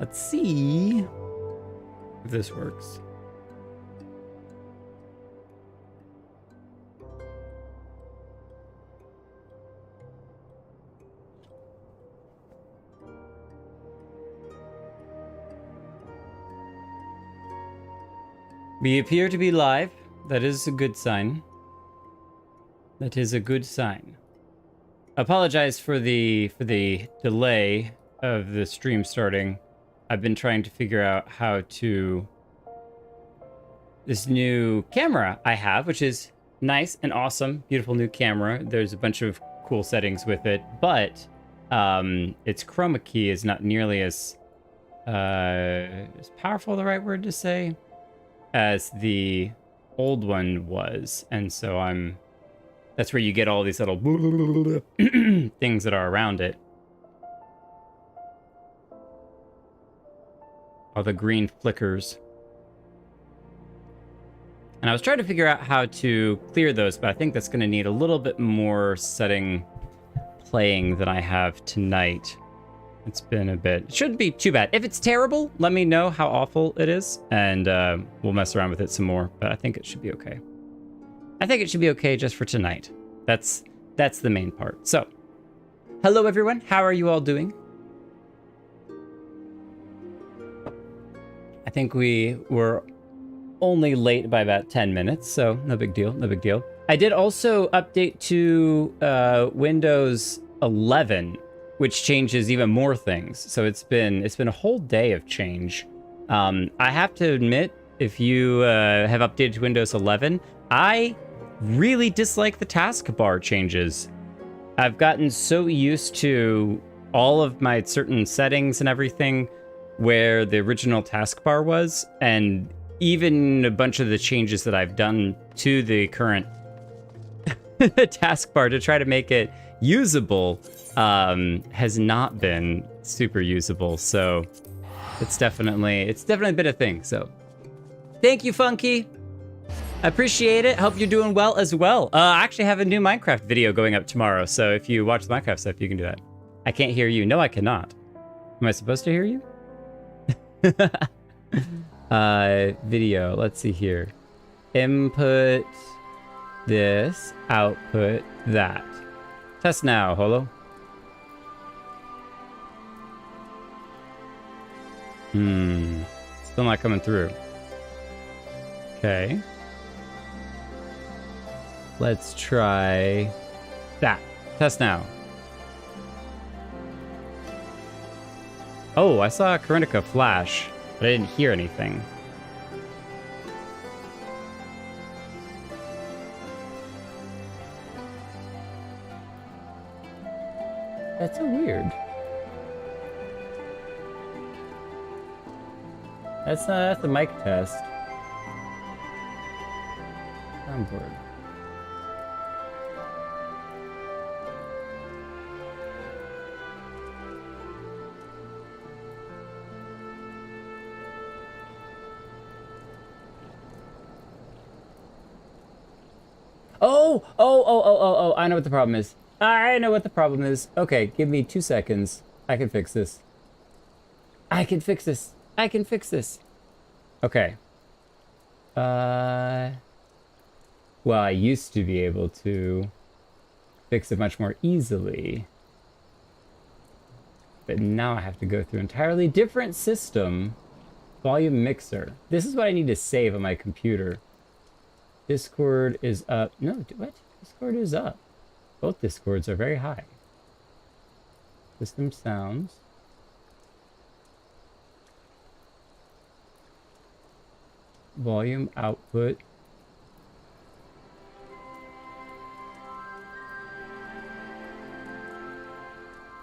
Let's see if this works. We appear to be live. That is a good sign. That is a good sign. Apologize for the delay of the stream starting. I've been trying to figure out how to this new camera I have, which is nice and awesome, beautiful new camera. There's a bunch of cool settings with it, but its chroma key is not nearly as powerful, the right word to say, as the old one was. And so that's where you get all these little things that are around it. All the green flickers. And I was trying to figure out how to clear those, but I think that's going to need a little bit more setting playing than I have tonight. It's been a bit. It shouldn't be too bad. If it's terrible, let me know how awful it is, and we'll mess around with it some more, but I think it should be okay. I think it should be okay just for tonight. That's the main part. So, hello everyone. How are you all doing? I think we were only late by about 10 minutes, so no big deal, no big deal. I did also update to Windows 11, which changes even more things. So it's been a whole day of change. I have to admit, if you have updated to Windows 11, I really dislike the taskbar changes. I've gotten so used to all of my certain settings and everything where the original taskbar was, and even a bunch of the changes that I've done to the current taskbar to try to make it usable has not been super usable. So it's definitely been a thing. So thank you, Funky. I appreciate it. Hope you're doing well as well. I actually have a new Minecraft video going up tomorrow, so if you watch the Minecraft stuff, you can do that. I can't hear you. No, I cannot. Am I supposed to hear you? Video. Let's see here. Input this, output that. Test now, Holo. Still not coming through. Okay. Let's try that. Test now. Oh, I saw Karinica flash, but I didn't hear anything. That's so weird. That's the mic test. Soundboard. Oh, I know what the problem is. I know what the problem is. Okay, give me 2 seconds. I can fix this. I can fix this. I can fix this. Okay. Well, I used to be able to fix it much more easily. But now I have to go through an entirely different system. Volume mixer. This is what I need to save on my computer. Discord is up. No, what? Discord is up. Both Discords are very high. System sounds. Volume output.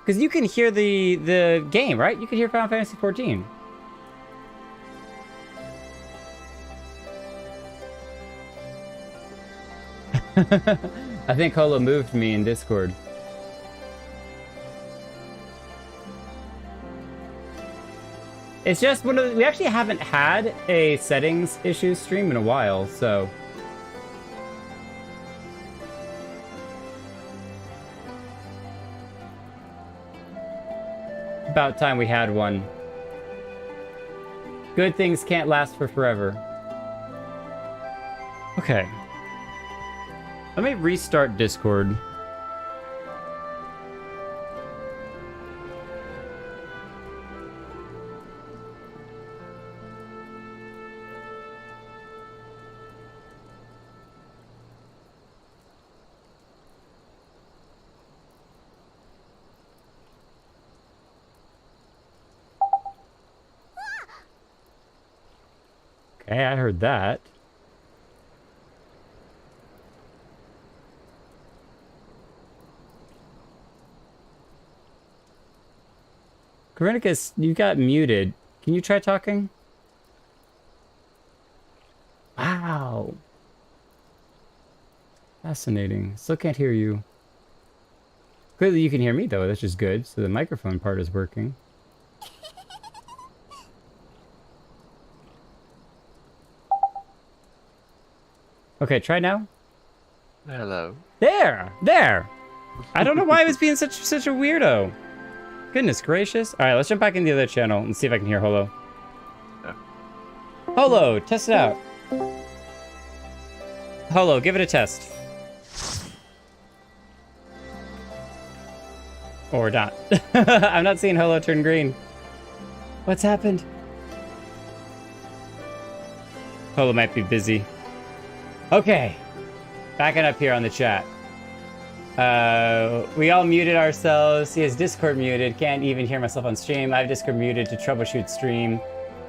Because you can hear the game, right? You can hear Final Fantasy XIV. I think Holo moved me in Discord. It's just one of the, we actually haven't had a settings issue stream in a while, so. About time we had one. Good things can't last for forever. Okay. Let me restart Discord. Okay, I heard that. Copernicus, you got muted. Can you try talking? Wow. Fascinating. Still can't hear you. Clearly you can hear me though, that's just good. So the microphone part is working. Okay, try now. Hello. There. I don't know why I was being such a weirdo. Goodness gracious. All right, let's jump back into the other channel and see if I can hear Holo. Yeah. Holo, test it out. Holo, give it a test. Or not. I'm not seeing Holo turn green. What's happened? Holo might be busy. Okay, backing up here on the chat. We all muted ourselves. He has Discord muted. Can't even hear myself on stream. I have Discord muted to troubleshoot stream.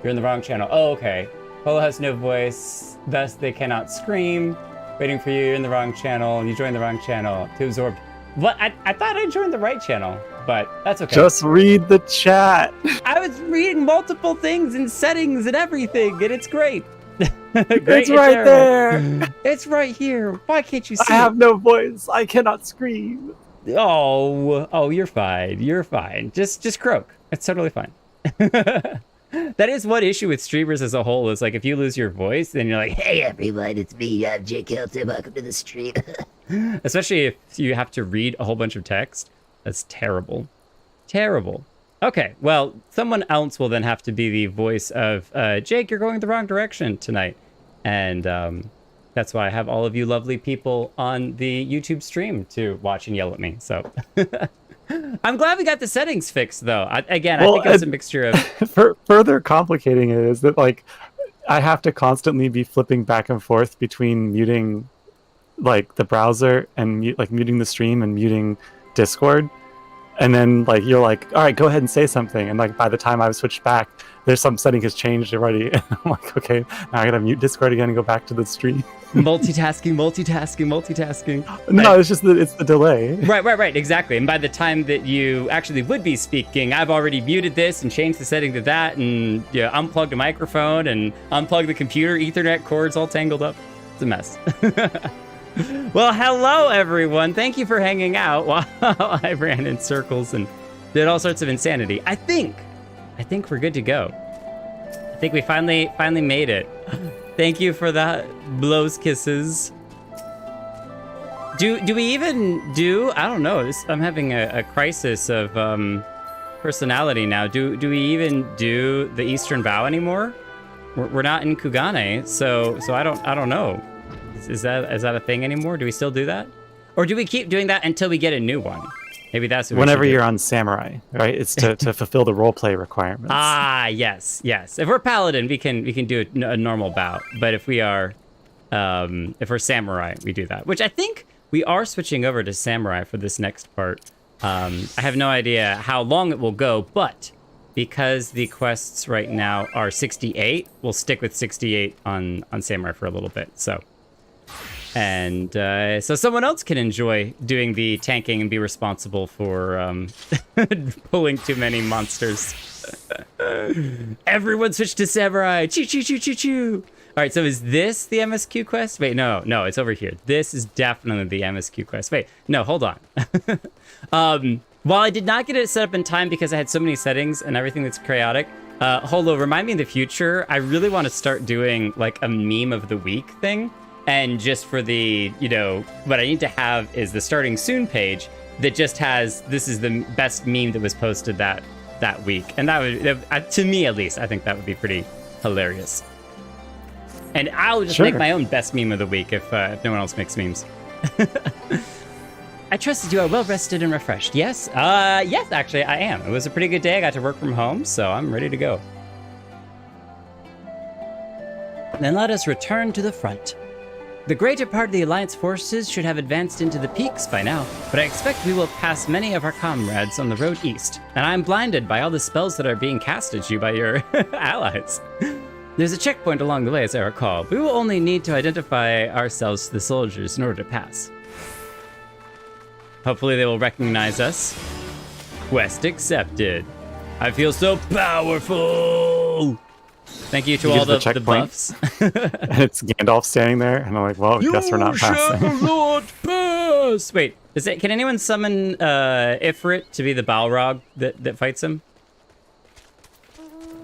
You're in the wrong channel. Oh, okay. Holo has no voice, thus they cannot scream. Waiting for you. You're in the wrong channel. You joined the wrong channel. Too absorbed. What? I thought I joined the right channel, but that's okay. Just read the chat. I was reading multiple things and settings and everything, and it's great. It's right there. It's right here. Why can't you see I have it? no voice. I cannot scream. Oh, you're fine. You're fine. Just croak. It's totally fine. That is one issue with streamers as a whole, is like if you lose your voice, then you're like, hey everyone, it's me, I'm Jake Hilton, welcome to the stream. Especially if you have to read a whole bunch of text. That's terrible. Terrible. Okay, well, someone else will then have to be the voice of, Jake, you're going the wrong direction tonight. And that's why I have all of you lovely people on the YouTube stream to watch and yell at me, so. I'm glad we got the settings fixed, though. I think it was a mixture of... Further complicating it is that, like, I have to constantly be flipping back and forth between muting, like, the browser and, muting the stream and muting Discord. And then, like, you're like, all right, go ahead and say something. And, like, by the time I've switched back, there's some setting has changed already. And I'm like, okay, now I gotta mute Discord again and go back to the stream. multitasking. No, it's just it's the delay. Right, exactly. And by the time that you actually would be speaking, I've already muted this and changed the setting to that and unplugged a microphone and unplugged the computer, Ethernet cords all tangled up. It's a mess. Well, hello, everyone. Thank you for hanging out while I ran in circles and did all sorts of insanity. I think we're good to go. I think we finally made it. Thank you for that. Blows kisses. Do we even do? I don't know. I'm having a crisis of personality now. Do we even do the Eastern Vow anymore? We're not in Kugane, so I don't know. Is that a thing anymore? Do we still do that? Or do we keep doing that until we get a new one? Maybe that's what whenever you're on Samurai, right? It's to fulfill the roleplay requirements. Ah, yes. If we're Paladin, we can do a normal bout. But if we're Samurai, we do that. Which I think we are switching over to Samurai for this next part. I have no idea how long it will go, but because the quests right now are 68, we'll stick with 68 on Samurai for a little bit. So someone else can enjoy doing the tanking and be responsible for pulling too many monsters. Everyone switch to Samurai. Choo. All right, so is this the MSQ quest? Wait, no, it's over here. This is definitely the MSQ quest. Wait, no, hold on. While I did not get it set up in time because I had so many settings and everything that's chaotic, Holo, remind me in the future, I really want to start doing like a meme of the week thing. And just for the, what I need to have is the starting soon page that just has, this is the best meme that was posted that week. And that would, to me at least, I think that would be pretty hilarious. And I'll just make my own best meme of the week if no one else makes memes. I trust that you are well rested and refreshed. Yes? Yes, actually, I am. It was a pretty good day. I got to work from home, so I'm ready to go. Then let us return to the front. The greater part of the Alliance forces should have advanced into the peaks by now, but I expect we will pass many of our comrades on the road east, and I'm blinded by all the spells that are being cast at you by your allies. There's a checkpoint along the way, as I recall. We will only need to identify ourselves to the soldiers in order to pass. Hopefully they will recognize us. Quest accepted. I feel so powerful! Thank you to all the buffs. And it's Gandalf standing there, and I'm like, well, I guess we're not passing. You shall not pass! Wait, can anyone summon Ifrit to be the Balrog that fights him?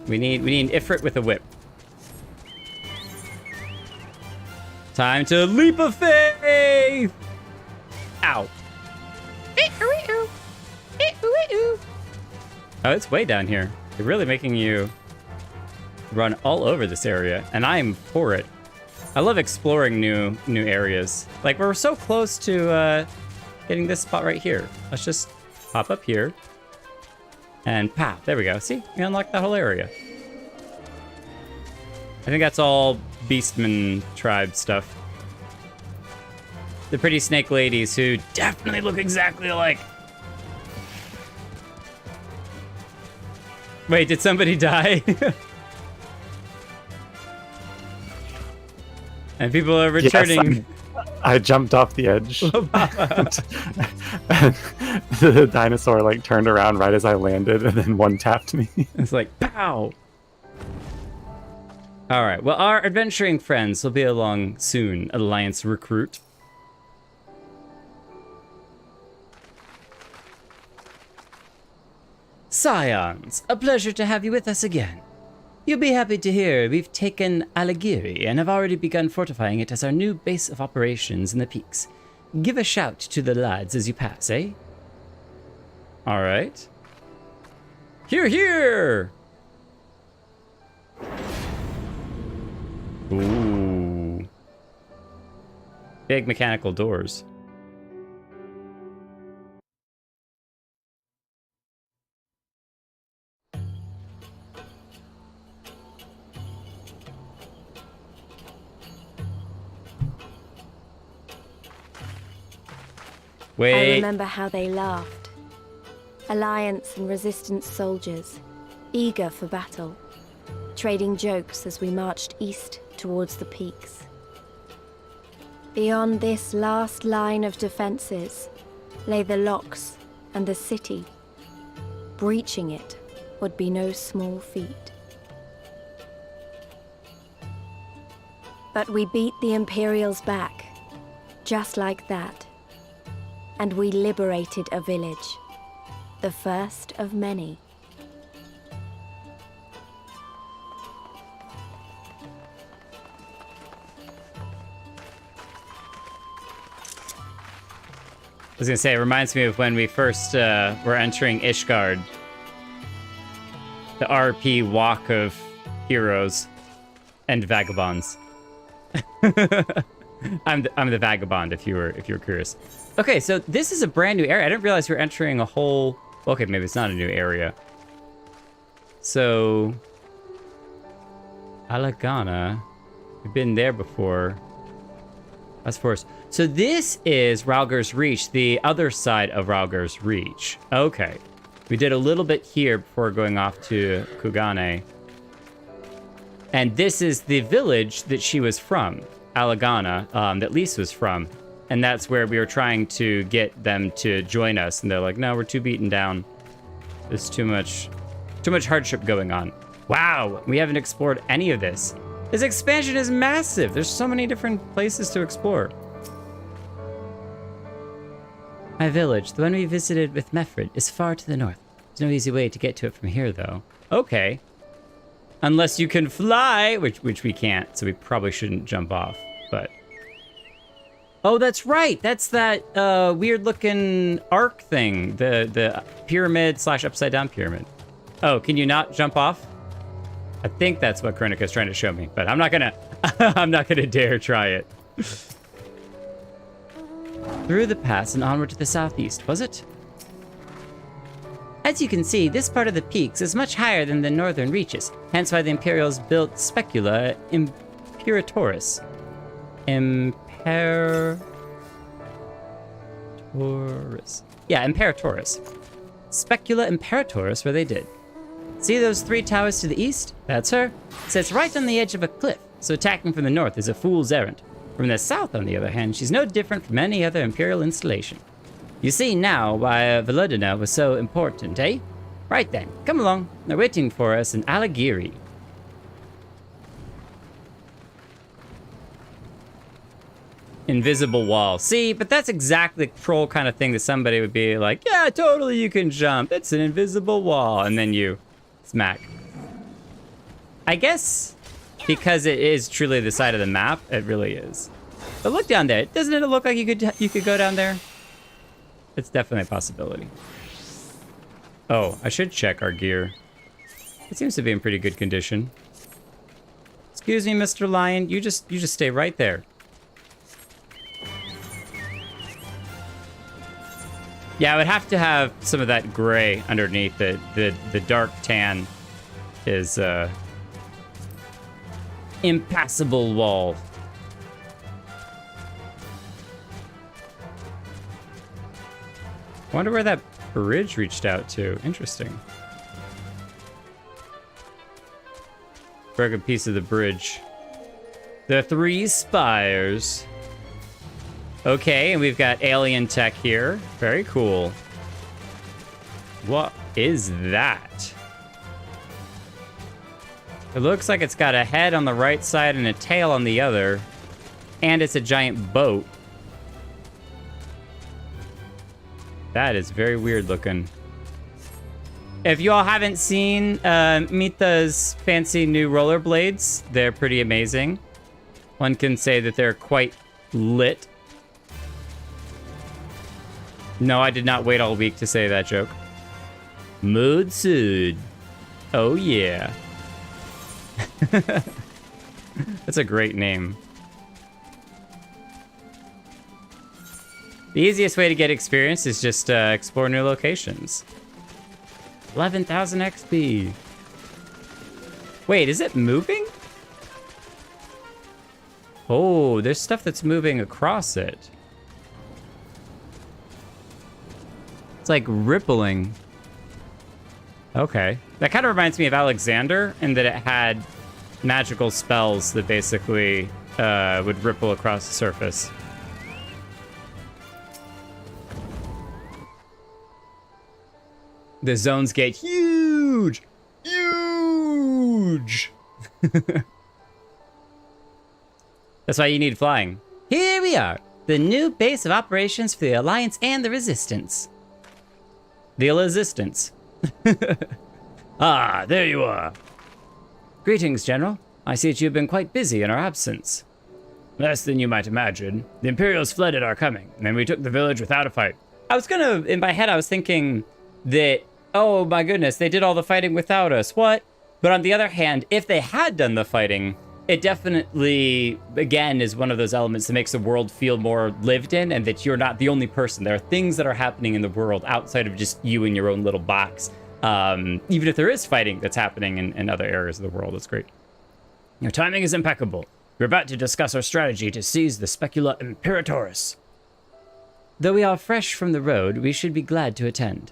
We need Ifrit with a whip. Time to leap of faith! Ow. Oh, it's way down here. They're really making you run all over this area, and I'm for it. I love exploring new areas. Like, we're so close to getting this spot right here. Let's just pop up here. And pow, there we go. See, we unlocked that whole area. I think that's all Beastman tribe stuff. The pretty snake ladies who definitely look exactly alike. Wait, did somebody die? And people are returning. Yes, I jumped off the edge. And the dinosaur like turned around right as I landed and then one tapped me. It's like, pow! Alright, well, our adventuring friends will be along soon, Alliance recruit. Scions, a pleasure to have you with us again. You'll be happy to hear we've taken Aligiri and have already begun fortifying it as our new base of operations in the peaks. Give a shout to the lads as you pass, eh? Alright. Hear, hear! Ooh. Big mechanical doors. Wait. I remember how they laughed. Alliance and Resistance soldiers, eager for battle, trading jokes as we marched east towards the peaks. Beyond this last line of defenses lay the locks and the city. Breaching it would be no small feat. But we beat the Imperials back, just like that. And we liberated a village, the first of many. I was gonna say, it reminds me of when we first were entering Ishgard. The RP walk of heroes and vagabonds. I'm the vagabond if you were curious. Okay, so this is a brand new area. I didn't realize we were entering a whole... Okay, maybe it's not a new area. So... Alagana. We've been there before. That's first. So this is Rauger's Reach, the other side of Rauger's Reach. Okay. We did a little bit here before going off to Kugane. And this is the village that she was from, Alagana, that Lise was from. And that's where we were trying to get them to join us. And they're like, no, we're too beaten down. There's too much hardship going on. Wow, we haven't explored any of this. This expansion is massive. There's so many different places to explore. My village, the one we visited with Mefrid, is far to the north. There's no easy way to get to it from here, though. Okay. Unless you can fly, which we can't, so we probably shouldn't jump off, but... Oh, that's right. That's that weird-looking arc thing. The pyramid / upside-down pyramid. Oh, can you not jump off? I think that's what Kronika's trying to show me, but I'm not gonna I'm not gonna dare try it. Through the pass and onward to the southeast, was it? As you can see, this part of the peaks is much higher than the northern reaches, hence why the Imperials built Specula Imperatoris. Imperatoris. Specula Imperatoris, where they did. See those 3 towers to the east? That's her. Sits right on the edge of a cliff, so attacking from the north is a fool's errand. From the south, on the other hand, she's no different from any other Imperial installation. You see now why Volodina was so important, eh? Right then, come along. They're waiting for us in Alagiri. Invisible wall. See, but that's exactly the troll kind of thing that somebody would be like, yeah, totally, you can jump. It's an invisible wall. And then you smack. I guess because it is truly the side of the map, it really is. But look down there. Doesn't it look like you could go down there? It's definitely a possibility. Oh, I should check our gear. It seems to be in pretty good condition. Excuse me, Mr. Lion. You just stay right there. Yeah, I would have to have some of that gray underneath it. The dark tan is impassable wall. Wonder where that bridge reached out to. Interesting. Broken piece of the bridge. The 3 spires. Okay, and we've got alien tech here. Very cool. What is that? It looks like it's got a head on the right side and a tail on the other. And it's a giant boat. That is very weird looking. If you all haven't seen Mita's fancy new rollerblades, they're pretty amazing. One can say that they're quite lit. No, I did not wait all week to say that joke. Mood Sud. Oh, yeah. That's a great name. The easiest way to get experience is just explore new locations. 11,000 XP. Wait, is it moving? Oh, there's stuff that's moving across it. It's like rippling. Okay. That kind of reminds me of Alexander in that it had magical spells that basically would ripple across the surface. The zones get huge! Huge! That's why you need flying. Here we are, the new base of operations for the Alliance and the Resistance. The Resistance. Ah, there you are. Greetings, General. I see that you've been quite busy in our absence. Less than you might imagine. The Imperials fled at our coming, and we took the village without a fight. In my head, I was thinking that, oh my goodness, they did all the fighting without us. What? But on the other hand, if they had done the fighting, it definitely, again, is one of those elements that makes the world feel more lived in and that you're not the only person. There are things that are happening in the world outside of just you in your own little box. Even if there is fighting that's happening in other areas of the world, it's great. Your timing is impeccable. We're about to discuss our strategy to seize the Specula Imperatoris. Though we are fresh from the road, we should be glad to attend.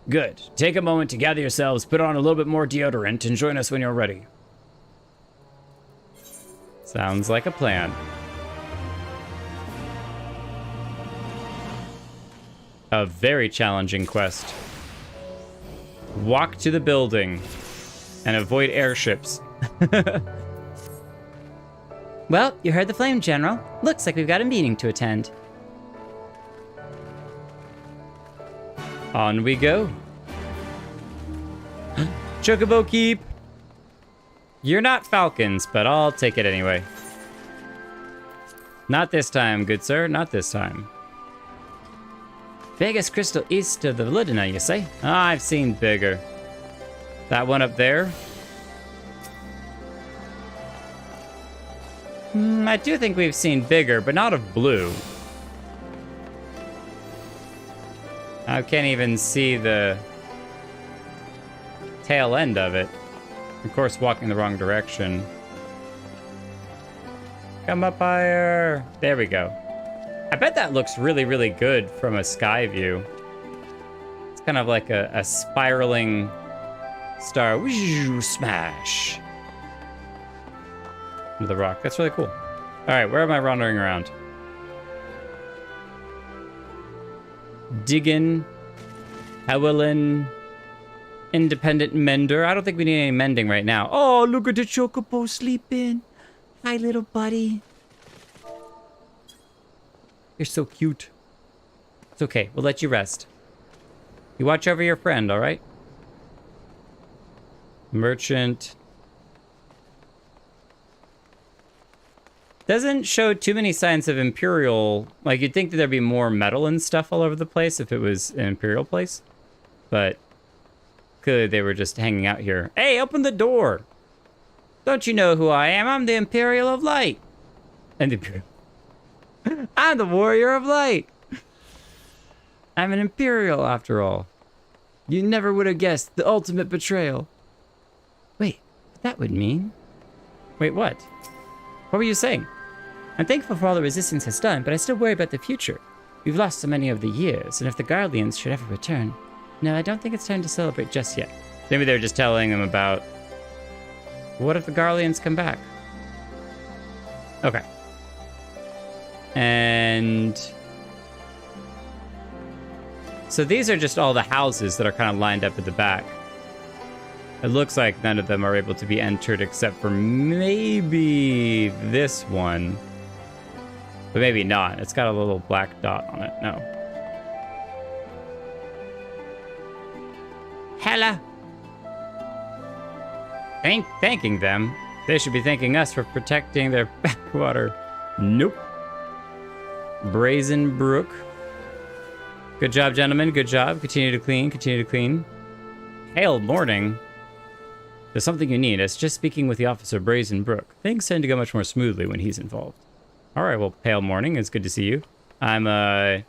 Good. Take a moment to gather yourselves, put on a little bit more deodorant, and join us when you're ready. Sounds like a plan. A very challenging quest. Walk to the building and avoid airships. Well, you heard the flame, General. Looks like we've got a meeting to attend. On we go. Chocobo Keep. You're not falcons, but I'll take it anyway. Not this time, good sir, not this time. Biggest crystal east of the Volodina, you say? Oh, I've seen bigger. That one up there? I do think we've seen bigger, but not of blue. I can't even see the tail end of it. Of course, walking the wrong direction. Come up higher. There we go. I bet that looks really, really good from a sky view. It's kind of like a spiraling star. Whoosh, smash. Into the rock. That's really cool. All right, where am I wandering around? Diggin, Hewelin, Independent Mender. I don't think we need any mending right now. Oh, look at the chocobo sleeping. Hi, little buddy. You're so cute. It's okay. We'll let you rest. You watch over your friend, all right? Merchant. Doesn't show too many signs of Imperial. Like, you'd think that there'd be more metal and stuff all over the place if it was an Imperial place. But clearly they were just hanging out here. Hey, open the door! Don't you know who I am? I'm the Imperial of Light. And the Imperial. I'm the Warrior of Light. I'm an Imperial, after all. You never would have guessed the ultimate betrayal. Wait, that would mean... Wait, what? What were you saying? I'm thankful for all the Resistance has done, but I still worry about the future. We've lost so many of the years, and if the Guardians should ever return... No, I don't think it's time to celebrate just yet. Maybe they're just telling them about... What if the Guardians come back? Okay. And... So these are just all the houses that are kind of lined up at the back. It looks like none of them are able to be entered except for maybe this one. But maybe not. It's got a little black dot on it. No. Hella. Thanking them? They should be thanking us for protecting their backwater. Nope. Brazen Brook. Good job, gentlemen. Good job. Continue to clean. Continue to clean. Hail morning. There's something you need. It's just speaking with the officer, Brazen Brook. Things tend to go much more smoothly when he's involved. All right, well, pale morning. It's good to see you. I'm a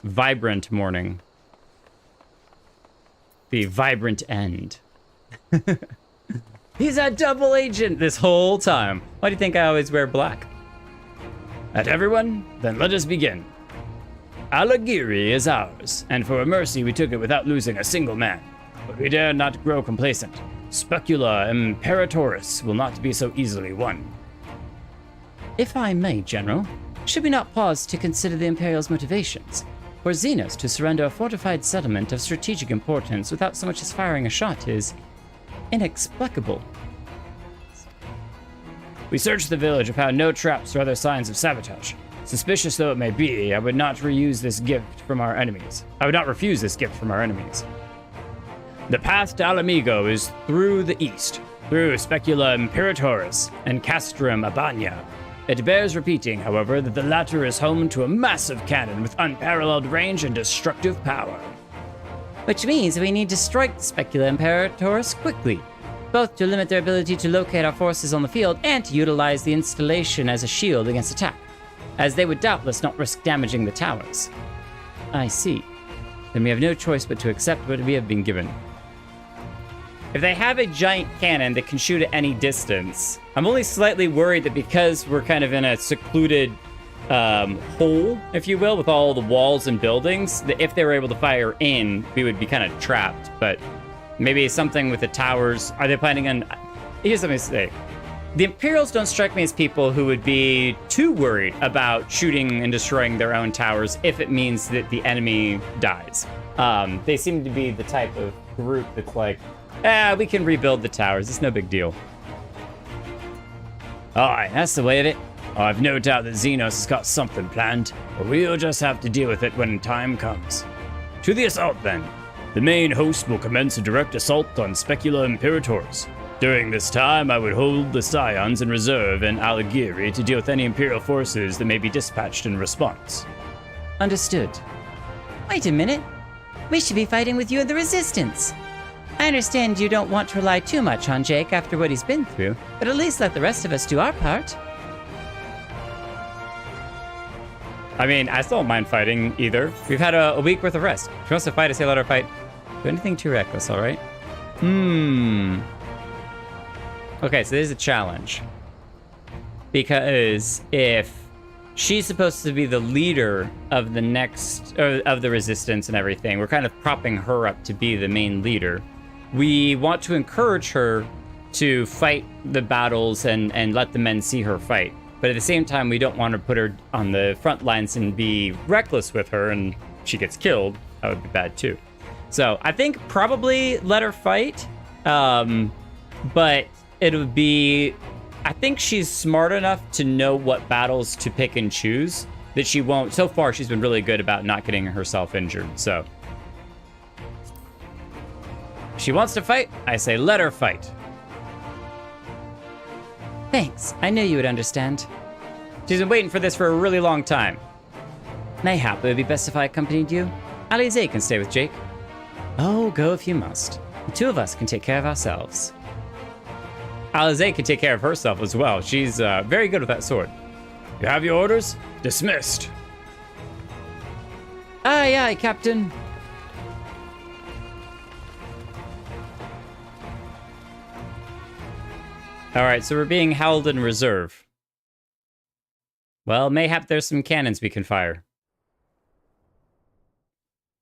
vibrant morning. The vibrant end. He's a double agent this whole time. Why do you think I always wear black? At everyone? Then let us begin. Alagiri is ours, and for a mercy we took it without losing a single man. But we dare not grow complacent. Specula Imperatoris will not be so easily won. If I may, General, should we not pause to consider the Imperial's motivations? For Xenos to surrender a fortified settlement of strategic importance without so much as firing a shot is inexplicable. We searched the village and found no traps or other signs of sabotage. Suspicious though it may be, I would not refuse this gift from our enemies. The path to Alamigo is through the east, through Specula Imperatoris and Castrum Abania. It bears repeating, however, that the latter is home to a massive cannon with unparalleled range and destructive power. Which means we need to strike the Specula Imperatoris quickly, both to limit their ability to locate our forces on the field and to utilize the installation as a shield against attack, as they would doubtless not risk damaging the towers. I see. Then we have no choice but to accept what we have been given. If they have a giant cannon that can shoot at any distance, I'm only slightly worried that because we're kind of in a secluded hole, if you will, with all the walls and buildings, that if they were able to fire in, we would be kind of trapped. But maybe something with the towers. Are they planning on... Here's something to say. The Imperials don't strike me as people who would be too worried about shooting and destroying their own towers if it means that the enemy dies. They seem to be the type of group that's like, we can rebuild the towers. It's no big deal. Alright, that's the way of it. I've no doubt that Xenos has got something planned, but we'll just have to deal with it when time comes. To the assault, then. The main host will commence a direct assault on Specula Imperatoris. During this time, I would hold the Scions in reserve in Alagiri to deal with any Imperial forces that may be dispatched in response. Understood. Wait a minute. We should be fighting with you in the Resistance. I understand you don't want to rely too much on Jake after what he's been through, but at least let the rest of us do our part. I mean, I still don't mind fighting either. We've had a week worth of rest. If she wants to fight, I say let her fight. Do anything too reckless, all right? Okay, so this is a challenge. Because if she's supposed to be the leader of the next, of the resistance and everything, we're kind of propping her up to be the main leader. We want to encourage her to fight the battles and let the men see her fight. But at the same time, we don't want to put her on the front lines and be reckless with her and she gets killed. That would be bad too. So I think probably let her fight. But it would be, I think she's smart enough to know what battles to pick and choose that she won't. So far, she's been really good about not getting herself injured. So if she wants to fight, I say let her fight. Thanks. I knew you would understand. She's been waiting for this for a really long time. Mayhap it would be best if I accompanied you. Alize can stay with Jake. Oh, go if you must. The two of us can take care of ourselves. Alize can take care of herself as well. She's very good with that sword. You have your orders? Dismissed. Aye, aye, Captain. All right, so we're being held in reserve. Well, mayhap there's some cannons we can fire.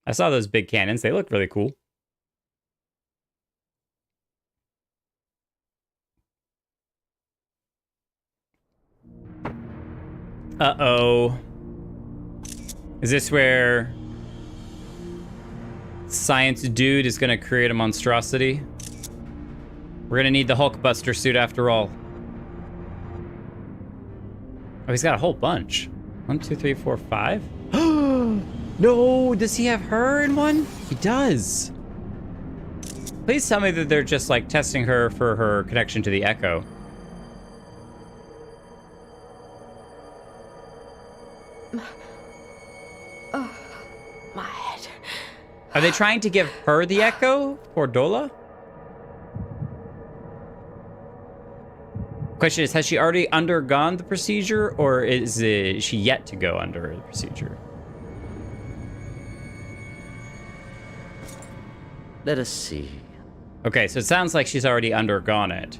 I saw those big cannons. They look really cool. Uh-oh. Is this where Science Dude is going to create a monstrosity? We're going to need the Hulkbuster suit after all. Oh, he's got a whole bunch. 1, 2, 3, 4, 5. No, does he have her in one? He does. Please tell me that they're just like testing her for her connection to the Echo. Oh, my head. Are they trying to give her the Echo for Dola? Question is, has she already undergone the procedure, or is she yet to go under the procedure? Let us see. Okay, so it sounds like she's already undergone it.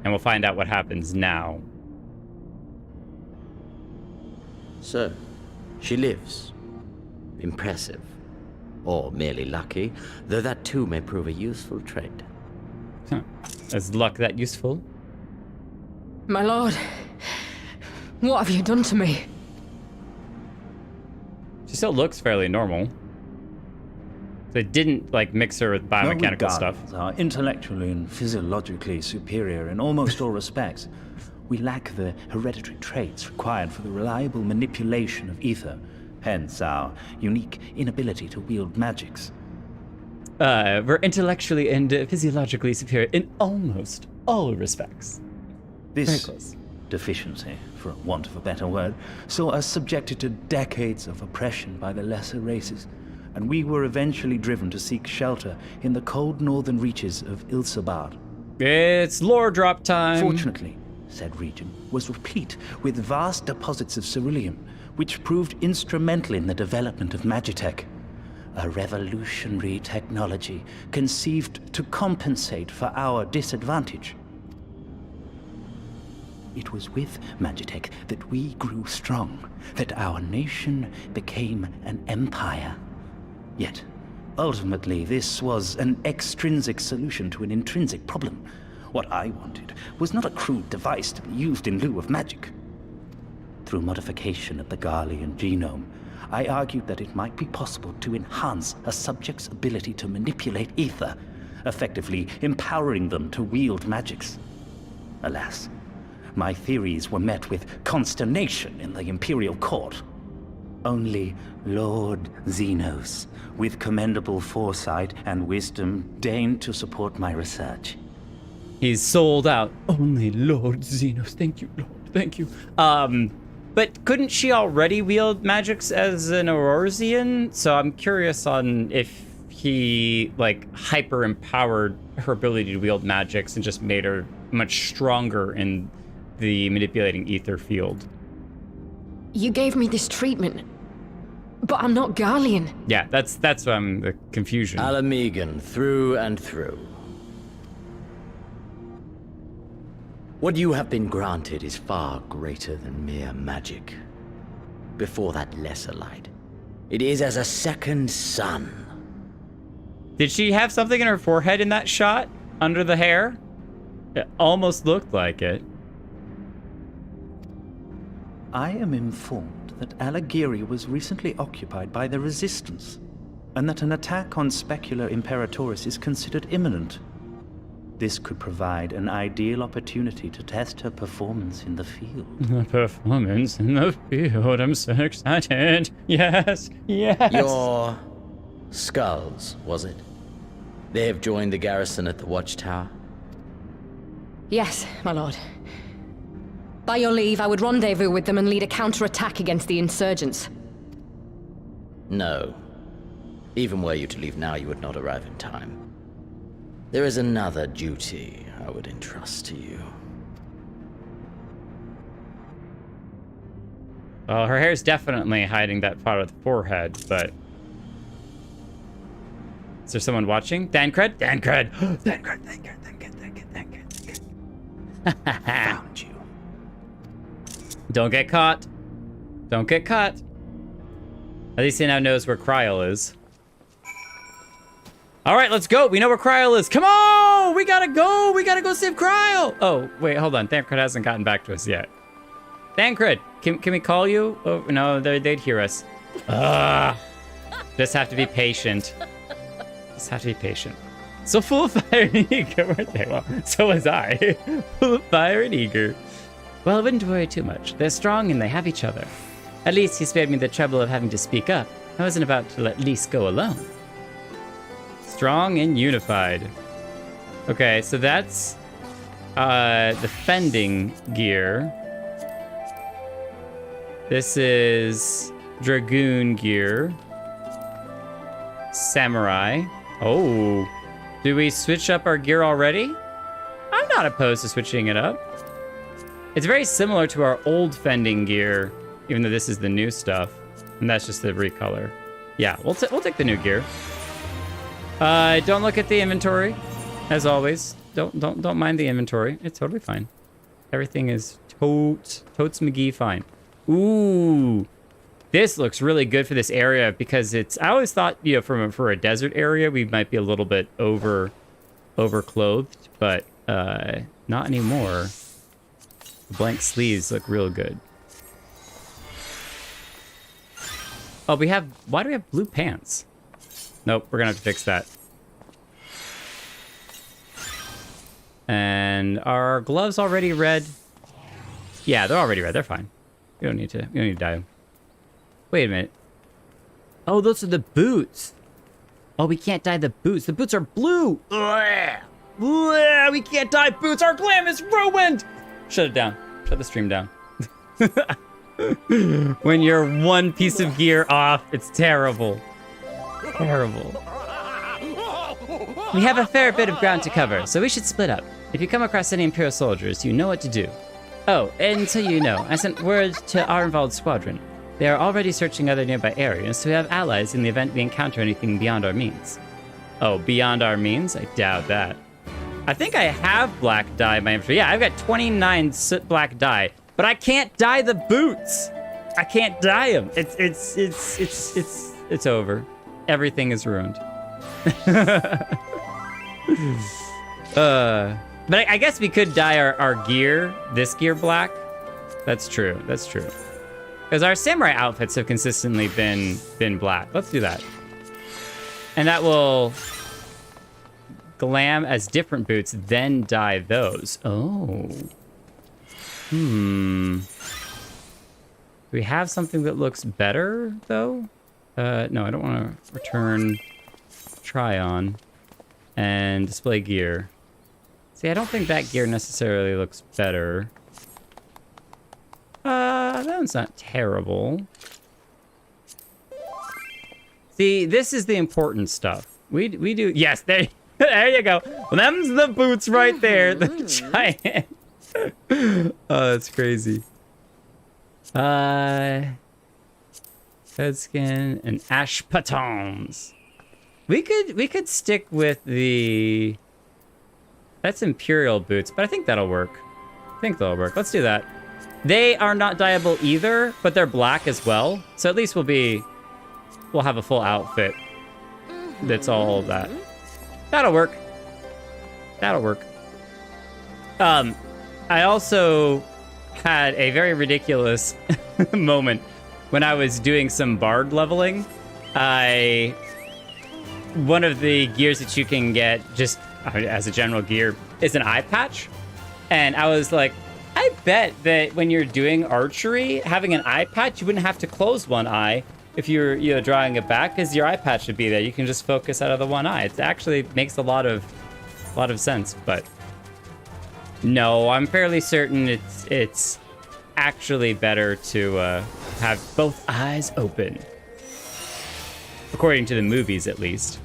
And we'll find out what happens now. So, she lives. Impressive. Or merely lucky, though that too may prove a useful trait. Huh. Is luck that useful? My lord, what have you done to me? She still looks fairly normal. They didn't, like, mix her with biomechanical stuff. We are intellectually and physiologically superior in almost all respects. We lack the hereditary traits required for the reliable manipulation of ether, hence our unique inability to wield magics. We're intellectually and physiologically superior in almost all respects. This deficiency, for want of a better word, saw us subjected to decades of oppression by the lesser races, and we were eventually driven to seek shelter in the cold northern reaches of Ilsabard. It's lore drop time. Fortunately, said region was replete with vast deposits of ceruleum, which proved instrumental in the development of Magitech, a revolutionary technology conceived to compensate for our disadvantage. It was with Magitech that we grew strong, that our nation became an empire. Yet, ultimately, this was an extrinsic solution to an intrinsic problem. What I wanted was not a crude device to be used in lieu of magic. Through modification of the Garlean genome, I argued that it might be possible to enhance a subject's ability to manipulate ether, effectively empowering them to wield magics. Alas, my theories were met with consternation in the Imperial Court. Only Lord Xenos, with commendable foresight and wisdom, deigned to support my research. He's sold out. Only Lord Xenos. Thank you, Lord. Thank you. But couldn't she already wield magics as an Aurorsian? So I'm curious on if he, like, hyper-empowered her ability to wield magics and just made her much stronger in the manipulating ether field. You gave me this treatment, but I'm not Garlean. Yeah, that's the confusion. Alamegan, through and through. What you have been granted is far greater than mere magic. Before that lesser light, it is as a second sun. Did she have something in her forehead in that shot? Under the hair? It almost looked like it. I am informed that Alagiri was recently occupied by the Resistance, and that an attack on Specula Imperatoris is considered imminent. This could provide an ideal opportunity to test her performance in the field. The performance in the field. I'm so excited. Yes, yes. Your skulls, was it? They have joined the garrison at the watchtower? Yes, my lord. By your leave, I would rendezvous with them and lead a counterattack against the insurgents. No. Even were you to leave now, you would not arrive in time. There is another duty I would entrust to you. Well, her hair's definitely hiding that part of the forehead, but... Is there someone watching? Thancred? Thancred! Thancred, Thancred, Thancred, Thancred, Thancred. Found you. Don't get caught. Don't get caught. At least he now knows where Kryl is. All right, let's go. We know where Kryl is. Come on! We gotta go! We gotta go save Kryl! Oh, wait, hold on. Thancred hasn't gotten back to us yet. Thancred, can we call you? Oh, no, they'd hear us. Just have to be patient. Just have to be patient. So full of fire and eager, weren't they? Well, so was I. Full of fire and eager. Well, I wouldn't worry too much. They're strong and they have each other. At least he spared me the trouble of having to speak up. I wasn't about to let Lys go alone. Strong and unified. Okay, so that's the fending gear. This is dragoon gear. Samurai. Oh, do we switch up our gear already? I'm not opposed to switching it up. It's very similar to our old fending gear, even though this is the new stuff, and that's just the recolor. Yeah, we'll take the new gear. Don't look at the inventory, as always. Don't mind the inventory. It's totally fine. Everything is totes McGee fine. Ooh, this looks really good for this area because it's. I always thought, you know, for a desert area, we might be a little bit overclothed, but not anymore. The blank sleeves look real good. Oh, why do we have blue pants? Nope, we're gonna have to fix that. And are our gloves already red? Yeah, they're already red. They're fine. We don't need to dye them. Wait a minute. Oh, those are the boots. Oh, we can't dye the boots. The boots are blue. Ugh. Ugh, we can't dye boots. Our glam is ruined. Shut it down. Shut the stream down. When you're one piece of gear off, it's terrible. Terrible. We have a fair bit of ground to cover, so we should split up. If you come across any Imperial soldiers, you know what to do. Oh, and so you know, I sent word to our involved squadron. They are already searching other nearby areas, so we have allies in the event we encounter anything beyond our means. Oh, beyond our means? I doubt that. I think I have black dye in my inventory. Yeah, I've got 29 soot black dye, but I can't dye the boots. I can't dye them. It's over. Everything is ruined. But I guess we could dye our gear, this gear black. That's true. That's true. Because our samurai outfits have consistently been black. Let's do that. And that will glam as different boots, then dye those. Oh. Do we have something that looks better, though? No, I don't want to return try on and display gear. See, I don't think that gear necessarily looks better. That one's not terrible. See, this is the important stuff. We do, yes, there you go. Well, them's the boots right there, the giant. Oh, that's crazy. Headskin and Ashpatons. We could stick with the... That's Imperial boots, but I think that'll work. I think that'll work. Let's do that. They are not dyeable either, but they're black as well. So at least we'll have a full outfit that's all of that. That'll work. That'll work. I also had a very ridiculous moment when I was doing some bard leveling. One of the gears that you can get just as a general gear is an eye patch. And I was like, I bet that when you're doing archery, having an eye patch, you wouldn't have to close one eye if you're drawing it back, because your eye patch would be there. You can just focus out of the one eye. It actually makes a lot of sense, but no, I'm fairly certain it's actually better to have both eyes open. According to the movies, at least.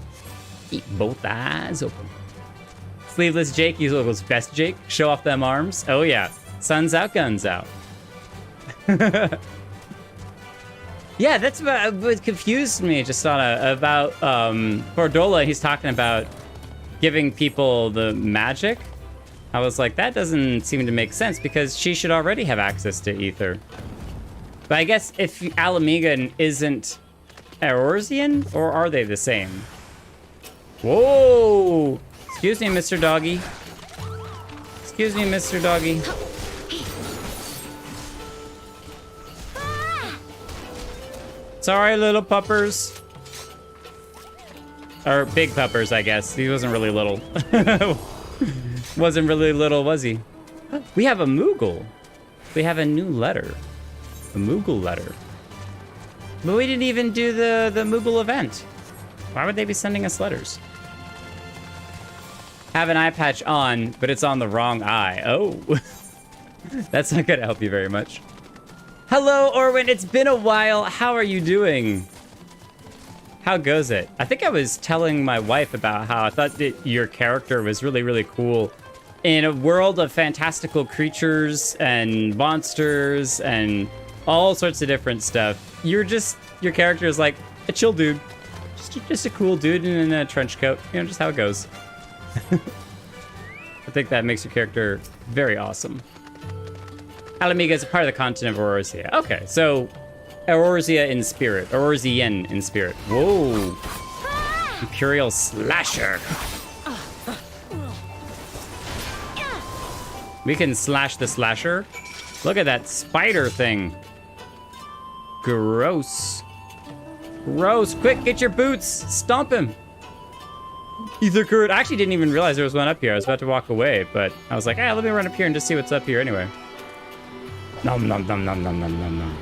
Keep both eyes open. Sleeveless Jake, he's Logo's best Jake. Show off them arms. Oh yeah, sun's out, guns out. Yeah, that's what confused me just about Cordola. He's talking about giving people the magic. I was like, that doesn't seem to make sense because she should already have access to ether. But I guess if Alamigan isn't Eorzean, or are they the same? Whoa! Excuse me, Mr. Doggy. Excuse me, Mr. Doggy. Sorry, little puppers. Or big puppers, I guess. He wasn't really little. Wasn't really little, was he? We have a Moogle. We have a new letter. A Moogle letter. But we didn't even do the Moogle event. Why would they be sending us letters? Have an eye patch on, but it's on the wrong eye. Oh. That's not gonna help you very much. Hello, Orwin. It's been a while. How are you doing? How goes it? I think I was telling my wife about how I thought that your character was really, really cool. In a world of fantastical creatures and monsters and all sorts of different stuff, your character is like a chill dude. Just a cool dude in a trench coat. You know, just how it goes. I think that makes your character very awesome. Alamiga is a part of the continent of Eorzea. Okay, so Eorzea in spirit. Eorzean in spirit. Whoa. Imperial Slasher. We can slash the Slasher. Look at that spider thing. Gross. Gross. Quick, get your boots. Stomp him. Ether current. I actually didn't even realize there was one up here. I was about to walk away, but I was like, hey, let me run up here and just see what's up here anyway. Nom nom nom nom nom nom nom nom.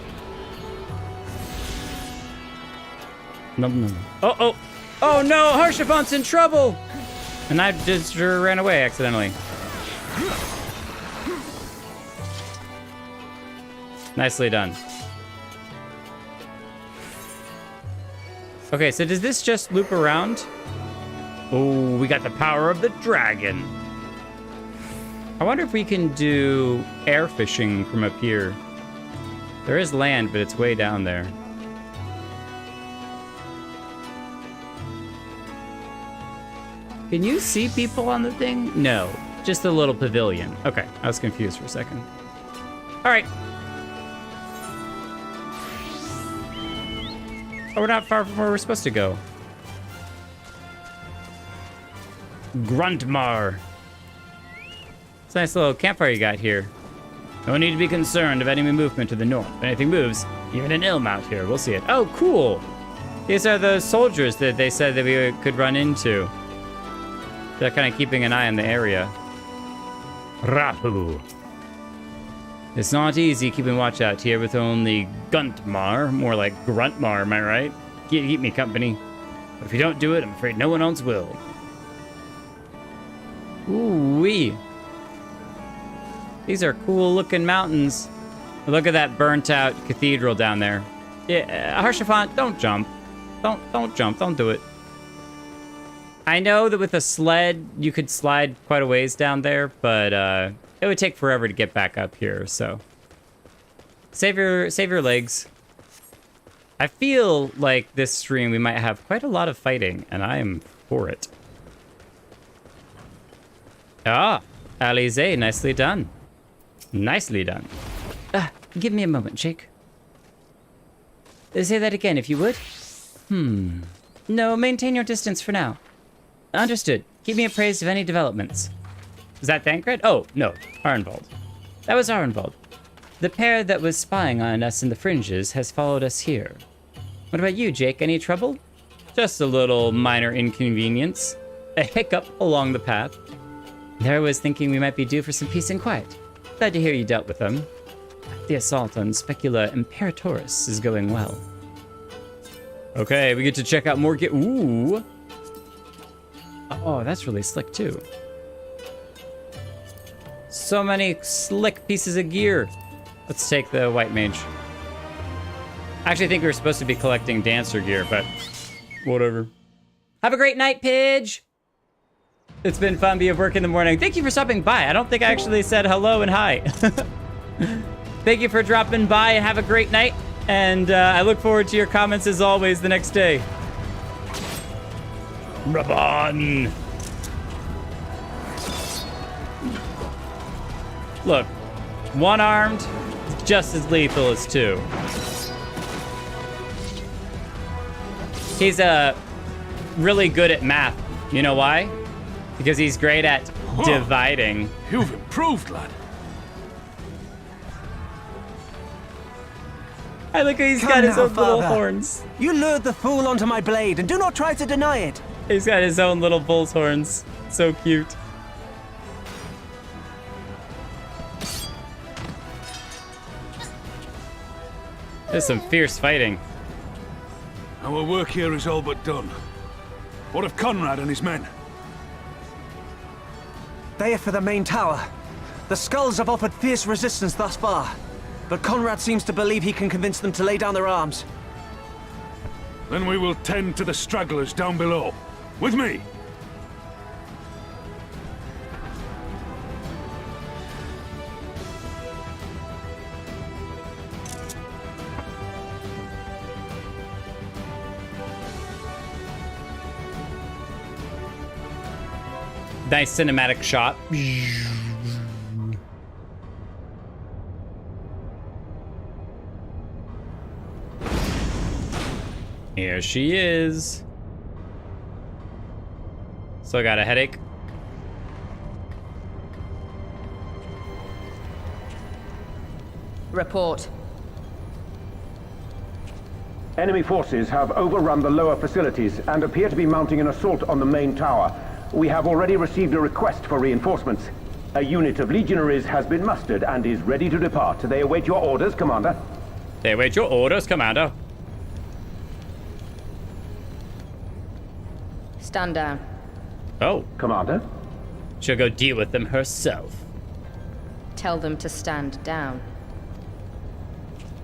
Nom nom. Oh, oh. Oh no, Harshafont's in trouble! And I just ran away accidentally. Nicely done. Okay, so does this just loop around? Oh, we got the power of the dragon. I wonder if we can do air fishing from up here. There is land, but it's way down there. Can you see people on the thing? No, just the little pavilion. Okay, I was confused for a second. All right. Oh, we're not far from where we're supposed to go. Gruntmar. It's a nice little campfire you got here. No need to be concerned of enemy movement to the north. If anything moves, even an ilm out here, we'll see it. Oh, cool. These are the soldiers that they said that we could run into. They're kind of keeping an eye on the area. Rahu. It's not easy keeping watch out here with only Guntmar, more like Gruntmar, am I right? Keep me company. But if you don't do it, I'm afraid no one else will. Ooh-wee. These are cool-looking mountains. Look at that burnt-out cathedral down there. Yeah, Harshafont, don't jump. Don't jump. Don't do it. I know that with a sled, you could slide quite a ways down there, but it would take forever to get back up here, so Save your legs. I feel like this stream we might have quite a lot of fighting, and I am for it. Ah, Alize, nicely done. Nicely done. Give me a moment, Jake. Say that again, if you would. No, maintain your distance for now. Understood. Keep me appraised of any developments. Is that Thancred? Oh, no, Arnvald. That was Arnvald. The pair that was spying on us in the fringes has followed us here. What about you, Jake? Any trouble? Just a little minor inconvenience. A hiccup along the path. There I was thinking we might be due for some peace and quiet. Glad to hear you dealt with them. The assault on Specula Imperatoris is going well. Okay, we get to check out more Ooh! Oh, that's really slick, too. So many slick pieces of gear. Let's take the white mage. I actually think we were supposed to be collecting dancer gear, but whatever. Have a great night, Pidge! It's been fun being at work in the morning. Thank you for stopping by. I don't think I actually said hello and hi. Thank you for dropping by and have a great night. And I look forward to your comments as always the next day. Rabon! Look, one-armed, just as lethal as two. He's really good at math. You know why? Because he's great at dividing. You've improved, lad. I look, he's got his own little horns. You lured the fool onto my blade, and do not try to deny it. He's got his own little bull's horns. So cute. There's some fierce fighting. Our work here is all but done. What of Conrad and his men? They are for the main tower. The skulls have offered fierce resistance thus far, but Conrad seems to believe he can convince them to lay down their arms. Then we will tend to the stragglers down below. With me! Nice cinematic shot. Here she is. Still got a headache. Report. Enemy forces have overrun the lower facilities and appear to be mounting an assault on the main tower. We have already received a request for reinforcements. A unit of legionaries has been mustered and is ready to depart. They await your orders, Commander. They await your orders, Commander. Stand down. Oh. Commander? She'll go deal with them herself. Tell them to stand down.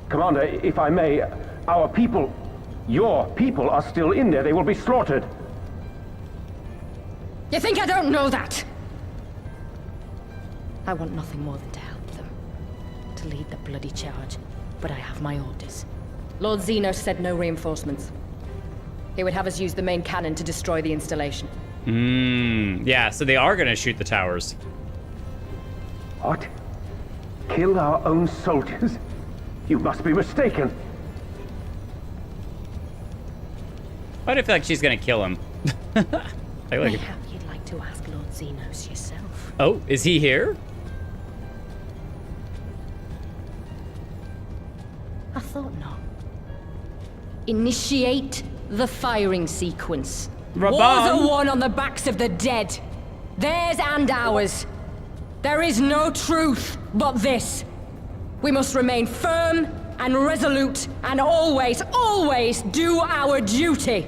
Commander, if I may, our people, your people are still in there. They will be slaughtered. You think I don't know that? I want nothing more than to help them. To lead the bloody charge. But I have my orders. Lord Xenos said no reinforcements. He would have us use the main cannon to destroy the installation. Yeah, so they are gonna shoot the towers. What? Kill our own soldiers? You must be mistaken. Why do I feel like she's gonna kill him? Maybe you'd like to ask Lord Xenos yourself. Oh, is he here? I thought not. Initiate the firing sequence. Raban. Wars are won on the backs of the dead. Theirs and ours. There is no truth but this. We must remain firm and resolute and always, always do our duty.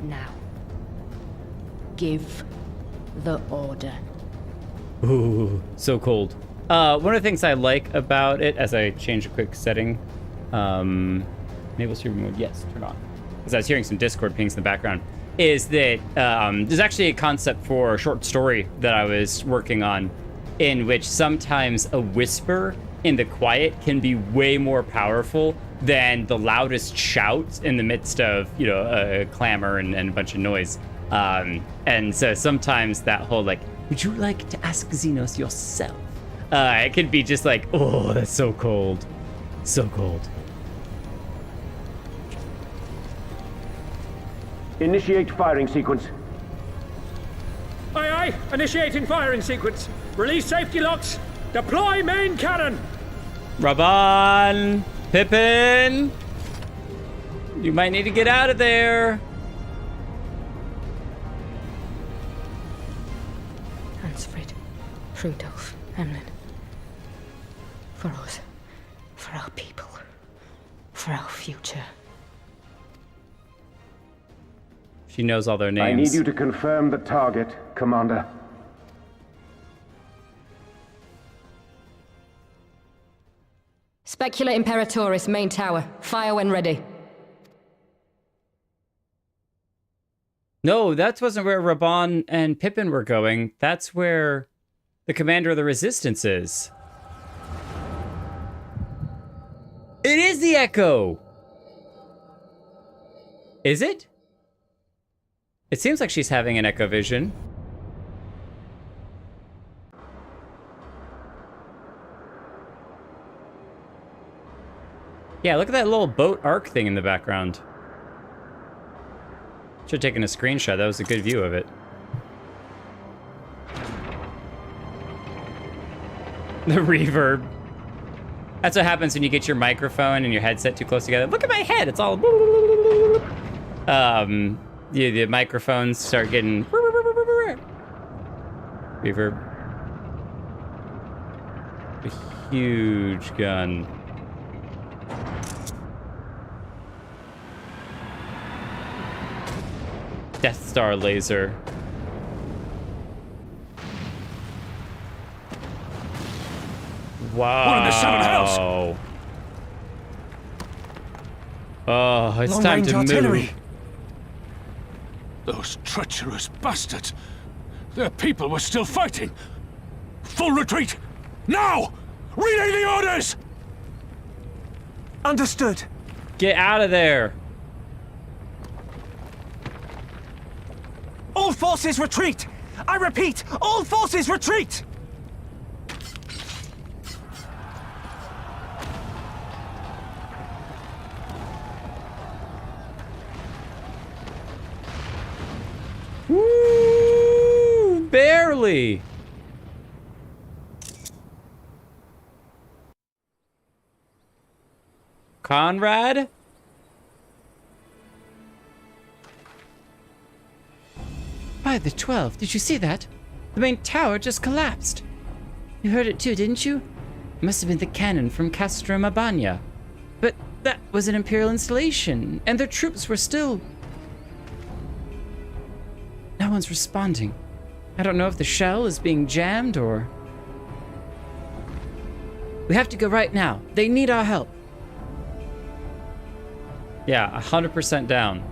Now, give the order. Ooh, so cold. One of the things I like about it, as I change a quick setting, enable stream mode, yes, turn on. As I was hearing some Discord pings in the background, is that there's actually a concept for a short story that I was working on, in which sometimes a whisper in the quiet can be way more powerful than the loudest shout in the midst of, you know, a clamor and a bunch of noise. And so sometimes that whole, like, would you like to ask Xenos yourself? It could be just like, oh, that's so cold. So cold. Initiate firing sequence. Aye, aye. Initiating firing sequence. Release safety locks. Deploy main cannon. Raban, Pippin, you might need to get out of there. Hansfrid, Rudolph, Emlyn. For us. For our people. For our future. She knows all their names. I need you to confirm the target, Commander. Specula Imperatoris, main tower. Fire when ready. No, that wasn't where Raban and Pippin were going. That's where the commander of the Resistance is. It is the Echo! Is it? It seems like she's having an Echo vision. Yeah, look at that little boat arc thing in the background. Should have taken a screenshot. That was a good view of it. The reverb. That's what happens when you get your microphone and your headset too close together. Look at my head. It's all... the microphones start getting... reverb. A huge gun. Death Star laser. Wow. We're in the seventh house. Oh, it's time to move. Those treacherous bastards. Their people were still fighting. Full retreat. Now! Relay the orders! Understood. Get out of there. All forces retreat! I repeat, all forces retreat! Woo! Barely. Conrad? By the 12, did you see that? The main tower just collapsed. You heard it too, didn't you? It must have been the cannon from Castra Mabania. But that was an Imperial installation, and their troops were still... No one's responding. I don't know if the shell is being jammed or... We have to go right now. They need our help. Yeah, 100% down.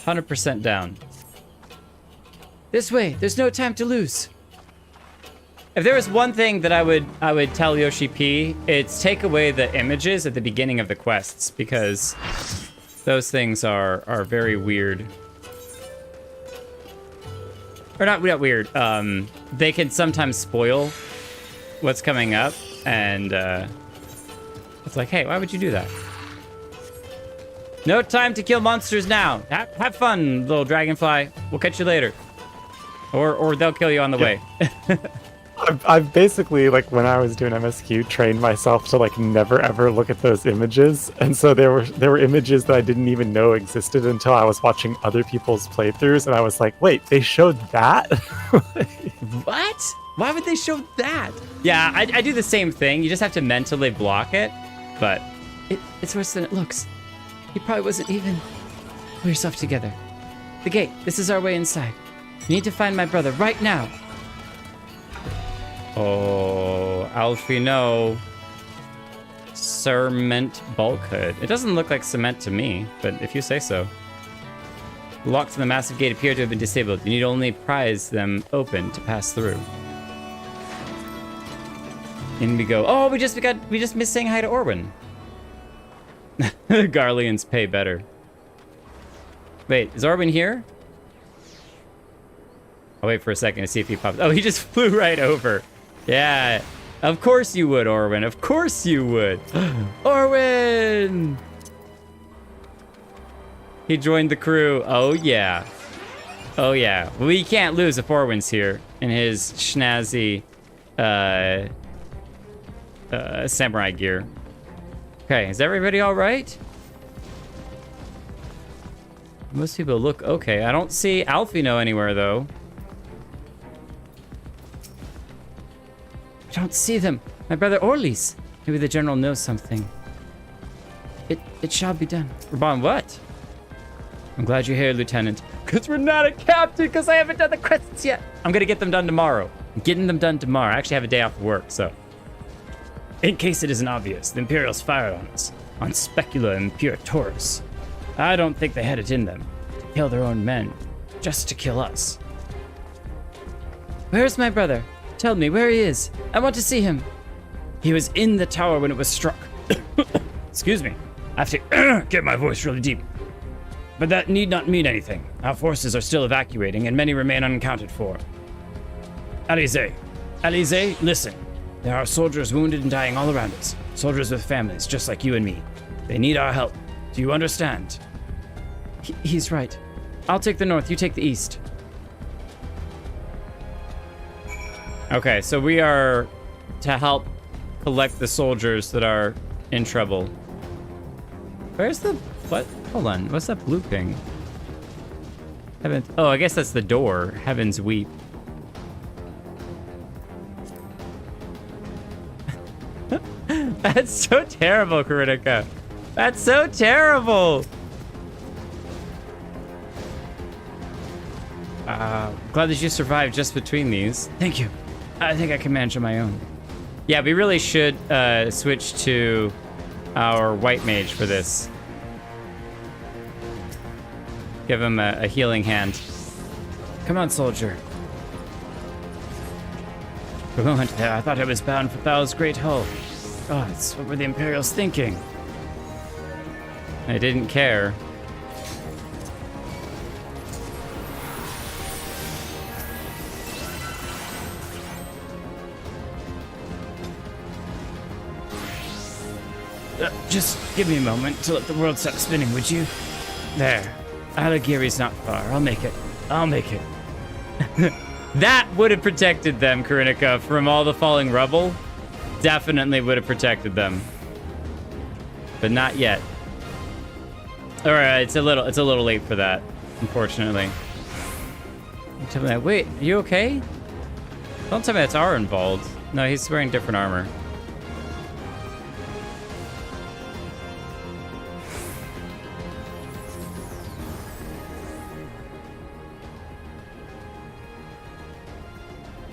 100% down. This way. There's no time to lose. If there was one thing that I would tell Yoshi P, it's take away the images at the beginning of the quests, because those things are very weird. Or not weird. They can sometimes spoil what's coming up, and it's like, hey, why would you do that? No time to kill monsters now. Have fun, little dragonfly. We'll catch you later. Or they'll kill you on the way. I've basically, like, when I was doing MSQ, trained myself to, like, never ever look at those images. And so there were images that I didn't even know existed until I was watching other people's playthroughs, and I was like, wait, they showed that? What? Why would they show that? Yeah, I do the same thing. You just have to mentally block it. But it's worse than it looks. He probably wasn't even... Pull yourself together. The gate. This is our way inside. You need to find my brother right now. Oh, Alfie, no. Cement bulkhead. It doesn't look like cement to me, but if you say so. The locks on the massive gate appear to have been disabled. You need only prise them open to pass through. In we go. Oh, we just missed saying hi to Orwin. Garleans pay better. Wait, is Orwin here? I'll wait for a second to see if he pops. Oh, he just flew right over. Yeah, of course you would, Orwin. Of course you would. Orwin! He joined the crew. Oh, yeah. Oh, yeah. We can't lose if Orwin's here in his schnazzy samurai gear. Okay, is everybody all right? Most people look okay. I don't see Alfino anywhere, though. I don't see them. My brother Orlis. Maybe the general knows something. It shall be done. Raban, what? I'm glad you're here, Lieutenant. Because we're not a captain, because I haven't done the quests yet. I'm going to get them done tomorrow. I'm getting them done tomorrow. I actually have a day off of work, so. In case it isn't obvious, the Imperials fired on us. On Specula and Pure Taurus. I don't think they had it in them. To kill their own men. Just to kill us. Where's my brother? Tell me where he is. I want to see him. He was in the tower when it was struck. Excuse me. I have to get my voice really deep. But that need not mean anything. Our forces are still evacuating and many remain unaccounted for. Alize, listen. There are soldiers wounded and dying all around us. Soldiers with families, just like you and me. They need our help. Do you understand? He's right. I'll take the north, you take the east. Okay, so we are to help collect the soldiers that are in trouble. Where's the... what? Hold on, what's that blue thing? Heaven... oh, I guess that's the door. Heavens weep. That's so terrible, Karinika. That's so terrible. Glad that you survived just between these. Thank you. I think I can manage on my own. Yeah, we really should switch to our white mage for this. Give him a healing hand. Come on, soldier. For a moment there, I thought I was bound for Thal's great hull. Oh, it's what were the Imperials thinking? I didn't care. Just give me a moment to let the world stop spinning, would you? There. Alagiri's not far. I'll make it. I'll make it. That would have protected them, Karinika, from all the falling rubble. Definitely would have protected them. But not yet. Alright, it's a little late for that, unfortunately. Tell me that. Wait, are you okay? Don't tell me that's R involved. No, he's wearing different armor.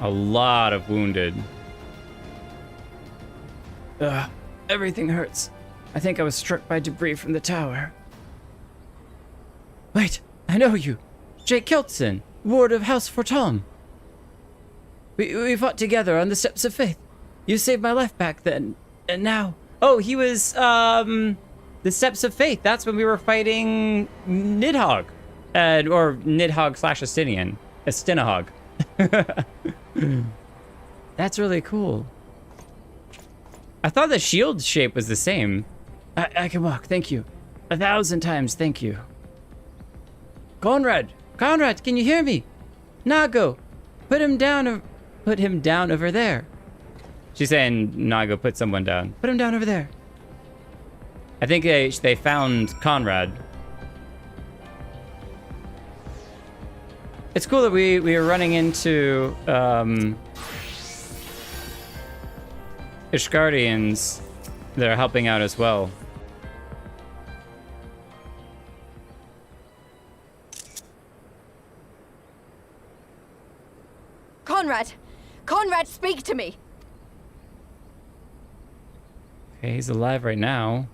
A lot of wounded. Ugh, everything hurts. I think I was struck by debris from the tower. Wait, I know you. Jake Keltson, ward of House Fortom. We fought together on the Steps of Faith. You saved my life back then, and now... oh, he was, the Steps of Faith. That's when we were fighting Nidhogg. Or Nidhogg / Astinian. Astinahog. That's really cool. I thought the shield shape was the same. I can walk, thank you. 1,000 times, thank you. Conrad, can you hear me? Nago, put him down over there. She's saying, Nago, put someone down. Put him down over there. I think they found Conrad. It's cool that we are running into Ishgardians that are helping out as well. Conrad, speak to me. Okay, he's alive right now.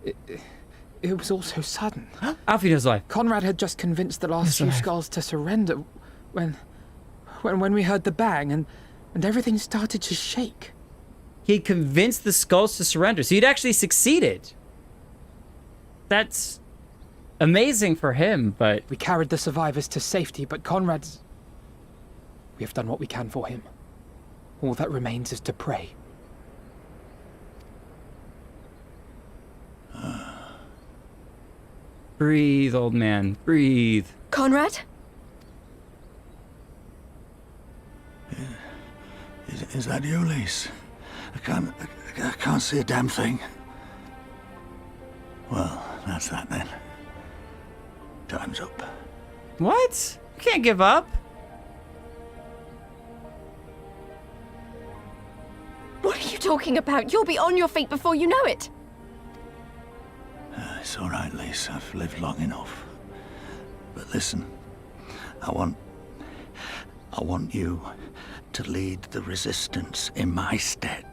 It was all so sudden. Alfino's alive. Conrad had just convinced the last few skulls to surrender when we heard the bang, and and everything started to shake. He convinced the skulls to surrender, so he'd actually succeeded. That's amazing for him, but... We carried the survivors to safety, but Conrad's... We have done what we can for him. All that remains is to pray. Breathe, old man, breathe. Conrad? Is that you, Lise? I can't see a damn thing. Well, that's that then. Time's up. What? You can't give up. What are you talking about? You'll be on your feet before you know it. It's all right, Lise. I've lived long enough. But listen, I want you to lead the resistance in my stead.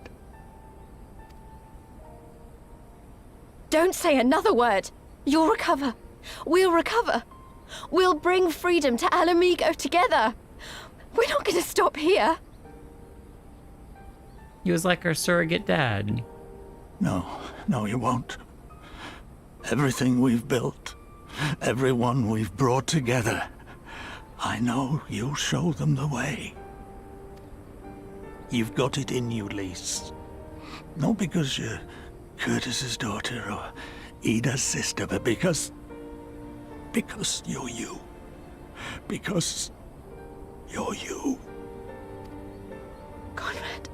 Don't say another word. You'll recover. We'll recover. We'll bring freedom to Alamigo together. We're not going to stop here. He was like our surrogate dad. No, you won't. Everything we've built, everyone we've brought together, I know you'll show them the way. You've got it in you, Lise. Not because you're Curtis's daughter or Ida's sister, but because you're you. Because you're you. Conrad.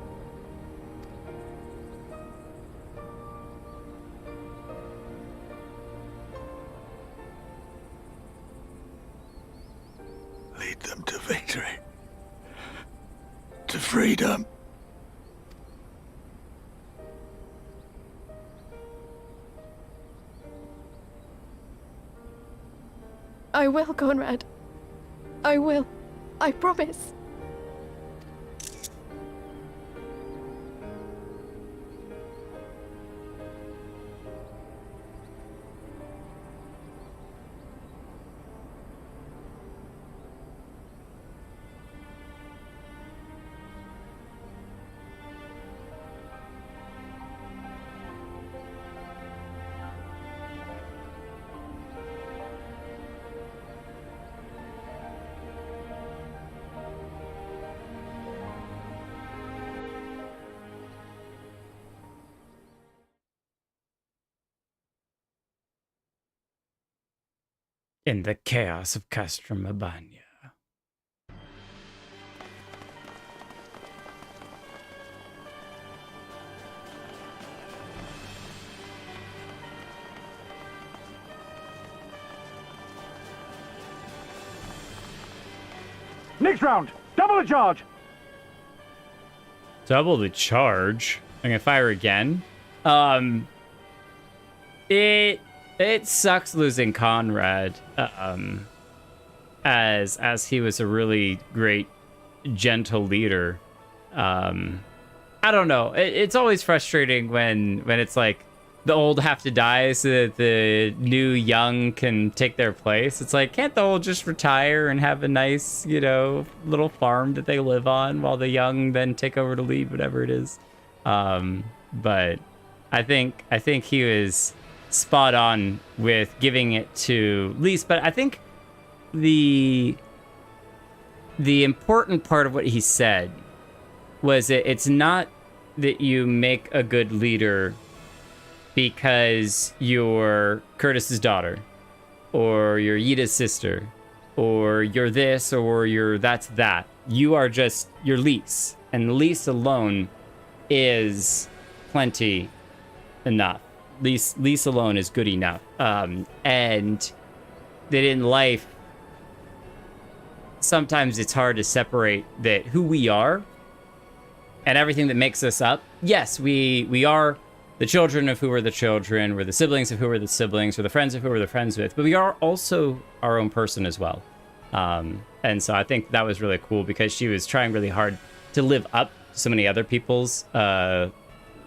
Lead them to victory. To freedom. I will, Conrad. I will. I promise. In the chaos of Castromabania. Next round, double the charge. Double the charge. I'm gonna fire again. It sucks losing Conrad, as he was a really great, gentle leader. I don't know. It's always frustrating when it's like the old have to die so that the new young can take their place. It's like, can't the old just retire and have a nice, little farm that they live on while the young then take over to lead whatever it is? But I think he was spot on with giving it to Lise, but I think the important part of what he said was it's not that you make a good leader because you're Curtis's daughter or you're Yida's sister or you're this or you're that. You are just your Lise, and Lise alone is plenty enough. Lise alone is good enough. And that in life, sometimes it's hard to separate that who we are and everything that makes us up. Yes, we are the children of who are the children. We're the siblings of who are the siblings. We're the friends of who we're the friends with. But we are also our own person as well. And so I think that was really cool because she was trying really hard to live up to so many other people's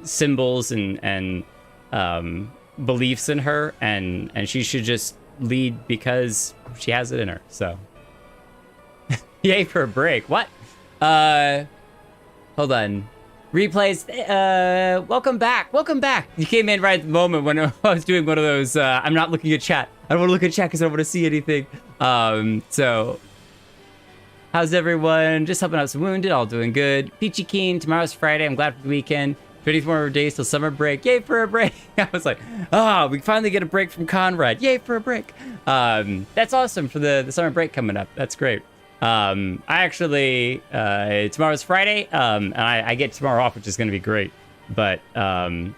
symbols and beliefs in her, and she should just lead because she has it in her. So yay for a break. What? Hold on. Replays. Welcome back. Welcome back. You came in right at the moment when I was doing one of those. I'm not looking at chat. I don't want to look at chat because I don't want to see anything. So, how's everyone? Just helping out some wounded. All doing good. Peachy Keen. Tomorrow's Friday. I'm glad for the weekend. 24 more days till summer break. Yay for a break. I was like, we finally get a break from Conrad. Yay for a break. That's awesome for the summer break coming up. That's great. I actually, tomorrow's Friday, and I get tomorrow off, which is going to be great. But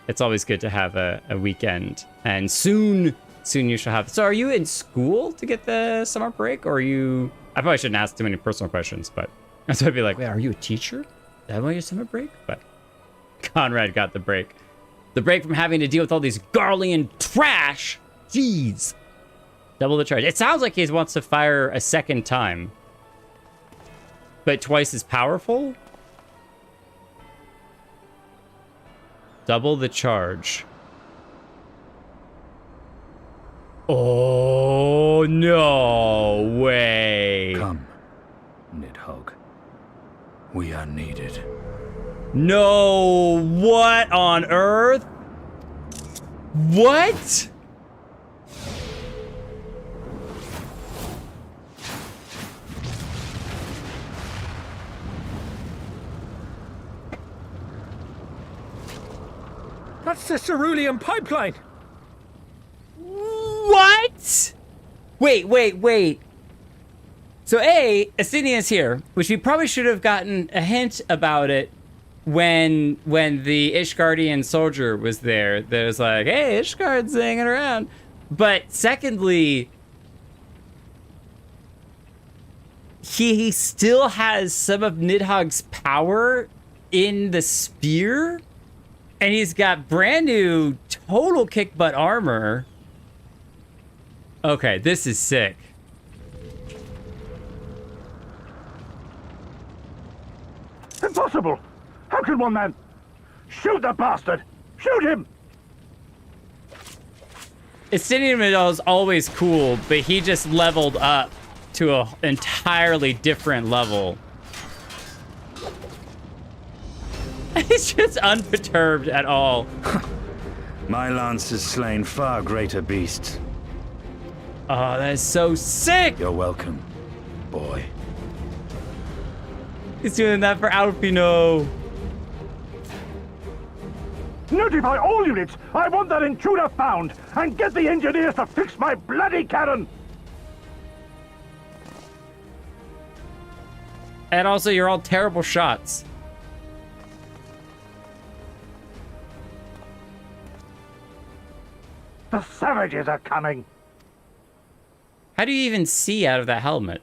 it's always good to have a weekend. And soon you shall have. So are you in school to get the summer break? Or are you... I probably shouldn't ask too many personal questions, but so I'd be like, wait, are you a teacher? Is that why your summer break? But Conrad got the break. The break from having to deal with all these Garlean trash. Jeez. Double the charge. It sounds like he wants to fire a second time. But twice as powerful? Double the charge. Oh, no way. Come, Nidhogg. We are needed. No, what on earth? What? That's the cerulean pipeline. What? Wait. So Athenia's here, which we probably should have gotten a hint about it when the Ishgardian soldier was there. That was like, hey, Ishgard's hanging around. But secondly, he still has some of Nidhogg's power in the spear. And he's got brand new total kick butt armor. Okay, this is sick. Impossible! How can one man... Shoot the bastard! Shoot him! Estinian is always cool, but he just leveled up to an entirely different level. He's just unperturbed at all. My lance has slain far greater beasts. Oh, that is so sick! You're welcome, boy. He's doing that for Alpino. Notify all units! I want that intruder found! And get the engineers to fix my bloody cannon! And also, you're all terrible shots. The savages are coming! How do you even see out of that helmet?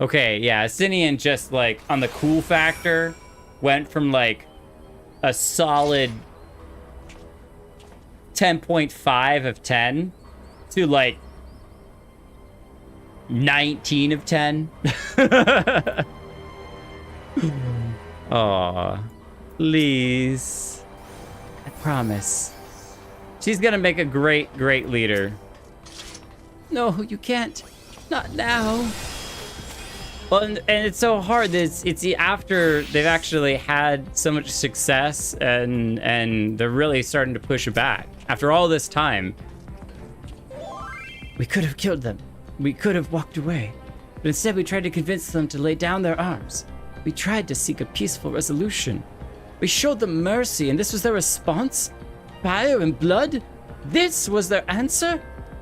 Okay, yeah, Estinian just, like, on the cool factor, went from, like, a solid 10.5 of 10 to, like, 19 of 10. Aw, please. I promise. She's gonna make a great, great leader. No, you can't. Not now. Well, and it's so hard that it's after they've actually had so much success and they're really starting to push back. After all this time, we could have killed them. We could have walked away. But instead we tried to convince them to lay down their arms. We tried to seek a peaceful resolution. We showed them mercy, and this was their response? Fire and blood? This was their answer?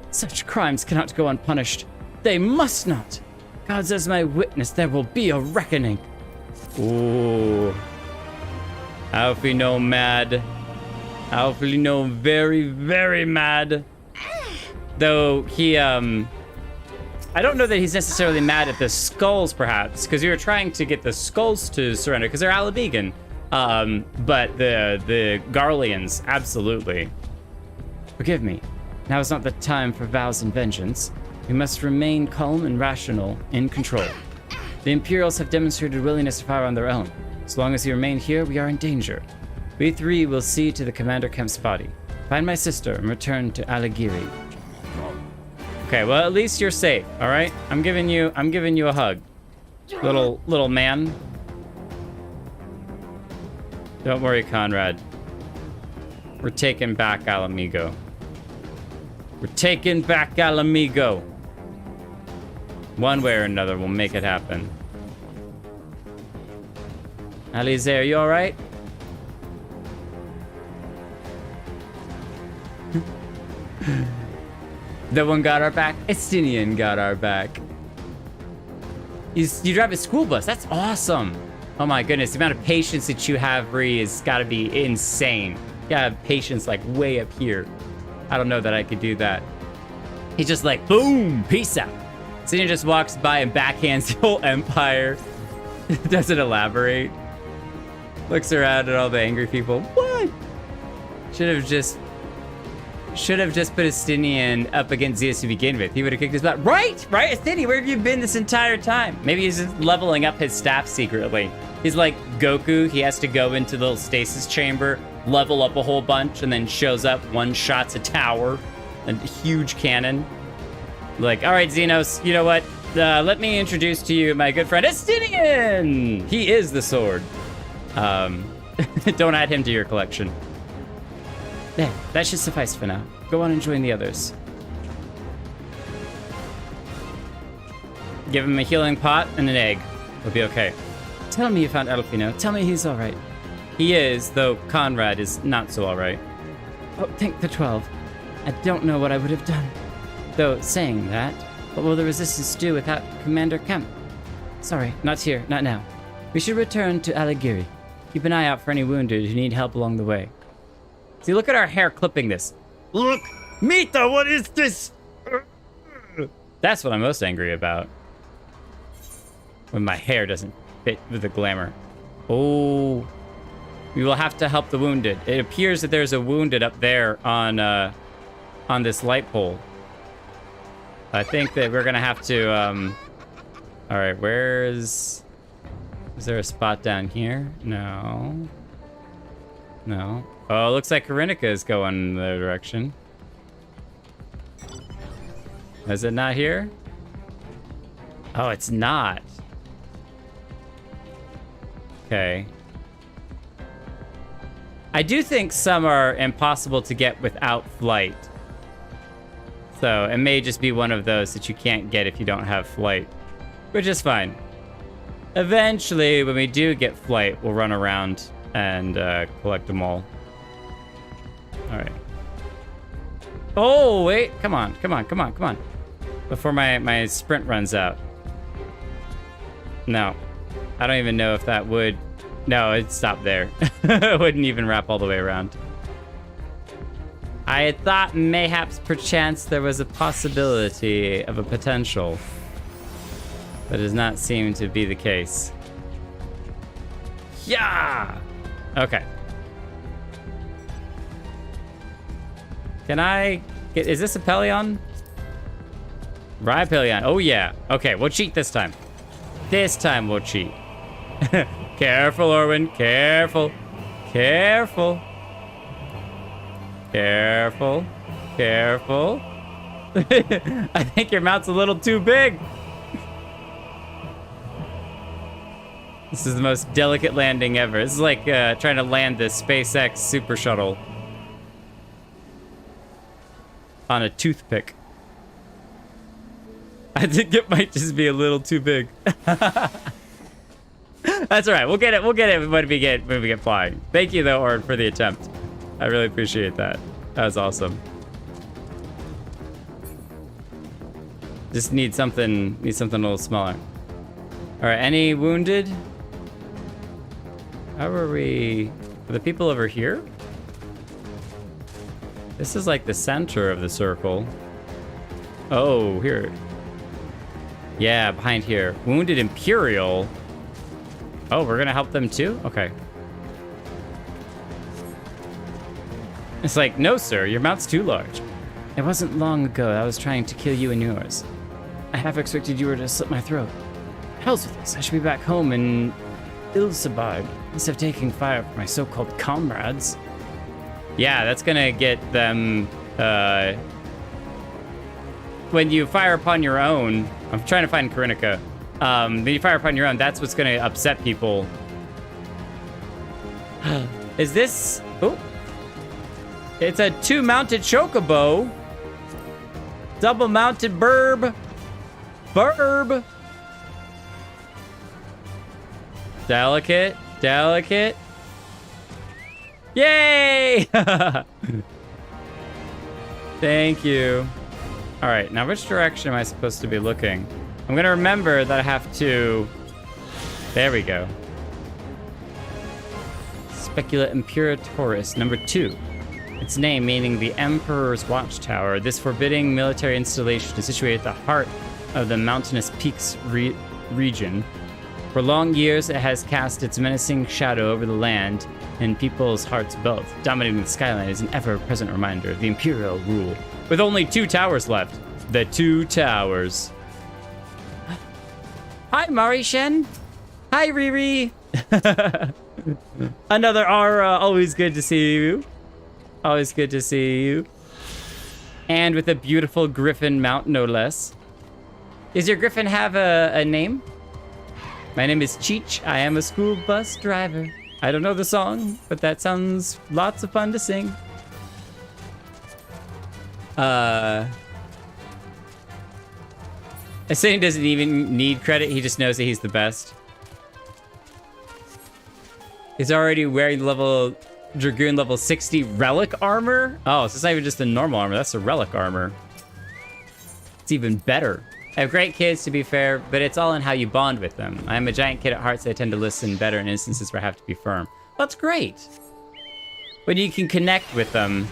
Such crimes cannot go unpunished. They must not. God's as my witness, there will be a reckoning. Ooh. Alfino mad. Alfino very, very mad. Though he, I don't know that he's necessarily mad at the skulls, perhaps, because you were trying to get the skulls to surrender, because they're Alabegan. But the Garleans, absolutely. Forgive me. Now is not the time for vows and vengeance. We must remain calm and rational, in control. The Imperials have demonstrated willingness to fire on their own. As long as we remain here, we are in danger. We three will see to the Commander Kemp's body. Find my sister and return to Alagiri. Okay, well, at least you're safe, all right? I'm giving you a hug. Little man. Don't worry, Conrad. We're taking back Alamigo. We're taking back Alamigo. One way or another, we'll make it happen. Alize, are you alright? No one got our back. Estinian got our back. You drive a school bus. That's awesome. Oh my goodness, the amount of patience that you have, Ree, has got to be insane. You gotta have patience like way up here. I don't know that I could do that. He's just like, boom, peace out. Estinian just walks by and backhands the whole Empire. Doesn't elaborate. Looks around at all the angry people. What? Should have just put Estinian up against Zeus to begin with. He would have kicked his butt. Right? Estinian, where have you been this entire time? Maybe he's just leveling up his staff secretly. He's like Goku. He has to go into the little stasis chamber, level up a whole bunch, and then shows up, one-shots a tower, a huge cannon. Like, all right, Xenos, you know what? Let me introduce to you my good friend, Estinian! He is the sword. Don't add him to your collection. Yeah, that should suffice for now. Go on and join the others. Give him a healing pot and an egg. We'll be okay. Tell me you found Elfino. Tell me he's alright. He is, though Conrad is not so alright. Oh, thank the 12. I don't know what I would have done. Though, saying that, what will the Resistance do without Commander Kemp? Sorry, not here, not now. We should return to Aligiri. Keep an eye out for any wounded who need help along the way. See, look at our hair clipping this. Look! Mita, what is this? That's what I'm most angry about. When my hair doesn't fit with the glamour. Oh. We will have to help the wounded. It appears that there's a wounded up there on this light pole. I think that we're gonna have to, all right, is there a spot down here? No. No. Oh, it looks like Karinika is going in the direction. Is it not here? Oh, it's not. Okay. I do think some are impossible to get without flight. So it may just be one of those that you can't get if you don't have flight, which is fine. Eventually, when we do get flight, we'll run around and collect them all. All right. Oh, wait. Come on. Before my sprint runs out. No. I don't even know if that would... No, it stopped there. It wouldn't even wrap all the way around. I had thought mayhaps perchance there was a possibility of a potential. But it does not seem to be the case. Yeah! Okay. Can I get... Is this a Pelion? Rhypelion. Oh, yeah. Okay, we'll cheat this time. This time we'll cheat. Careful, Orwin. Careful. Careful. Careful. Careful. I think your mount's a little too big. This is the most delicate landing ever. This is like trying to land the SpaceX Super Shuttle on a toothpick. I think it might just be a little too big. That's all right. We'll get it when we get flying. Thank you though, Ord, for the attempt. I really appreciate that. That was awesome. Just need something a little smaller. All right, any wounded? How are we? Are the people over here? This is like the center of the circle. Oh, here. Yeah, behind here. Wounded Imperial. Oh, we're gonna help them too? Okay. It's like, no, sir, your mount's too large. It wasn't long ago I was trying to kill you and yours. I half expected you were to slit my throat. Hell's with this. I should be back home in Ilsabard instead of taking fire for my so-called comrades. Yeah, that's gonna get them, when you fire upon your own... I'm trying to find Karinika. When you fire upon your own, that's what's going to upset people. Is this... Oh. It's a 2-mounted chocobo. Double-mounted burb. Burb. Delicate. Delicate. Yay! Thank you. All right, now which direction am I supposed to be looking? I'm gonna remember that I have to... There we go. Specula Imperatoris, number 2. Its name meaning the Emperor's Watchtower. This forbidding military installation is situated at the heart of the mountainous peaks region. For long years, it has cast its menacing shadow over the land and people's hearts both. Dominating the skyline is an ever-present reminder of the Imperial rule. With only 2 towers left. The 2 towers. Hi, Marishen. Hi, Riri. Another Aura. Always good to see you. Always good to see you. And with a beautiful griffin mount, no less. Does your griffin have a name? My name is Cheech. I am a school bus driver. I don't know the song, but that sounds lots of fun to sing. Asane doesn't even need credit. He just knows that he's the best. He's already wearing Dragoon level 60 relic armor. Oh, so it's not even just the normal armor. That's the relic armor. It's even better. I have great kids, to be fair, but it's all in how you bond with them. I'm a giant kid at heart, so I tend to listen better in instances where I have to be firm. That's great. When you can connect with them,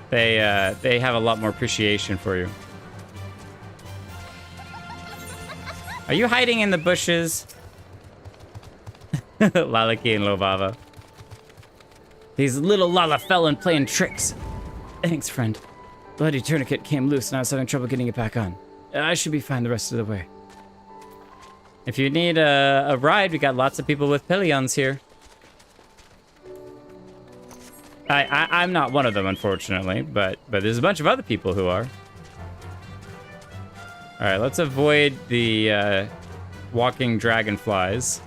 they have a lot more appreciation for you. Are you hiding in the bushes? Lalaki and Lobava. These little Lalafellan playing tricks. Thanks, friend. Bloody tourniquet came loose and I was having trouble getting it back on. I should be fine the rest of the way. If you need a ride, we got lots of people with pillions here. I'm not one of them, unfortunately, but there's a bunch of other people who are. All right, let's avoid the walking dragonflies.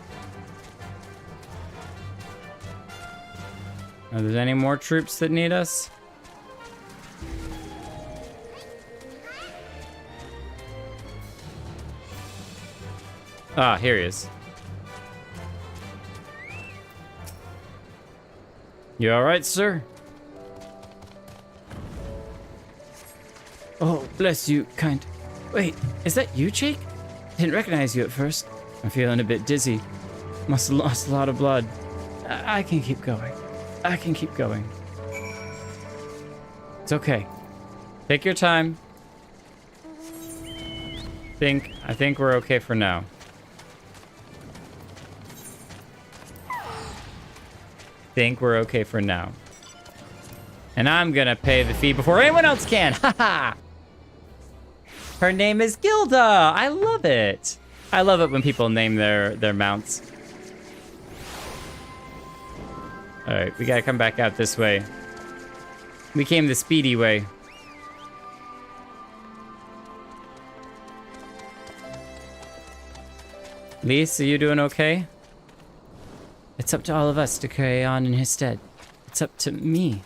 Are there any more troops that need us? Ah, here he is. You all right, sir? Oh, bless you, kind. Wait, is that you, Jake? Didn't recognize you at first. I'm feeling a bit dizzy. Must have lost a lot of blood. I can keep going. I can keep going. It's okay. Take your time. I think we're okay for now. Think we're okay for now. And I'm gonna pay the fee before anyone else can. Haha. Her name is Gilda. I love it. I love it when people name their mounts. All right, we gotta come back out this way. We came the speedy way. Lise, are you doing okay? It's up to all of us to carry on in his stead. It's up to me.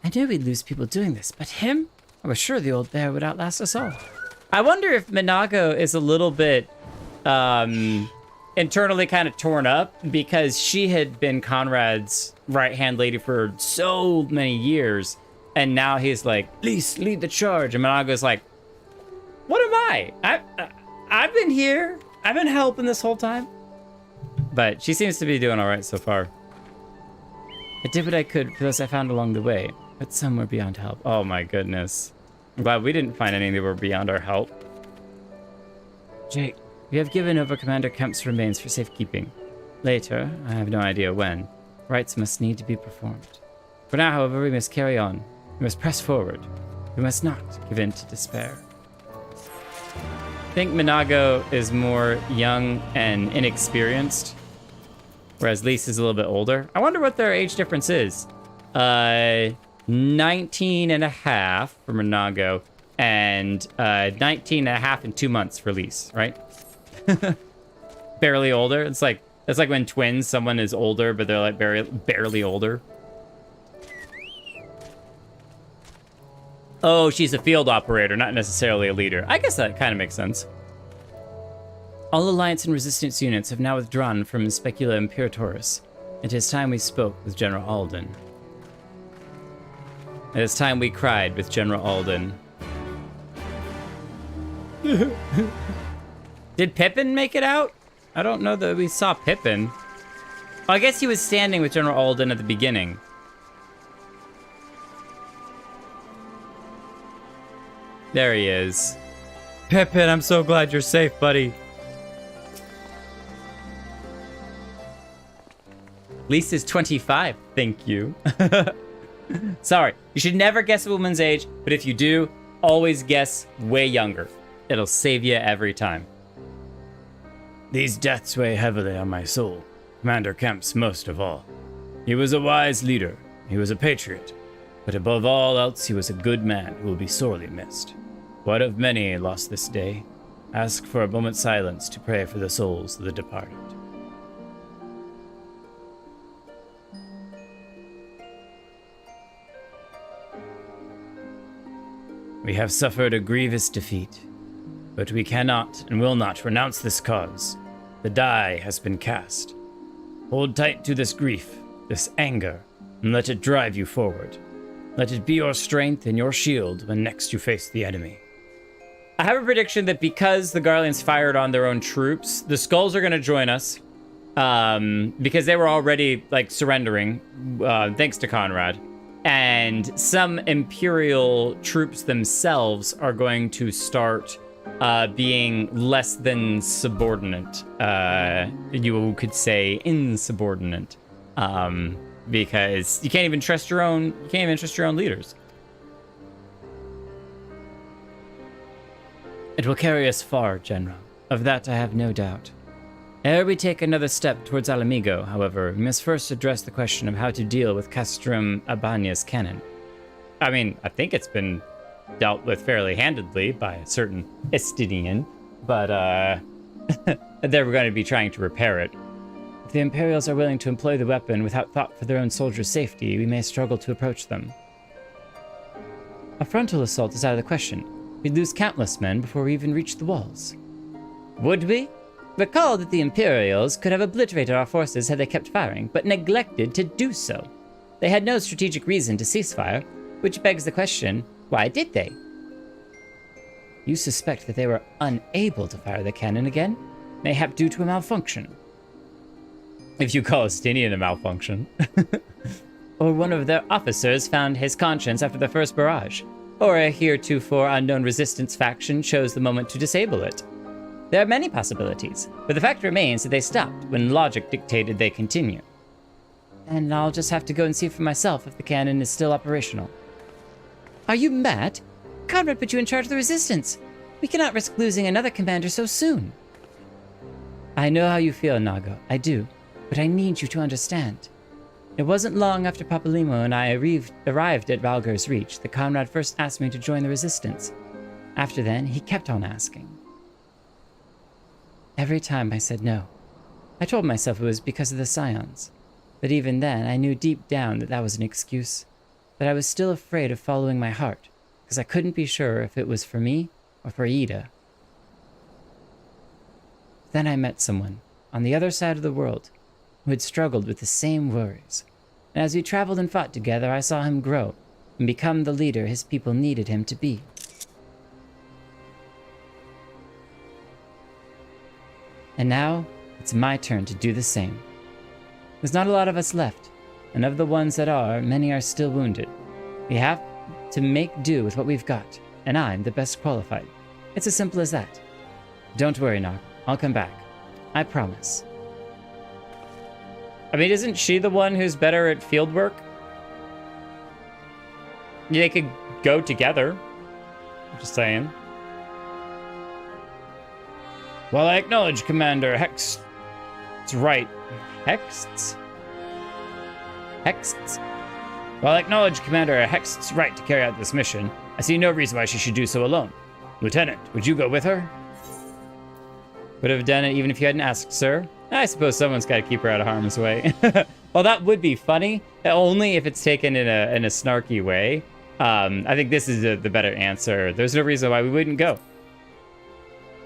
I knew we'd lose people doing this, but him? I was sure the old bear would outlast us all. I wonder if Minago is a little bit internally kind of torn up because she had been Conrad's right-hand lady for so many years. And now he's like, Lise, lead the charge. And Minago's like, what am I? I've been here. I've been helping this whole time. But she seems to be doing all right so far. I did what I could for those I found along the way, but some were beyond help. Oh my goodness. I'm glad we didn't find any that were beyond our help. Jake, we have given over Commander Kemp's remains for safekeeping. Later, I have no idea when, rites must need to be performed. For now, however, we must carry on. We must press forward. We must not give in to despair. I think Minago is more young and inexperienced, whereas Lise is a little bit older. I wonder what their age difference is. 19 and a half for Minago, and 19 and a half and 2 months release, right? Barely older. It's like when twins, someone is older, but they're like barely older. Oh, she's a field operator, not necessarily a leader. I guess that kind of makes sense. All Alliance and Resistance units have now withdrawn from Specula Imperatoris. It is time we spoke with General Alden. It is time we cried with General Alden. Did Pippin make it out? I don't know that we saw Pippin. Well, I guess he was standing with General Alden at the beginning. There he is. Pippin, I'm so glad you're safe, buddy. Lisa's 25, thank you. Sorry, you should never guess a woman's age, but if you do, always guess way younger. It'll save you every time. These deaths weigh heavily on my soul, Commander Kemp's most of all. He was a wise leader, he was a patriot, but above all else he was a good man who will be sorely missed. What of many lost this day? Ask for a moment's silence to pray for the souls of the departed. We have suffered a grievous defeat, but we cannot and will not renounce this cause. The die has been cast. Hold tight to this grief, this anger, and let it drive you forward. Let it be your strength and your shield when next you face the enemy. I have a prediction that because the Garleans fired on their own troops, the Skulls are going to join us. Because they were already, like, surrendering, thanks to Conrad. And some Imperial troops themselves are going to start being less than subordinate. You could say insubordinate. Because you can't even trust your own leaders. It will carry us far, General. Of that I have no doubt. Ere we take another step towards Alamigo, however, we must first address the question of how to deal with Castrum Abania's cannon. I mean, I think it's been dealt with fairly handedly by a certain Estidian, but they're going to be trying to repair it. If the Imperials are willing to employ the weapon without thought for their own soldiers' safety, we may struggle to approach them. A frontal assault is out of the question. We'd lose countless men before we even reach the walls. Would we? Recall that the Imperials could have obliterated our forces had they kept firing, but neglected to do so. They had no strategic reason to cease fire, which begs the question, why did they? You suspect that they were unable to fire the cannon again, mayhap due to a malfunction. If you call Estinian a malfunction. Or one of their officers found his conscience after the first barrage. Or a heretofore unknown resistance faction chose the moment to disable it. There are many possibilities, but the fact remains that they stopped when logic dictated they continue. And I'll just have to go and see for myself if the cannon is still operational. Are you mad? Conrad put you in charge of the resistance. We cannot risk losing another commander so soon. I know how you feel, Nago. I do. But I need you to understand. It wasn't long after Papalimo and I arrived at Valgar's Reach that Conrad first asked me to join the resistance. After then, he kept on asking. Every time I said no. I told myself it was because of the Scions. But even then, I knew deep down that that was an excuse. But I was still afraid of following my heart, because I couldn't be sure if it was for me or for Ida. Then I met someone, on the other side of the world, who had struggled with the same worries. And as we traveled and fought together, I saw him grow and become the leader his people needed him to be. And now, it's my turn to do the same. There's not a lot of us left, and of the ones that are, many are still wounded. We have to make do with what we've got, and I'm the best qualified. It's as simple as that. Don't worry, Nog. I'll come back. I promise. I mean, isn't she the one who's better at field work? They could go together. I'm just saying. Well, I acknowledge Commander Hext's right. Hext's? Well, I acknowledge Commander Hext's right to carry out this mission. I see no reason why she should do so alone. Lieutenant, would you go with her? Would have done it even if you hadn't asked, sir. I suppose someone's got to keep her out of harm's way. Well, that would be funny, only if it's taken in a snarky way. I think this is the better answer. There's no reason why we wouldn't go.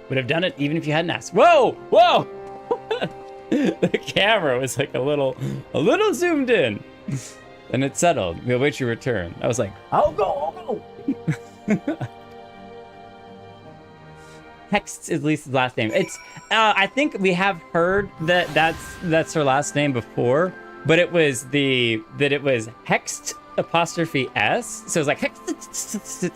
Would have done it even if you hadn't asked. Whoa! Whoa! The camera was like a little zoomed in. And it settled. We'll wait your return. I was like, I'll go! Hext is Lisa's last name. It's I think we have heard that's her last name before, but it was Hext apostrophe S. So it was like Hext.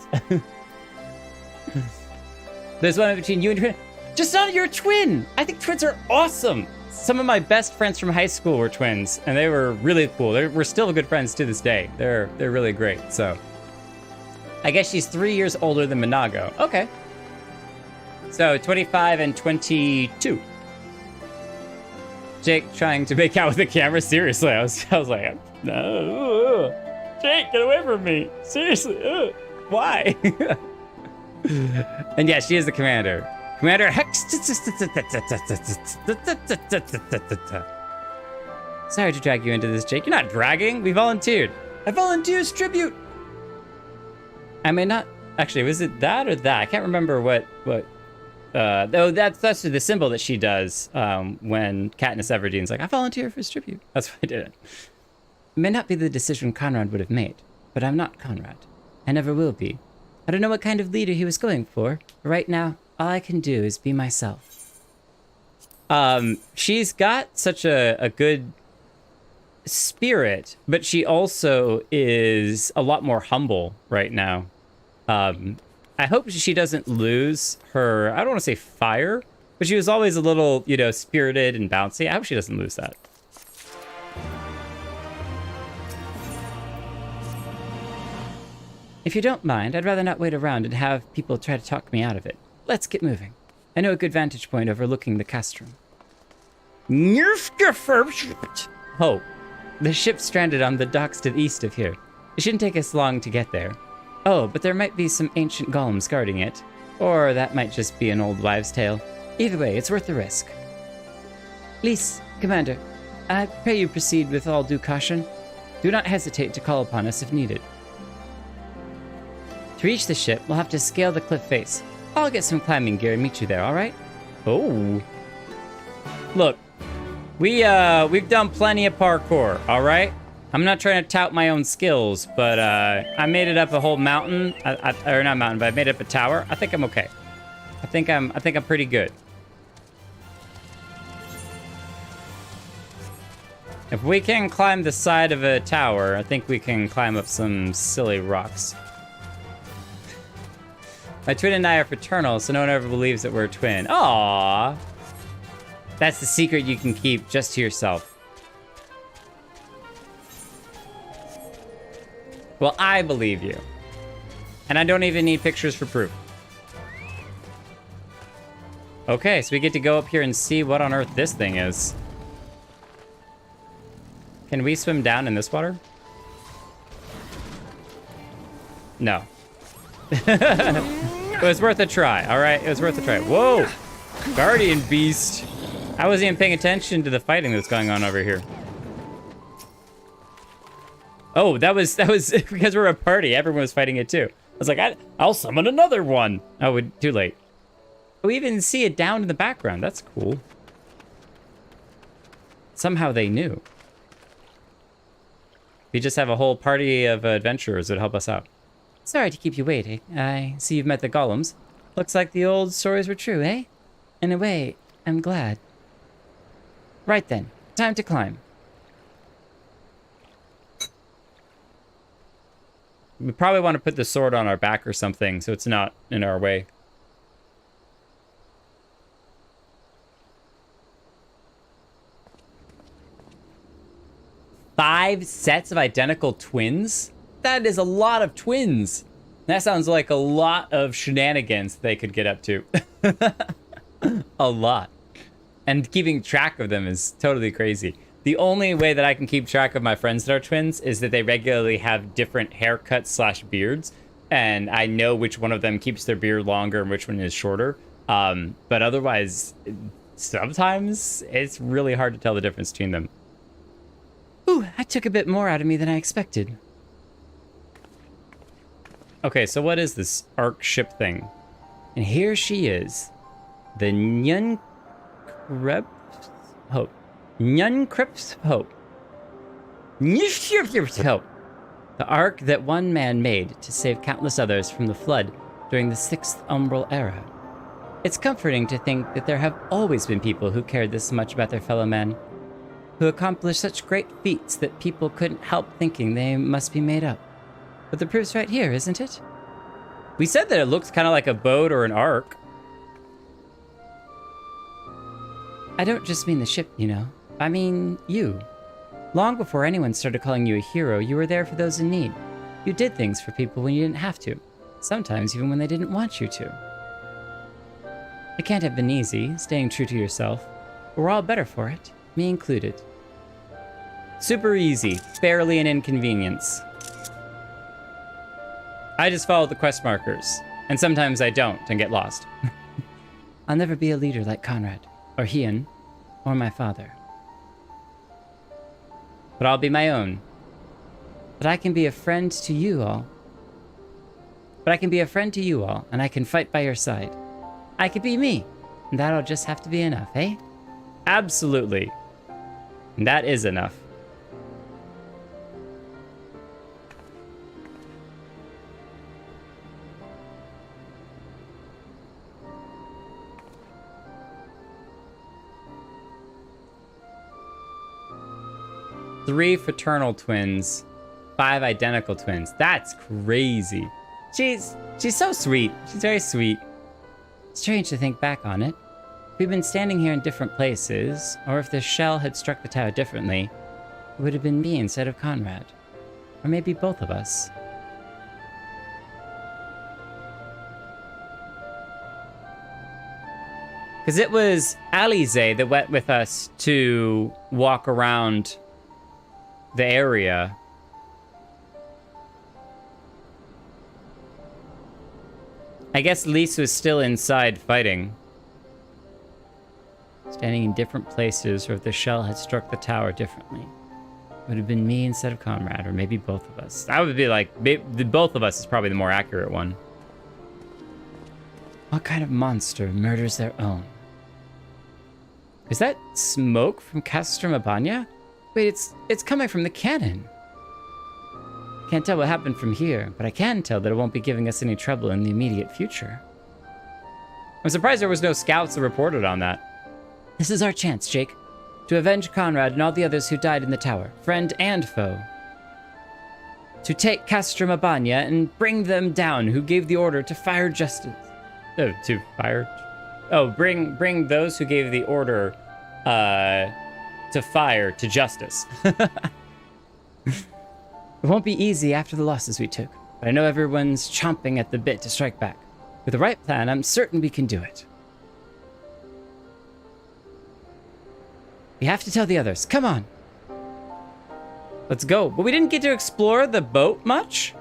There's one between you and twin. Just not your twin. I think twins are awesome. Some of my best friends from high school were twins, and they were really cool. We're still good friends to this day. They're really great. So I guess she's 3 years older than Minago. Okay. So 25 and 22. Jake trying to make out with the camera. Seriously, I was like, no, Jake, get away from me. Seriously, why? And yeah, she is the commander. Commander Hex. Sorry to drag you into this, Jake. You're not dragging. We volunteered. I volunteer as tribute. I may not. Actually, was it that or that? I can't remember what. Oh, that's the symbol that she does when Katniss Everdeen's like, I volunteer for his tribute. That's why I did it. It may not be the decision Conrad would have made, but I'm not Conrad. I never will be. I don't know what kind of leader he was going for. Right now, all I can do is be myself. She's got such a good spirit, but she also is a lot more humble right now. I hope she doesn't lose her, I don't want to say fire, but she was always a little, spirited and bouncy. I hope she doesn't lose that. If you don't mind, I'd rather not wait around and have people try to talk me out of it. Let's get moving. I know a good vantage point overlooking the castrum. Oh, the ship's stranded on the docks to the east of here. It shouldn't take us long to get there. Oh, but there might be some ancient golems guarding it. Or that might just be an old wives' tale. Either way, it's worth the risk. Lys, Commander, I pray you proceed with all due caution. Do not hesitate to call upon us if needed. To reach the ship, we'll have to scale the cliff face. I'll get some climbing gear and meet you there, alright? Oh. Look, we've done plenty of parkour, alright? I'm not trying to tout my own skills, but I made it up a whole mountain. Or not mountain, but I made up a tower. I think I'm okay. I think I'm pretty good. If we can climb the side of a tower, I think we can climb up some silly rocks. My twin and I are fraternal, so no one ever believes that we're a twin. Aww. That's the secret you can keep just to yourself. Well, I believe you. And I don't even need pictures for proof. Okay, so we get to go up here and see what on earth this thing is. Can we swim down in this water? No. It was worth a try, all right? It was worth a try. Whoa! Guardian Beast. I wasn't even paying attention to the fighting that's going on over here. Oh, that was because we're a party. Everyone was fighting it too. I was like, I'll summon another one. Oh, too late. We even see it down in the background. That's cool. Somehow they knew. We just have a whole party of adventurers that help us out. Sorry to keep you waiting. I see you've met the golems. Looks like the old stories were true, eh? In a way, I'm glad. Right then, time to climb. We probably want to put the sword on our back or something so it's not in our way. Five sets of identical twins? That is a lot of twins. That sounds like a lot of shenanigans they could get up to. A lot. And keeping track of them is totally crazy. The only way that I can keep track of my friends that are twins is that they regularly have different haircuts / beards. and I know which one of them keeps their beard longer and which one is shorter. But otherwise, sometimes it's really hard to tell the difference between them. Ooh, that took a bit more out of me than I expected. Okay, so what is this Ark ship thing? And here she is. The Nyunkreps Hope. Nyunkreps Hope. Hope. The Ark that one man made to save countless others from the flood during the 6th Umbral Era. It's comforting to think that there have always been people who cared this much about their fellow men, who accomplished such great feats that people couldn't help thinking they must be made up. But the proof's right here, isn't it? We said that it looked kind of like a boat or an ark. I don't just mean the ship, you know. I mean you. Long before anyone started calling you a hero, you were there for those in need. You did things for people when you didn't have to. Sometimes even when they didn't want you to. It can't have been easy, staying true to yourself. But we're all better for it, me included. Super easy, barely an inconvenience. I just follow the quest markers, and sometimes I don't and get lost. I'll never be a leader like Conrad, or Hian, or my father. But I'll be my own. But I can be a friend to you all. And I can fight by your side. I could be me, and that'll just have to be enough, eh? Absolutely. And that is enough. Three fraternal twins, 5 identical twins. That's crazy. She's so sweet. She's very sweet. Strange to think back on it. If we'd been standing here in different places, or if the shell had struck the tower differently, it would have been me instead of Conrad. Or maybe both of us. Because it was Alize that went with us to walk around the area. I guess Lise was still inside fighting. Standing in different places, or if the shell had struck the tower differently. It would have been me instead of Conrad, or maybe both of us. I would be like, the both of us is probably the more accurate one. What kind of monster murders their own? Is that smoke from Castromabania? Wait, it's coming from the cannon. Can't tell what happened from here, but I can tell that it won't be giving us any trouble in the immediate future. I'm surprised there was no scouts that reported on that. This is our chance, Jake, to avenge Conrad and all the others who died in the tower, friend and foe. To take Castromabania and bring them down, who gave the order to fire justice. Bring those who gave the order to fire to justice. It won't be easy after the losses we took, but I know everyone's chomping at the bit to strike back. With the right plan, I'm certain we can do it. We have to tell the others. Come on. Let's go. But we didn't get to explore the boat much.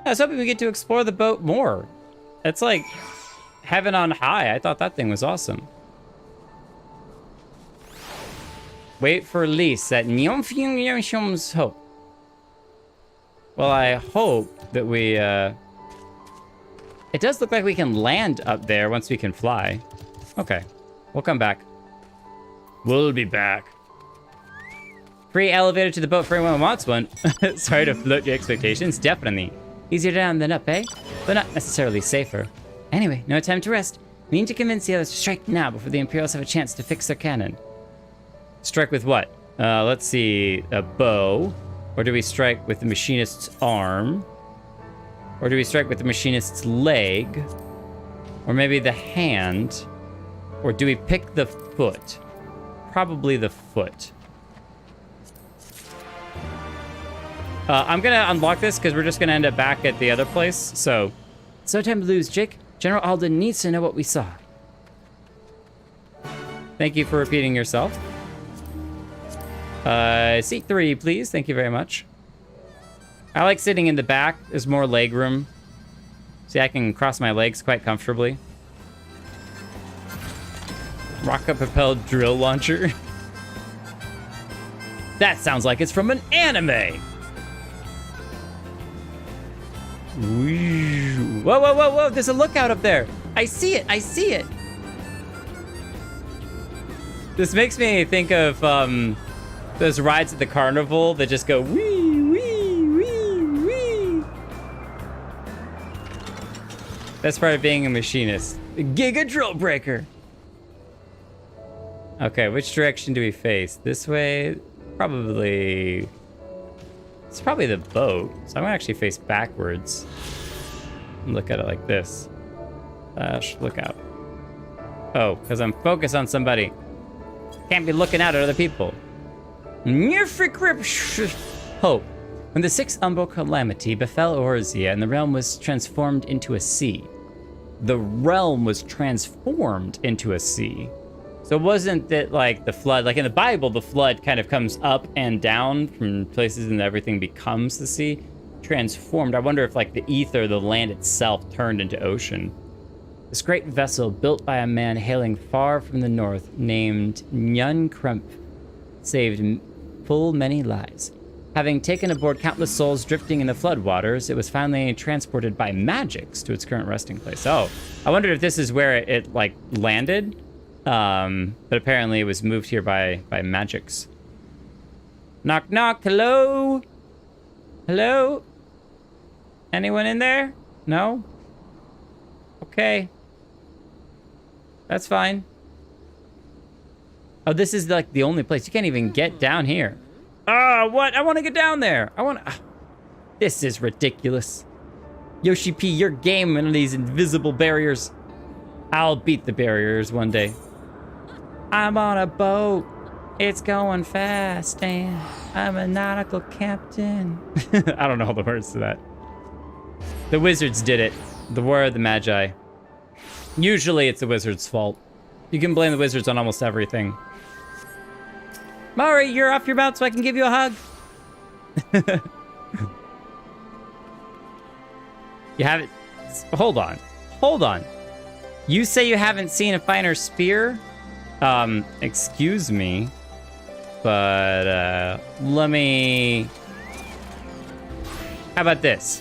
I was hoping we get to explore the boat more. It's like heaven on high. I thought that thing was awesome. Wait for Lise at Nyomfyung's Hope. Well, I hope that we, It does look like we can land up there once we can fly. Okay, we'll come back. We'll be back. Free elevator to the boat for anyone who wants one. Sorry to float your expectations. Definitely. Easier down than up, eh? But not necessarily safer. Anyway, no time to rest. We need to convince the others to strike now before the Imperials have a chance to fix their cannon. Strike with what? Let's see. A bow. Or do we strike with the machinist's arm? Or do we strike with the machinist's leg? Or maybe the hand? Or do we pick the foot? Probably the foot. I'm gonna unlock this because we're just gonna end up back at the other place. So, it's no time to lose, Jake. General Alden needs to know what we saw. Thank you for repeating yourself. Seat 3, please. Thank you very much. I like sitting in the back. There's more leg room. See, I can cross my legs quite comfortably. Rocket-propelled drill launcher. That sounds like it's from an anime. Whoa, whoa, whoa, whoa. There's a lookout up there. I see it. I see it. This makes me think of those rides at the carnival that just go wee, wee, wee, wee. That's part of being a machinist. Giga drill breaker. Okay, which direction do we face? This way? Probably... It's probably the boat. So I'm gonna actually face backwards. And look at it like this. Look out. Oh, because I'm focused on somebody. Can't be looking out at other people. Hope. When the sixth Umbral calamity befell Orzia and the realm was transformed into a sea. The realm was transformed into a sea. So it wasn't that like the flood, like in the Bible, the flood kind of comes up and down from places and everything becomes the sea. Transformed. I wonder if like the ether, the land itself turned into ocean. This great vessel built by a man hailing far from the north named Nyun saved full many lives. Having taken aboard countless souls drifting in the floodwaters, it was finally transported by magics to its current resting place. Oh, I wonder if this is where it like landed. But apparently it was moved here by magics. Knock, knock. Hello? Hello? Anyone in there? No? Okay. That's fine. Oh, this is like the only place. You can't even get down here. Ah, what? I want to get down there. This is ridiculous. Yoshi P, you're game under these invisible barriers. I'll beat the barriers one day. I'm on a boat. It's going fast, and I'm a nautical captain. I don't know all the words to that. The wizards did it. The War of the Magi. Usually it's the wizard's fault. You can blame the wizards on almost everything. Mari, you're off your mount so I can give you a hug. You haven't... Hold on. Hold on. You say you haven't seen a finer spear? Excuse me. But, let me... How about this?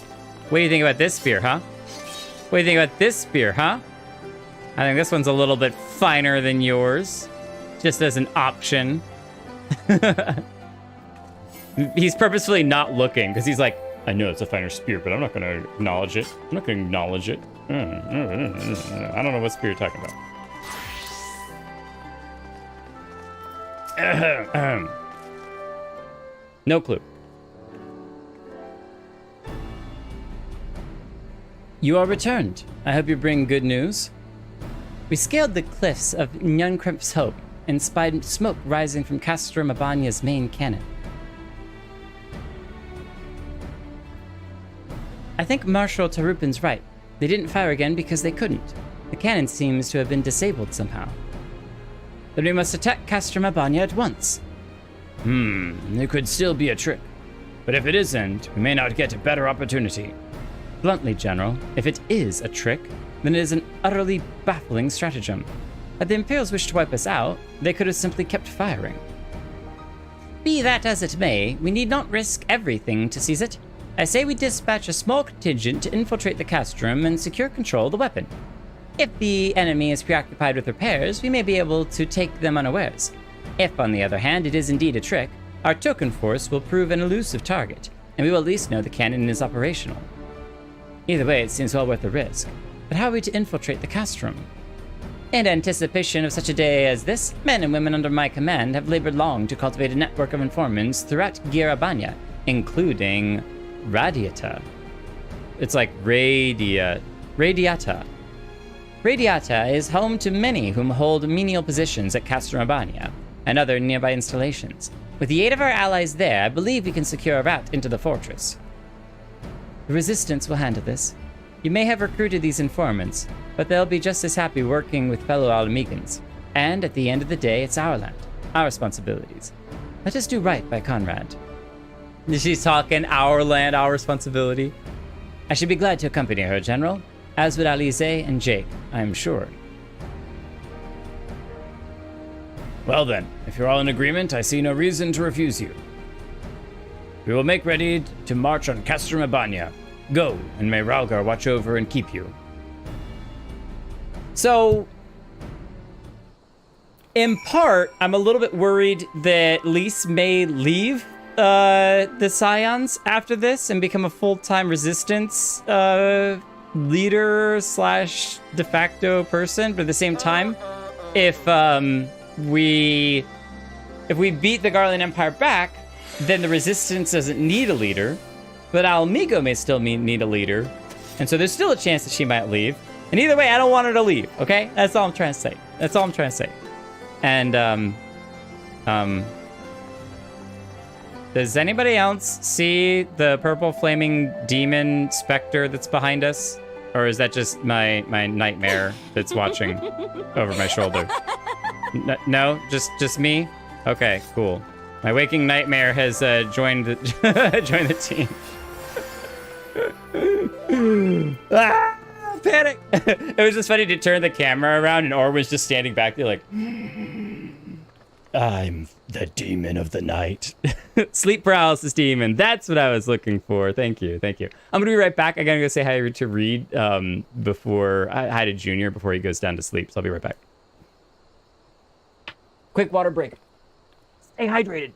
What do you think about this spear, huh? What do you think about this spear, huh? I think this one's a little bit finer than yours. Just as an option. He's purposefully not looking, because he's like, I know it's a finer spear, but I'm not going to acknowledge it. I'm not going to acknowledge it. I don't know what spear you're talking about. No clue. You are returned. I hope you bring good news. We scaled the cliffs of Nyunkremp's Hope and spied smoke rising from Castor Mabania's main cannon. I think Marshal Tarupin's right. They didn't fire again because they couldn't. The cannon seems to have been disabled somehow. Then we must attack Castor Mabania at once. It could still be a trick. But if it isn't, we may not get a better opportunity. Bluntly, General, if it is a trick, then it is an utterly baffling stratagem. Had the Imperials wished to wipe us out, they could have simply kept firing. Be that as it may, we need not risk everything to seize it. I say we dispatch a small contingent to infiltrate the castrum and secure control of the weapon. If the enemy is preoccupied with repairs, we may be able to take them unawares. If, on the other hand, it is indeed a trick, our token force will prove an elusive target, and we will at least know the cannon is operational. Either way, it seems well worth the risk. But how are we to infiltrate the castrum? In anticipation of such a day as this, men and women under my command have labored long to cultivate a network of informants throughout Girabanya, including Radiata. It's like Radiata. Radiata is home to many whom hold menial positions at Castor Mabania and other nearby installations. With the aid of our allies there, I believe we can secure a route into the fortress. The Resistance will handle this. You may have recruited these informants, but they'll be just as happy working with fellow Alamegans. And at the end of the day, it's our land, our responsibilities. Let us do right by Conrad. She's talking our land, our responsibility. I should be glad to accompany her, General, as would Alize and Jake, I am sure. Well then, if you're all in agreement, I see no reason to refuse you. We will make ready to march on Castor Mabania. Go, and may Ralgar watch over and keep you. So, in part, I'm a little bit worried that Lys may leave the Scions after this and become a full-time resistance leader slash de facto person. But at the same time, if we beat the Garland Empire back, then the resistance doesn't need a leader, but Alamigo may still need a leader. And so there's still a chance that she might leave. And either way, I don't want her to leave, okay? That's all I'm trying to say. That's all I'm trying to say. And, does anybody else see the purple flaming demon specter that's behind us? Or is that just my nightmare that's watching over my shoulder? No? Just me? Okay, cool. My waking nightmare has joined the team. Panic! It was just funny to turn the camera around and Or was just standing back there like, I'm the demon of the night. Sleep paralysis demon. That's what I was looking for. Thank you. I'm gonna be right back. I gotta go say hi to Reed hi to Junior before he goes down to sleep. So I'll be right back. Quick water break. Stay hydrated.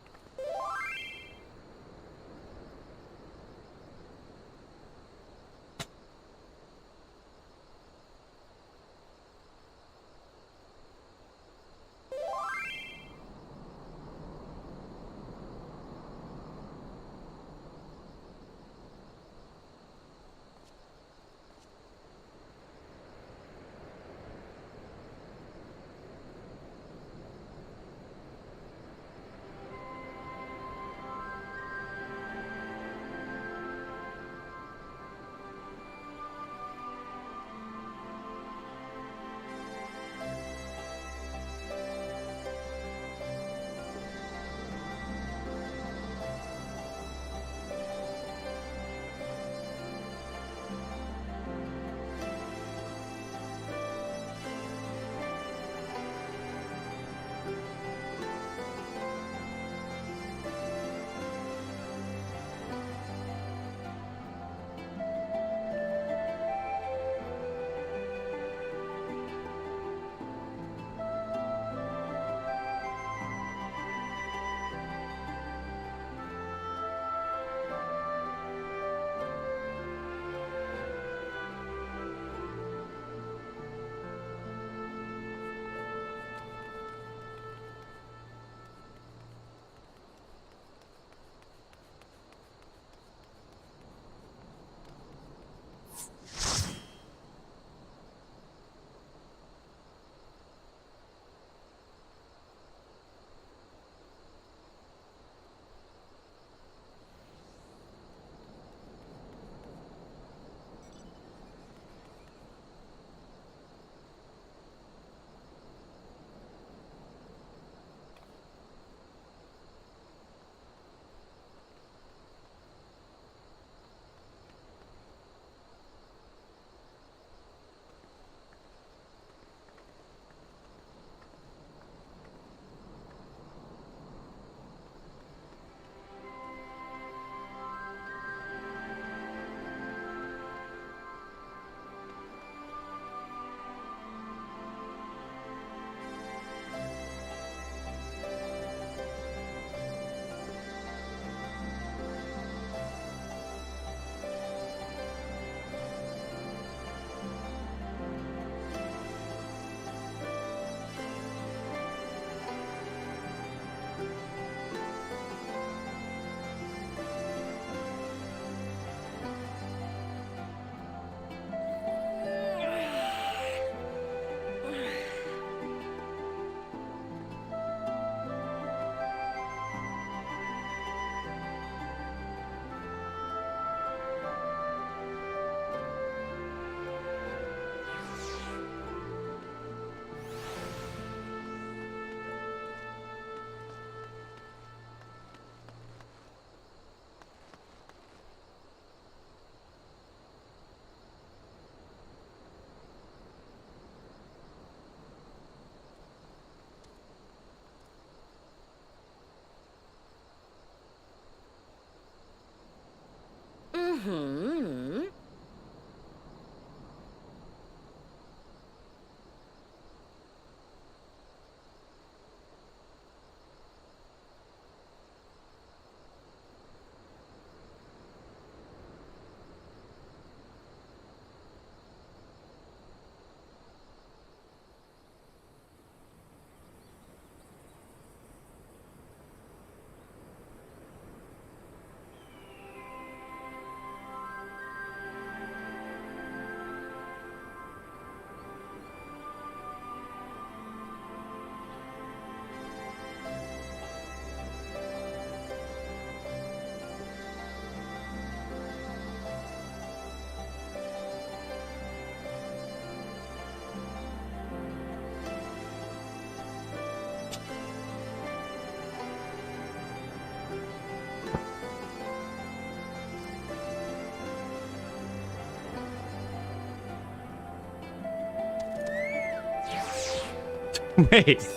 Wait,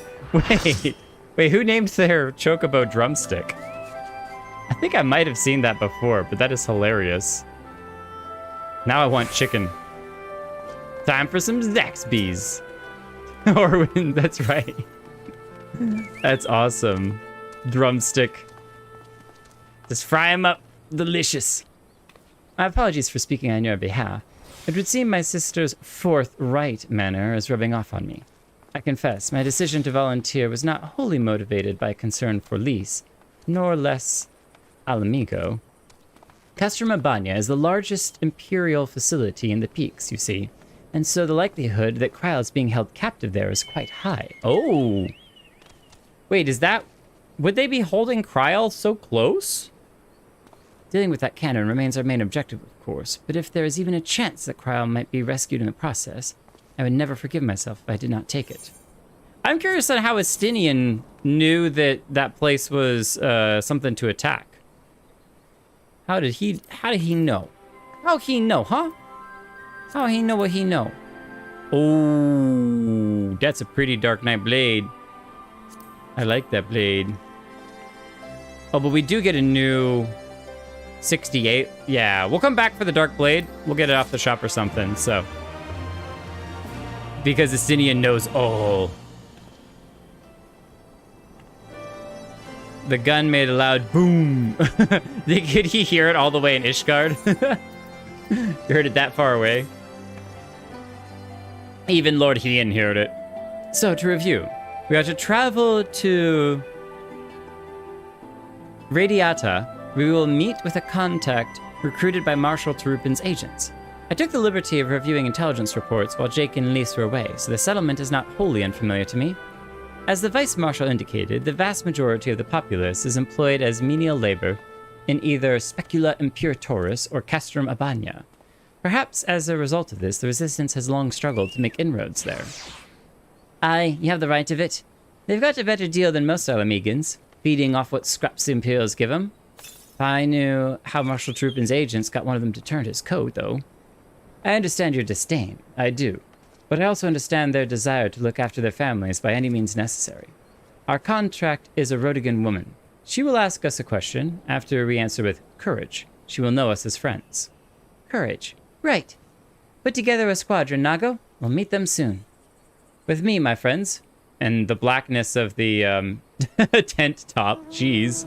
who named their chocobo drumstick? I think I might have seen that before, but that is hilarious. Now I want chicken. Time for some Zaxby's. Orwin, that's right. That's awesome. Drumstick. Just fry them up. Delicious. My apologies for speaking on your behalf. It would seem my sister's forthright manner is rubbing off on me. I confess, my decision to volunteer was not wholly motivated by concern for Lys, nor less Alamigo. Castromabania is the largest Imperial facility in the Peaks, you see, and so the likelihood that Kryl is being held captive there is quite high. Oh! Wait, is that... Would they be holding Kryl so close? Dealing with that cannon remains our main objective, of course, but if there is even a chance that Kryl might be rescued in the process, I would never forgive myself if I did not take it. I'm curious on how Estinian knew that that place was something to attack. How did he know? How he know, huh? How he know what he know? Oh, that's a pretty Dark Knight blade. I like that blade. Oh, but we do get a new 68. Yeah, we'll come back for the Dark Blade. We'll get it off the shop or something, so. Because Estinian knows all. The gun made a loud boom. Could he hear it all the way in Ishgard? You heard it that far away. Even Lord Hien heard it. So, to review, we are to travel to Radiata. We will meet with a contact recruited by Marshal Tarupin's agents. I took the liberty of reviewing intelligence reports while Jake and Lys were away, so the settlement is not wholly unfamiliar to me. As the Vice Marshal indicated, the vast majority of the populace is employed as menial labor in either Specula Imperatoris or Castrum Abania. Perhaps as a result of this, the Resistance has long struggled to make inroads there. Aye, you have the right of it. They've got a better deal than most Alamegans, feeding off what scraps the Imperials give them. If I knew how Marshal Tarupin's agents got one of them to turn his code, though. I understand your disdain, I do. But I also understand their desire to look after their families by any means necessary. Our contract is a Rodigan woman. She will ask us a question. After we answer with courage, she will know us as friends. Courage. Right. Put together a squadron, Nago. We'll meet them soon. With me, my friends. And the blackness of the tent top. Jeez.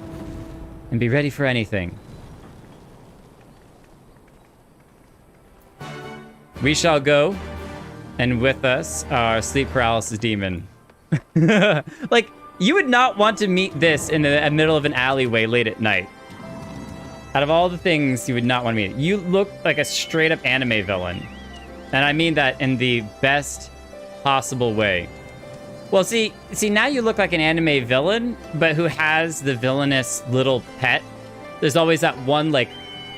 And be ready for anything. We shall go. And with us, our sleep paralysis demon. Like, you would not want to meet this in the middle of an alleyway late at night. Out of all the things you would not want to meet, you look like a straight up anime villain. And I mean that in the best possible way. Well, see, now you look like an anime villain, but who has the villainous little pet. There's always that one, like,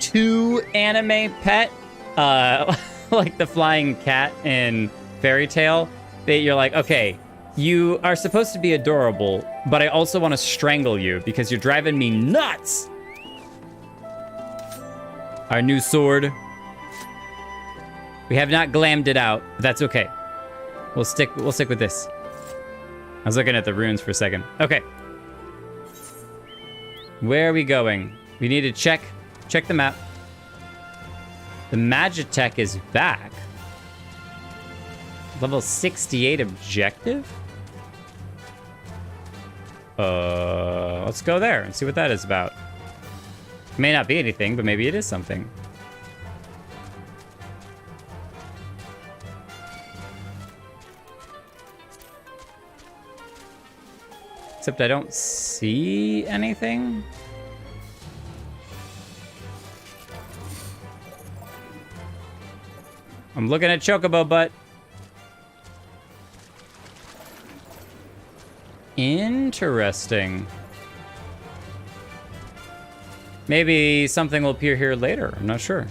2 anime pet. Like the flying cat in Fairy Tail, that you're like, okay, you are supposed to be adorable, but I also want to strangle you because you're driving me nuts. Our new sword. We have not glammed it out, but that's okay. We'll stick with this. I was looking at the runes for a second. Okay. Where are we going? We need to check the map. The Magitech is back. Level 68 objective? Let's go there and see what that is about. May not be anything, but maybe it is something. Except I don't see anything. I'm looking at Chocobo Butt. Interesting. Maybe something will appear here later. I'm not sure.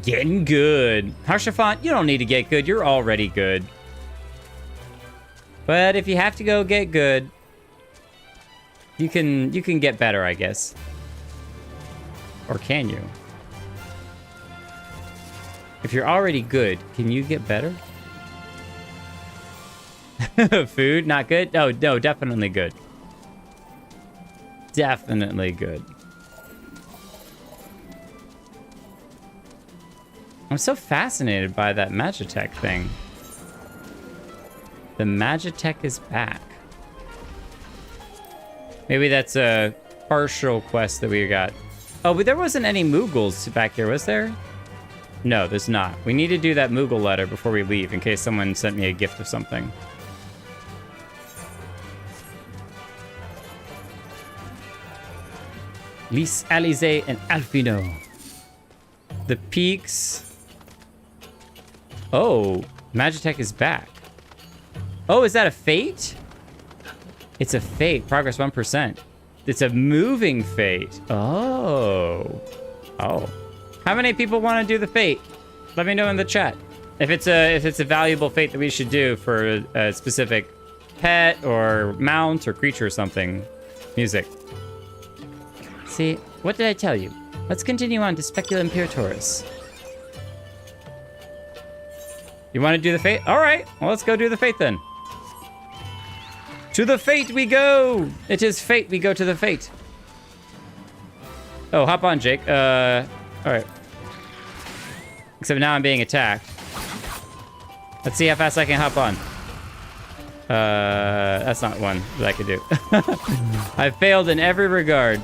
Getting good. Harshafont, you don't need to get good. You're already good. But if you have to go get good, you can get better, I guess. Or can you? If you're already good, can you get better? Food, not good? Oh, no, definitely good. Definitely good. I'm so fascinated by that Magitech thing. The Magitech is back. Maybe that's a partial quest that we got. Oh, but there wasn't any Moogles back here, was there? No, there's not. We need to do that Moogle letter before we leave in case someone sent me a gift of something. Lys, Alize, and Alfino. The peaks. Oh, Magitech is back. Oh, is that a fate? It's a fate. Progress 1%. It's a moving fate. Oh. Oh. How many people want to do the fate? Let me know in the chat. If it's a valuable fate that we should do for a specific pet or mount or creature or something. Music. See, what did I tell you? Let's continue on to Speculum Imperatorus. You want to do the fate? All right, well, let's go do the fate then. To the fate we go! It is fate, we go to the fate. Oh, hop on, Jake. All right. Except now I'm being attacked. Let's see how fast I can hop on. That's not one that I could do. I failed in every regard.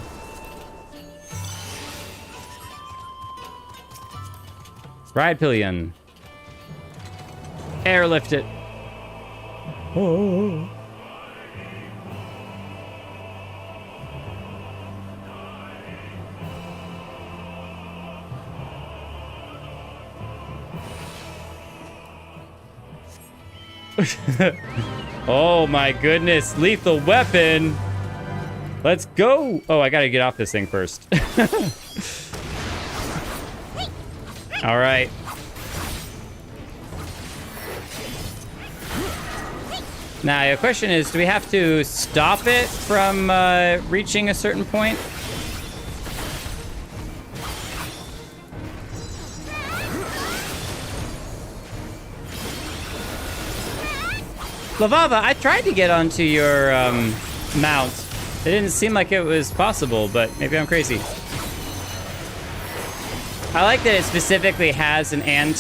Ride pillion. Airlift it. Oh. Oh my goodness, lethal weapon. Let's go. Oh, I gotta get off this thing first. All right. Now, the question is, do we have to stop it from reaching a certain point? Lavava, I tried to get onto your mount. It didn't seem like it was possible, but maybe I'm crazy. I like that it specifically has an anti-mage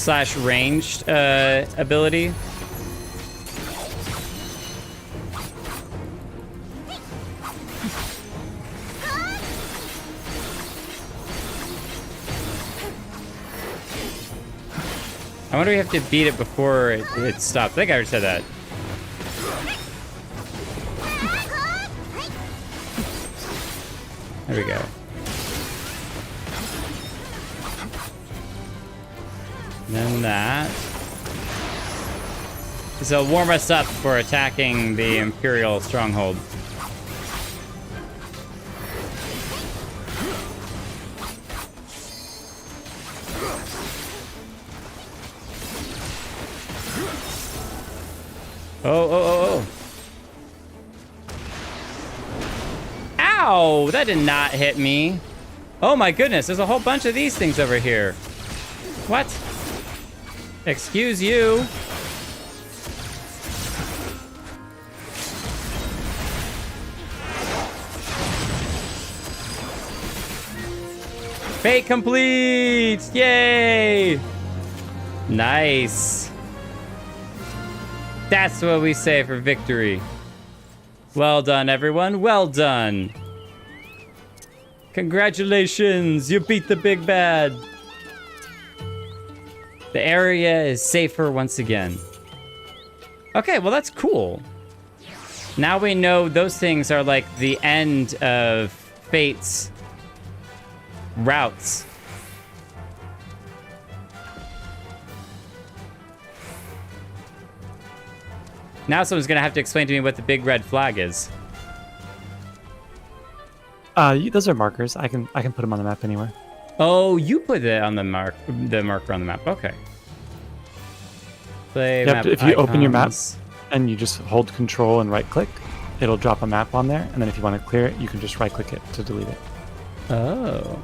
/ ranged ability. I wonder if we have to beat it before it stops. I think I already said that. There we go. And then that. This will warm us up for attacking the Imperial stronghold. Oh. Ow! That did not hit me. Oh my goodness, there's a whole bunch of these things over here. What? Excuse you. Fate complete! Yay! Nice. That's what we say for victory. Well done, everyone. Well done. Congratulations. You beat the big bad. The area is safer once again. Okay, well, that's cool. Now we know those things are like the end of Fate's routes. Now someone's gonna have to explain to me what the big red flag is. Those are markers. I can put them on the map anywhere. Oh, you put it on the marker on the map. Okay. Play Yep, map if you open your map icons. and you just hold control and right click, it'll drop a map on there. And then if you want to clear it, you can just right click it to delete it. Oh.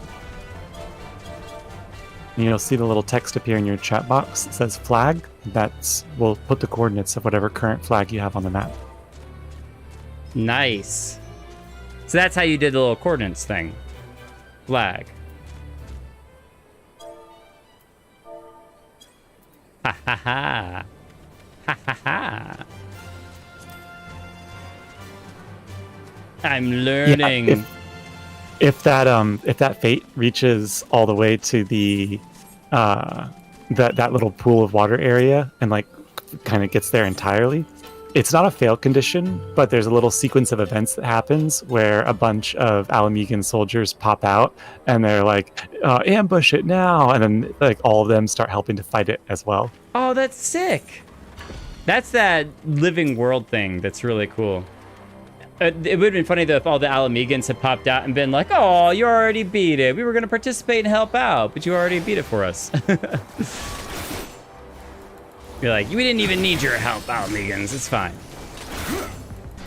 And you'll see the little text appear in your chat box. It says flag. we'll put the coordinates of whatever current flag you have on the map. Nice. So that's how you did the little coordinates thing. Flag. Ha ha ha. Ha ha ha. I'm learning. Yeah, if that fate reaches all the way to the that little pool of water area and like kind of gets there entirely, it's not a fail condition, but there's a little sequence of events that happens where a bunch of Alamegan soldiers pop out and they're like, ambush it now, and then like all of them start helping to fight it as well. Oh, that's sick. That's that living world thing that's really cool. It would have been funny though if all the Alamegans had popped out and been like, oh, you already beat it. We were going to participate and help out, but you already beat it for us. You're like, we didn't even need your help, Alamegans. It's fine.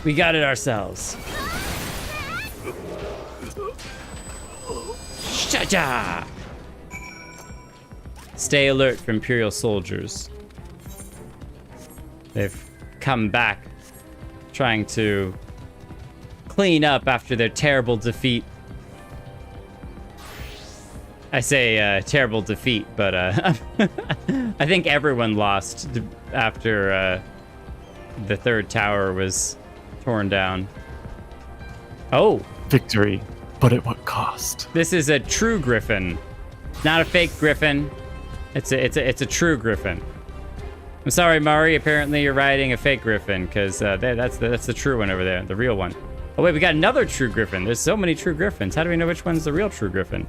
We got it ourselves. Cha-cha! Stay alert for Imperial soldiers. They've come back trying to clean up after their terrible defeat. I say terrible defeat, but I think everyone lost after the third tower was torn down. Oh, victory, but at what cost? This is a true griffin, not a fake griffin. It's a true griffin. I'm sorry, Mari. Apparently, you're riding a fake griffin because that's the true one over there, the real one. Oh wait, we got another true griffin. There's so many true griffins. How do we know which one's the real true griffin?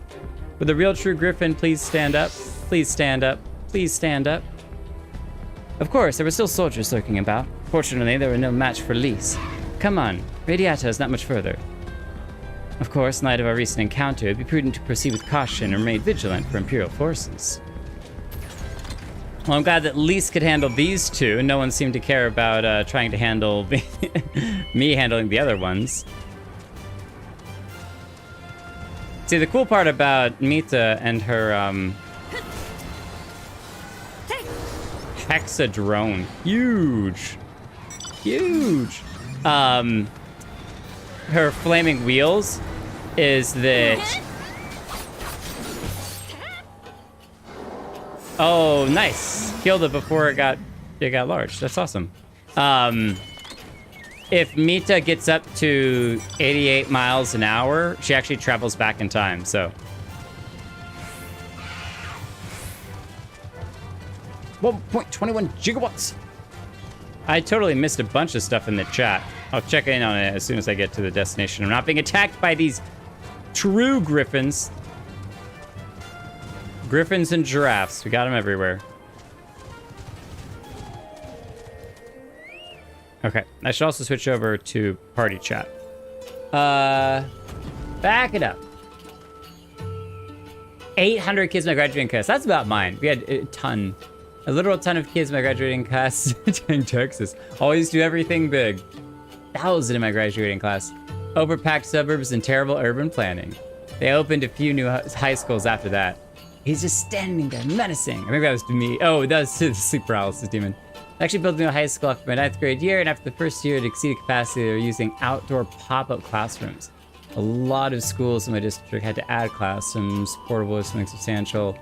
Would the real true griffin please stand up? Please stand up. Please stand up. Of course, there were still soldiers lurking about. Fortunately, there were no match for Lys. Come on, Radiata is not much further. Of course, in light of our recent encounter, it'd be prudent to proceed with caution and remain vigilant for Imperial forces. Well, I'm glad that Lys could handle these two. No one seemed to care about trying to handle me handling the other ones. See, the cool part about Mita and her Hexadrone, huge. Her flaming wheels is that. Oh, nice! Killed it before it got large. That's awesome. If Mita gets up to 88 miles an hour, she actually travels back in time, so. 1.21 gigawatts. I totally missed a bunch of stuff in the chat. I'll check in on it as soon as I get to the destination. I'm not being attacked by these true griffins. Griffins and giraffes. We got them everywhere. Okay, I should also switch over to party chat. Back it up. 800 kids in my graduating class. That's about mine. We had a literal ton of kids in my graduating class in Texas. Always do everything big. 1,000 in my graduating class. Overpacked suburbs and terrible urban planning. They opened a few new high schools after that. He's just standing there menacing. I think that was to me. Oh, that was the sleep paralysis demon. I actually built a new high school after my 9th grade year, and after the first year it exceeded capacity, they were using outdoor pop-up classrooms. A lot of schools in my district had to add classrooms. Portable was something substantial.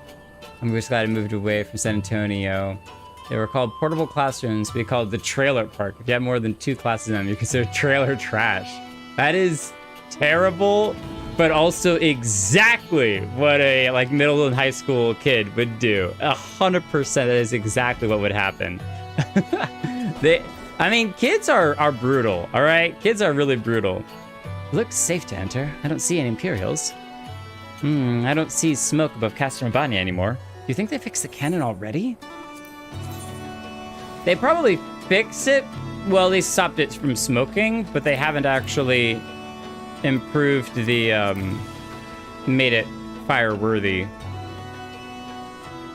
I'm just glad I moved away from San Antonio. They were called portable classrooms. We called the trailer park. If you have more than 2 classes in them, you consider trailer trash. That is terrible, but also exactly what a middle and high school kid would do. 100% that is exactly what would happen. Kids are brutal, all right? Kids are really brutal. Looks safe to enter. I don't see any Imperials. I don't see smoke above Castrombania anymore. Do you think they fixed the cannon already? They probably fixed it. Well, they stopped it from smoking, but they haven't actually improved the, made it fire-worthy.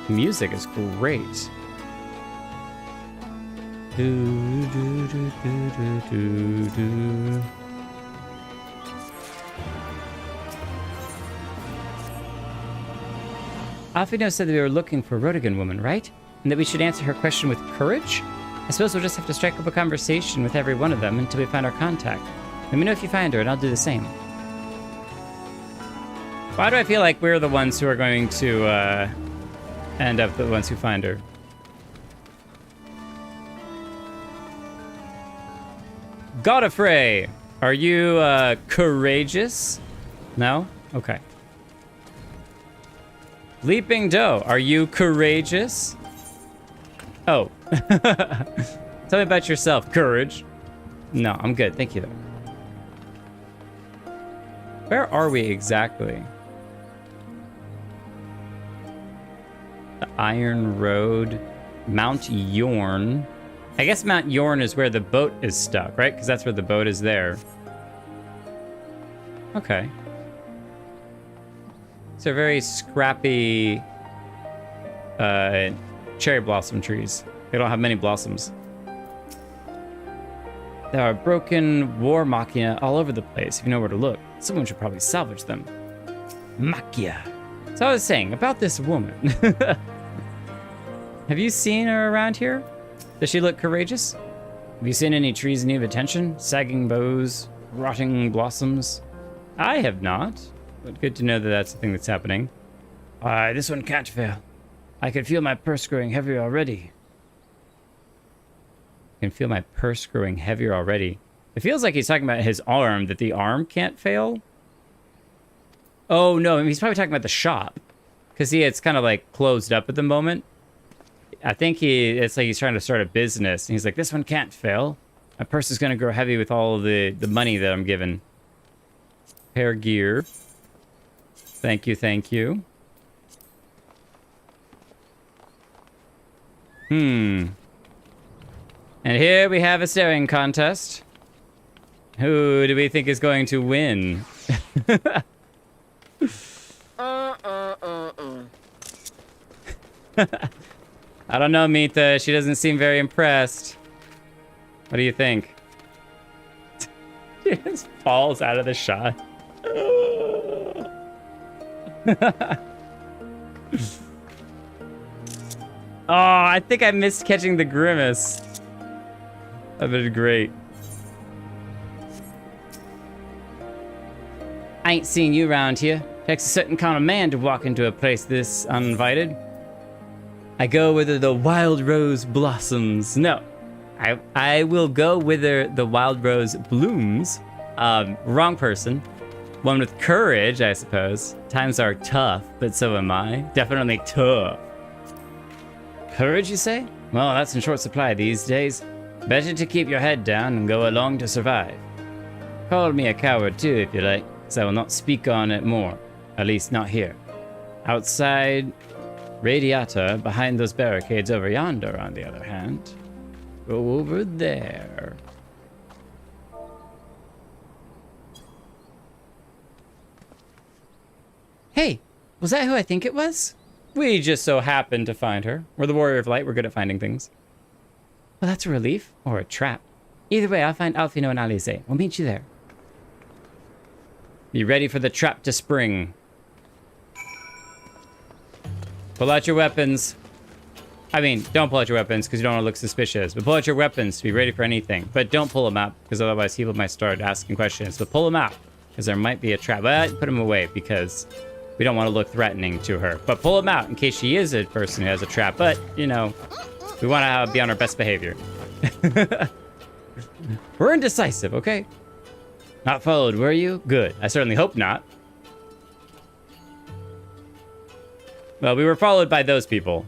The music is great. Alfino said that we were looking for a Rodigan woman, right? and that we should answer her question with courage? I suppose we'll just have to strike up a conversation with every one of them until we find our contact. Let me know if you find her, and I'll do the same. Why do I feel like we're the ones who are going to end up the ones who find her? Godfrey, are you courageous? No? Okay. Leaping Doe, are you courageous? Oh. Tell me about yourself. Courage. No, I'm good. Thank you, though. Where are we exactly? The Iron Road. Mount Yorn. I guess Mount Yorn is where the boat is stuck, right? Because that's where the boat is there. Okay. So very scrappy cherry blossom trees. They don't have many blossoms. There are broken war machina all over the place. If you know where to look, someone should probably salvage them. Machia. So I was saying about this woman. Have you seen her around here? Does she look courageous? Have you seen any trees in need of attention? Sagging boughs, rotting blossoms? I have not, but good to know that that's the thing that's happening. This one can't fail. I can feel my purse growing heavier already. I can feel my purse growing heavier already. It feels like he's talking about his arm, that the arm can't fail. Oh no, I mean, he's probably talking about the shop. Because it's kind of like closed up at the moment. I think it's like he's trying to start a business. And he's like, this one can't fail. My purse is going to grow heavy with all of the money that I'm given. Hair gear. Thank you, thank you. And here we have a staring contest. Who do we think is going to win? I don't know, Mita. She doesn't seem very impressed. What do you think? She just falls out of the shot. Oh, I think I missed catching the grimace. That would be great. I ain't seen you around here. Takes a certain kind of man to walk into a place this uninvited. I go whither the wild rose blossoms. No, I will go whither the wild rose blooms. Wrong person. One with courage, I suppose. Times are tough, but so am I. Definitely tough. Courage, you say? Well, that's in short supply these days. Better to keep your head down and go along to survive. Call me a coward too, if you like, as I will not speak on it more. At least not here. Outside Radiata, behind those barricades over yonder, on the other hand. Go over there. Hey, was that who I think it was? We just so happened to find her. We're the Warrior of Light. We're good at finding things. Well, that's a relief. Or a trap. Either way, I'll find Alfino and Alice. We'll meet you there. Be ready for the trap to spring. Pull out your weapons. I mean, don't pull out your weapons because you don't want to look suspicious. But pull out your weapons to be ready for anything. But don't pull them out because otherwise people might start asking questions. But pull them out because there might be a trap. But put them away because we don't want to look threatening to her. But pull them out in case she is a person who has a trap. But, you know, we want to be on our best behavior. We're indecisive, okay? Not followed, were you? Good. I certainly hope not. Well, we were followed by those people.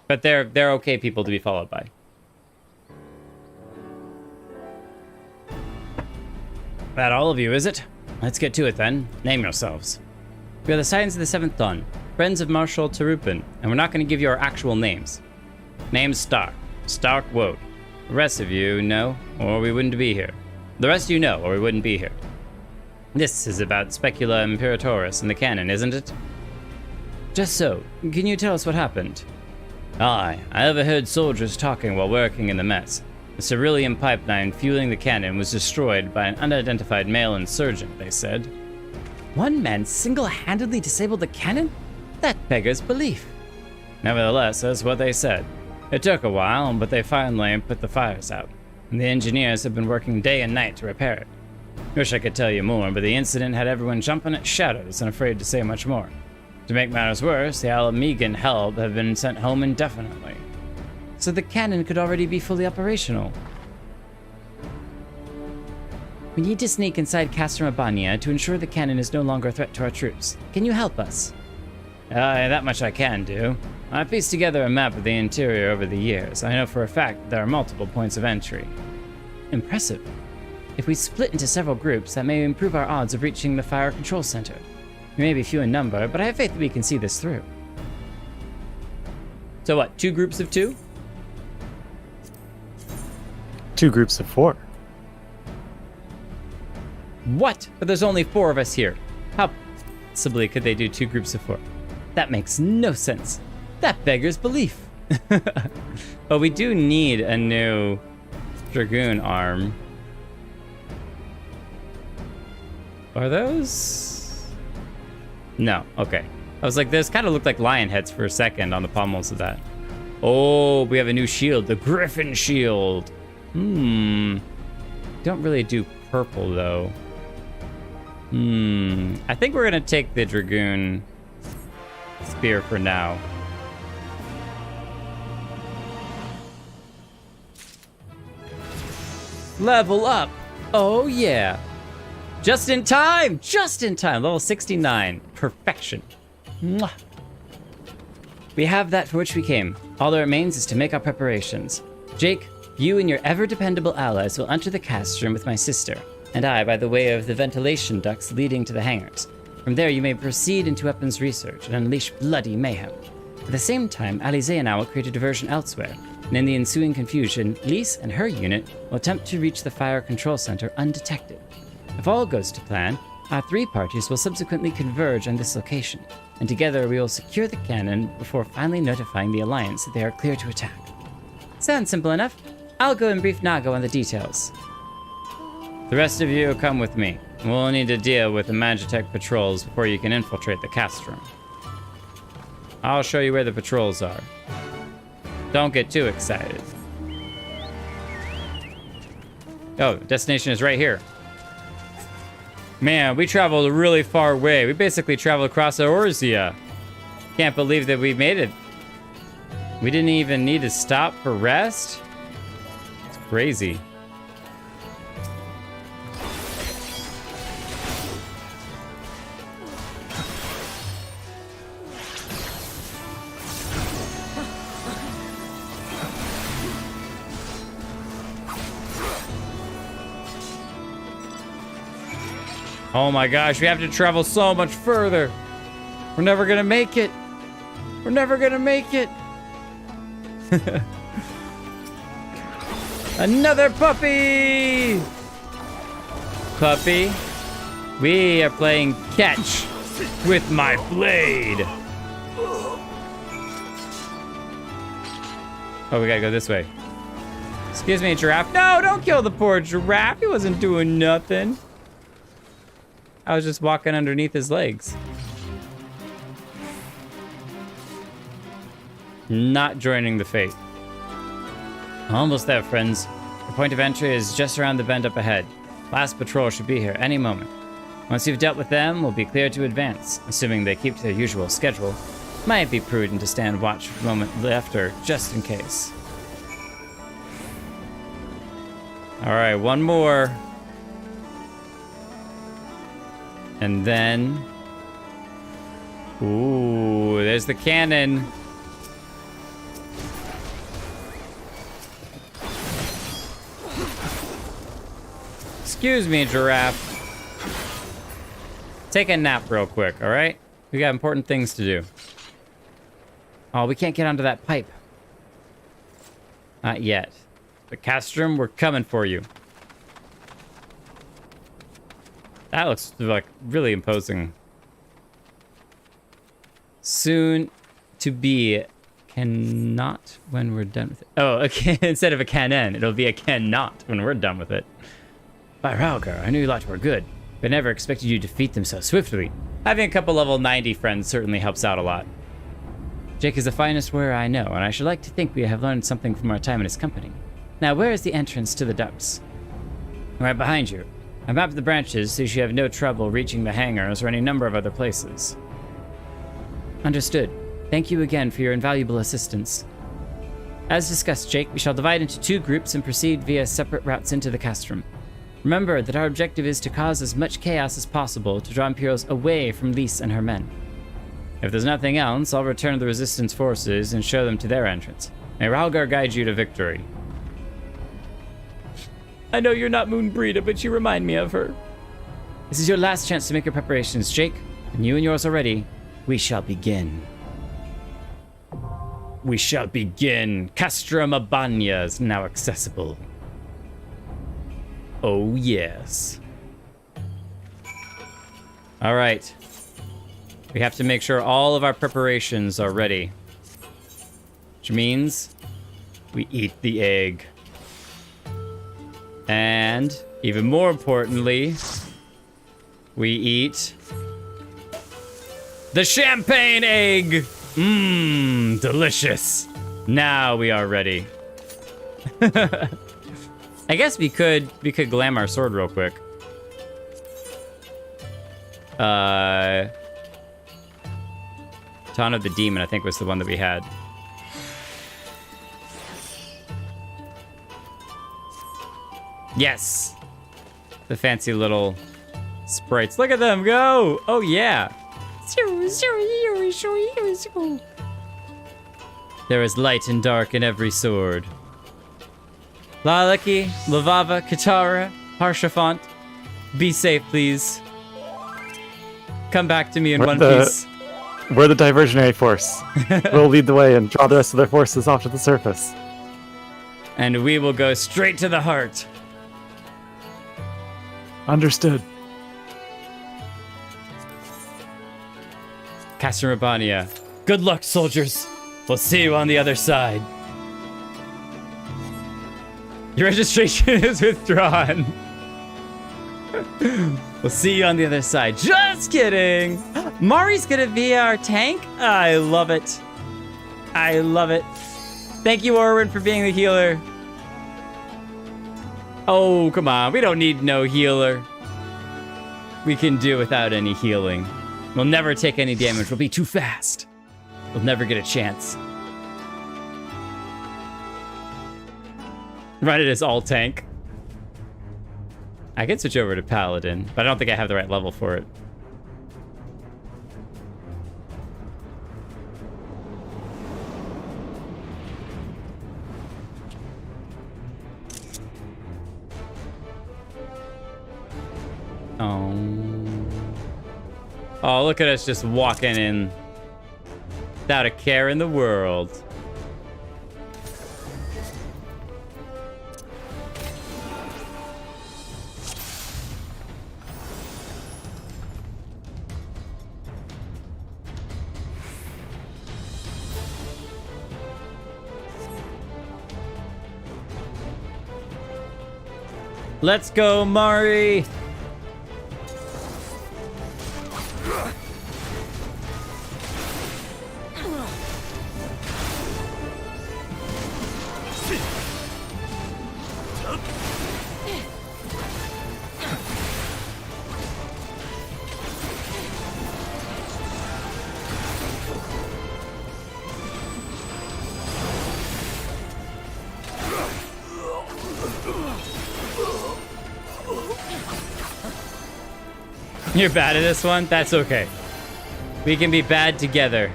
But they're okay people to be followed by. That all of you, is it? Let's get to it then. Name yourselves. We are the Scions of the Seventh Dawn, friends of Marshal Terupin, and we're not going to give you our actual names. Name's Stark. Stark Woad. The rest of you know, or we wouldn't be here. The rest of you know, or we wouldn't be here. This is about Specula Imperatoris and the cannon, isn't it? Just so. Can you tell us what happened? Aye, I overheard soldiers talking while working in the mess. The cerulean pipeline fueling the cannon was destroyed by an unidentified male insurgent, they said. One man single-handedly disabled the cannon? That beggars belief. Nevertheless, that's what they said. It took a while, but they finally put the fires out, and the engineers have been working day and night to repair it. Wish I could tell you more, but the incident had everyone jumping at shadows and afraid to say much more. To make matters worse, the Alamegan help have been sent home indefinitely. So the cannon could already be fully operational. We need to sneak inside Castrum Abania to ensure the cannon is no longer a threat to our troops. Can you help us? That much I can do. I pieced together a map of the interior over the years. I know for a fact that there are multiple points of entry. Impressive. If we split into several groups, that may improve our odds of reaching the fire control center. We may be few in number, but I have faith that we can see this through. So what, 2 groups of 2? 2 groups of 4. What? But there's only 4 of us here. How possibly could they do 2 groups of 4? That makes no sense. That beggars belief. But we do need a new Dragoon arm. Are those? No, okay. I was like, those kind of looked like lion heads for a second on the pommels of that. Oh, we have a new shield, the Griffin Shield. Don't really do purple though. I think we're gonna take the Dragoon spear for now. Level up. Oh yeah. Just in time! Just in time! Level 69. Perfection. Mwah. We have that for which we came. All that remains is to make our preparations. Jake, you and your ever-dependable allies will enter the castrum with my sister, and I by the way of the ventilation ducts leading to the hangars. From there you may proceed into weapons research and unleash bloody mayhem. At the same time, Alize and I will create a diversion elsewhere, and in the ensuing confusion, Lise and her unit will attempt to reach the fire control center undetected. If all goes to plan, our 3 parties will subsequently converge on this location, and together we will secure the cannon before finally notifying the Alliance that they are clear to attack. Sounds simple enough. I'll go and brief Nago on the details. The rest of you come with me. We'll need to deal with the Magitech patrols before you can infiltrate the castrum. I'll show you where the patrols are. Don't get too excited. Oh, destination is right here. Man, we traveled a really far way. We basically traveled across Eorzea. Can't believe that we made it. We didn't even need to stop for rest. It's crazy. Oh my gosh, we have to travel so much further. We're never gonna make it. We're never gonna make it. Another puppy! Puppy, we are playing catch with my blade. Oh, we gotta go this way. Excuse me, giraffe. No, don't kill the poor giraffe. He wasn't doing nothing. I was just walking underneath his legs. Not joining the fate. Almost there, friends. The point of entry is just around the bend up ahead. Last patrol should be here any moment. Once you've dealt with them, we'll be clear to advance, assuming they keep to their usual schedule. Might be prudent to stand watch for a moment after, just in case. Alright, one more. And then... Ooh, there's the cannon. Excuse me, giraffe. Take a nap real quick, alright? We got important things to do. Oh, we can't get onto that pipe. Not yet. But Castrum, we're coming for you. That looks like really imposing. Soon to be cannot when we're done with it. Oh, okay. Instead of a cannon, it'll be a cannot when we're done with it. By Raugar, I knew you lot were good, but never expected you to defeat them so swiftly. Having a couple level 90 friends certainly helps out a lot. Jake is the finest warrior I know, and I should like to think we have learned something from our time in his company. Now, where is the entrance to the ducts? Right behind you. I mapped the branches so you should have no trouble reaching the hangars or any number of other places. Understood. Thank you again for your invaluable assistance. As discussed, Jake, we shall divide into 2 groups and proceed via separate routes into the castrum. Remember that our objective is to cause as much chaos as possible to draw Imperials away from Lys and her men. If there's nothing else, I'll return to the Resistance forces and show them to their entrance. May Rhalgar guide you to victory. I know you're not Moonbreeda, but you remind me of her. This is your last chance to make your preparations, Jake. When you and yours are ready, we shall begin. We shall begin. Castrum Abania is now accessible. Oh, yes. All right. We have to make sure all of our preparations are ready. Which means we eat the egg. And, even more importantly, we eat the champagne egg! Mmm, delicious. Now we are ready. I guess we could glam our sword real quick. Taunt of the Demon, I think, was the one that we had. Yes! The fancy little sprites. Look at them go! Oh, yeah! There is light and dark in every sword. Lalaki, Lavava, Katara, Harshafont, be safe, please. Come back to me in one piece. We're the diversionary force. We'll lead the way and draw the rest of their forces off to the surface. And we will go straight to the heart. Understood. Castrum Abania. Good luck, soldiers. We'll see you on the other side. Your registration is withdrawn. We'll see you on the other side. Just kidding. Mari's gonna be our tank. I love it. I love it. Thank you, Orwin, for being the healer. Oh, come on. We don't need no healer. We can do without any healing. We'll never take any damage. We'll be too fast. We'll never get a chance. Run it as all tank. I can switch over to Paladin, but I don't think I have the right level for it. Oh, look at us just walking in without a care in the world. Let's go, Mari! You're bad at this one? That's okay. We can be bad together.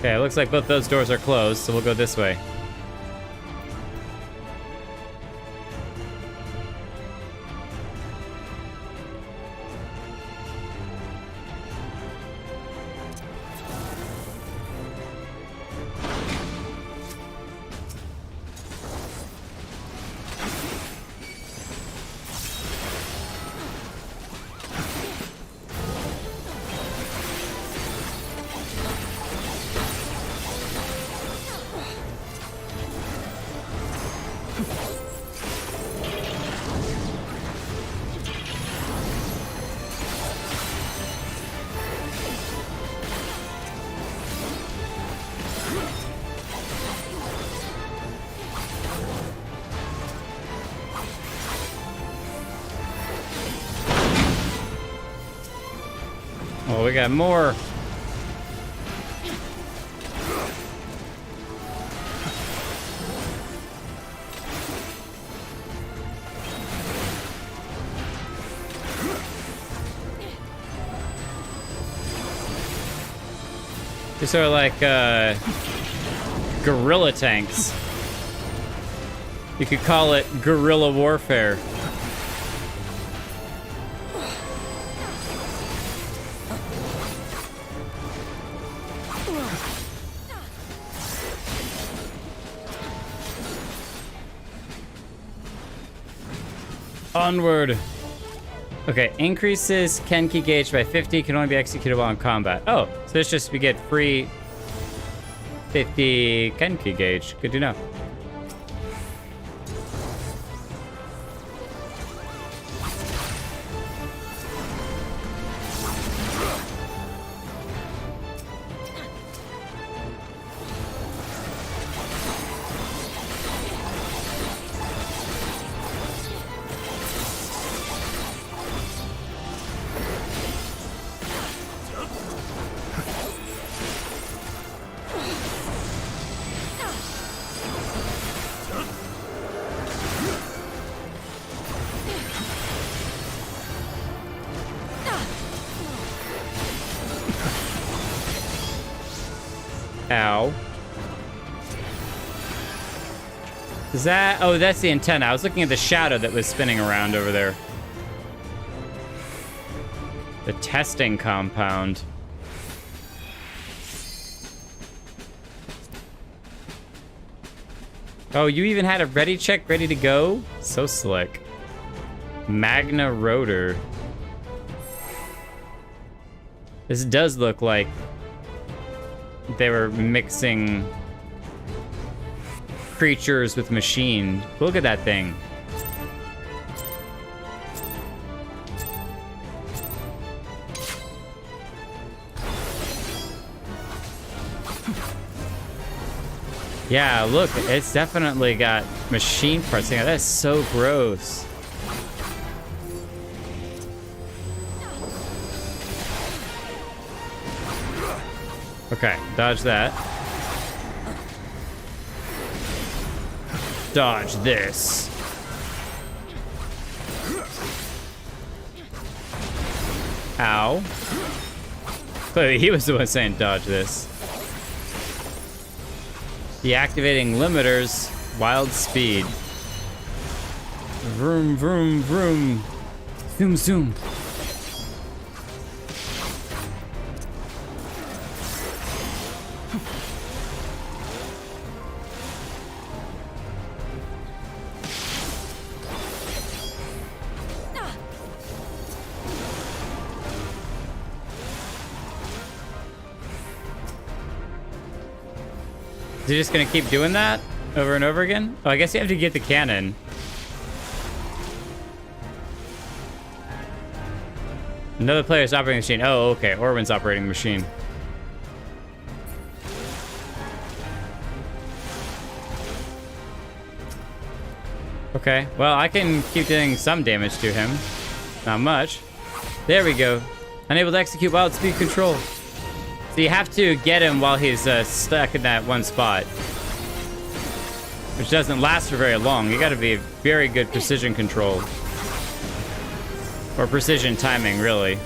Okay, it looks like both those doors are closed, so we'll go this way. Oh, we got more. These are like guerrilla tanks. You could call it guerrilla warfare. Onward. Okay, increases Kenki gauge by 50, can only be executed while in combat. Oh, so this just we get free 50 Kenki gauge. Good to know. Ow. Is that... Oh, that's the antenna. I was looking at the shadow that was spinning around over there. The testing compound. Oh, you even had a ready check ready to go? So slick. Magna rotor. This does look like they were mixing creatures with machine. Look at that thing. Yeah, look, it's definitely got machine parts. Yeah, that's so gross. Okay, dodge that. Dodge this. Ow. Clearly he was the one saying dodge this. Deactivating limiters, wild speed. Vroom, vroom, vroom. Zoom, zoom. Is he just gonna keep doing that over and over again? Oh, I guess you have to get the cannon. Another player's operating the machine. Oh, okay. Orwin's operating the machine. Okay, well, I can keep doing some damage to him. Not much. There we go. Unable to execute wild speed control. So you have to get him while he's stuck in that one spot, which doesn't last for very long. You gotta be very good precision control. Or precision timing, really.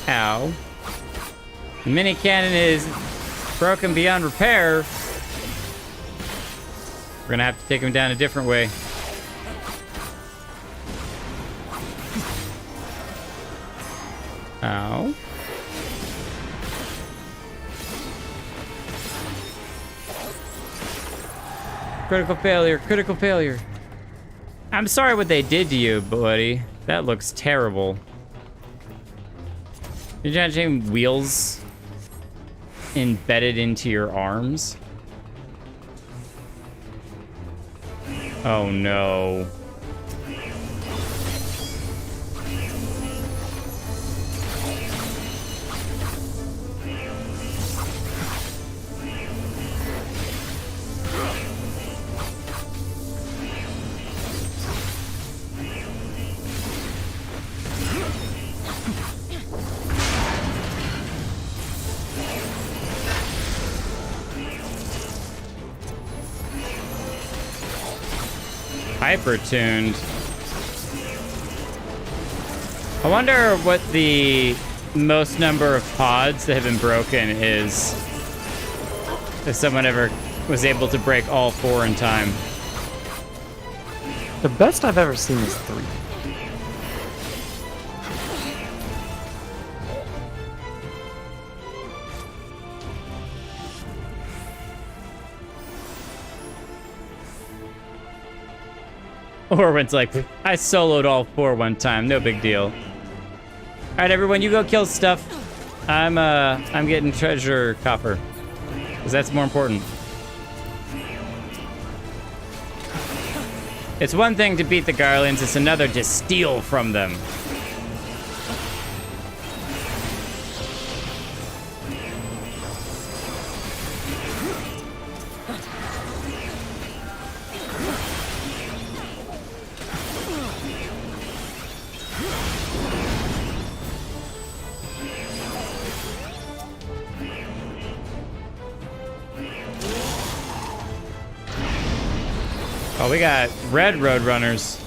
Ow. The mini cannon is broken beyond repair. We're gonna have to take him down a different way. Ow. Critical failure, critical failure. I'm sorry what they did to you, buddy. That looks terrible. Did you imagine wheels embedded into your arms? Oh no. hyper-tuned. I wonder what the most number of pods that have been broken is. If someone ever was able to break all 4 in time. The best I've ever seen is 3. Orwin's like, I soloed all 4 one time, no big deal. All right, everyone, you go kill stuff. I'm getting treasure copper, because that's more important. It's one thing to beat the Garlands, it's another to steal from them. Oh, we got red roadrunners.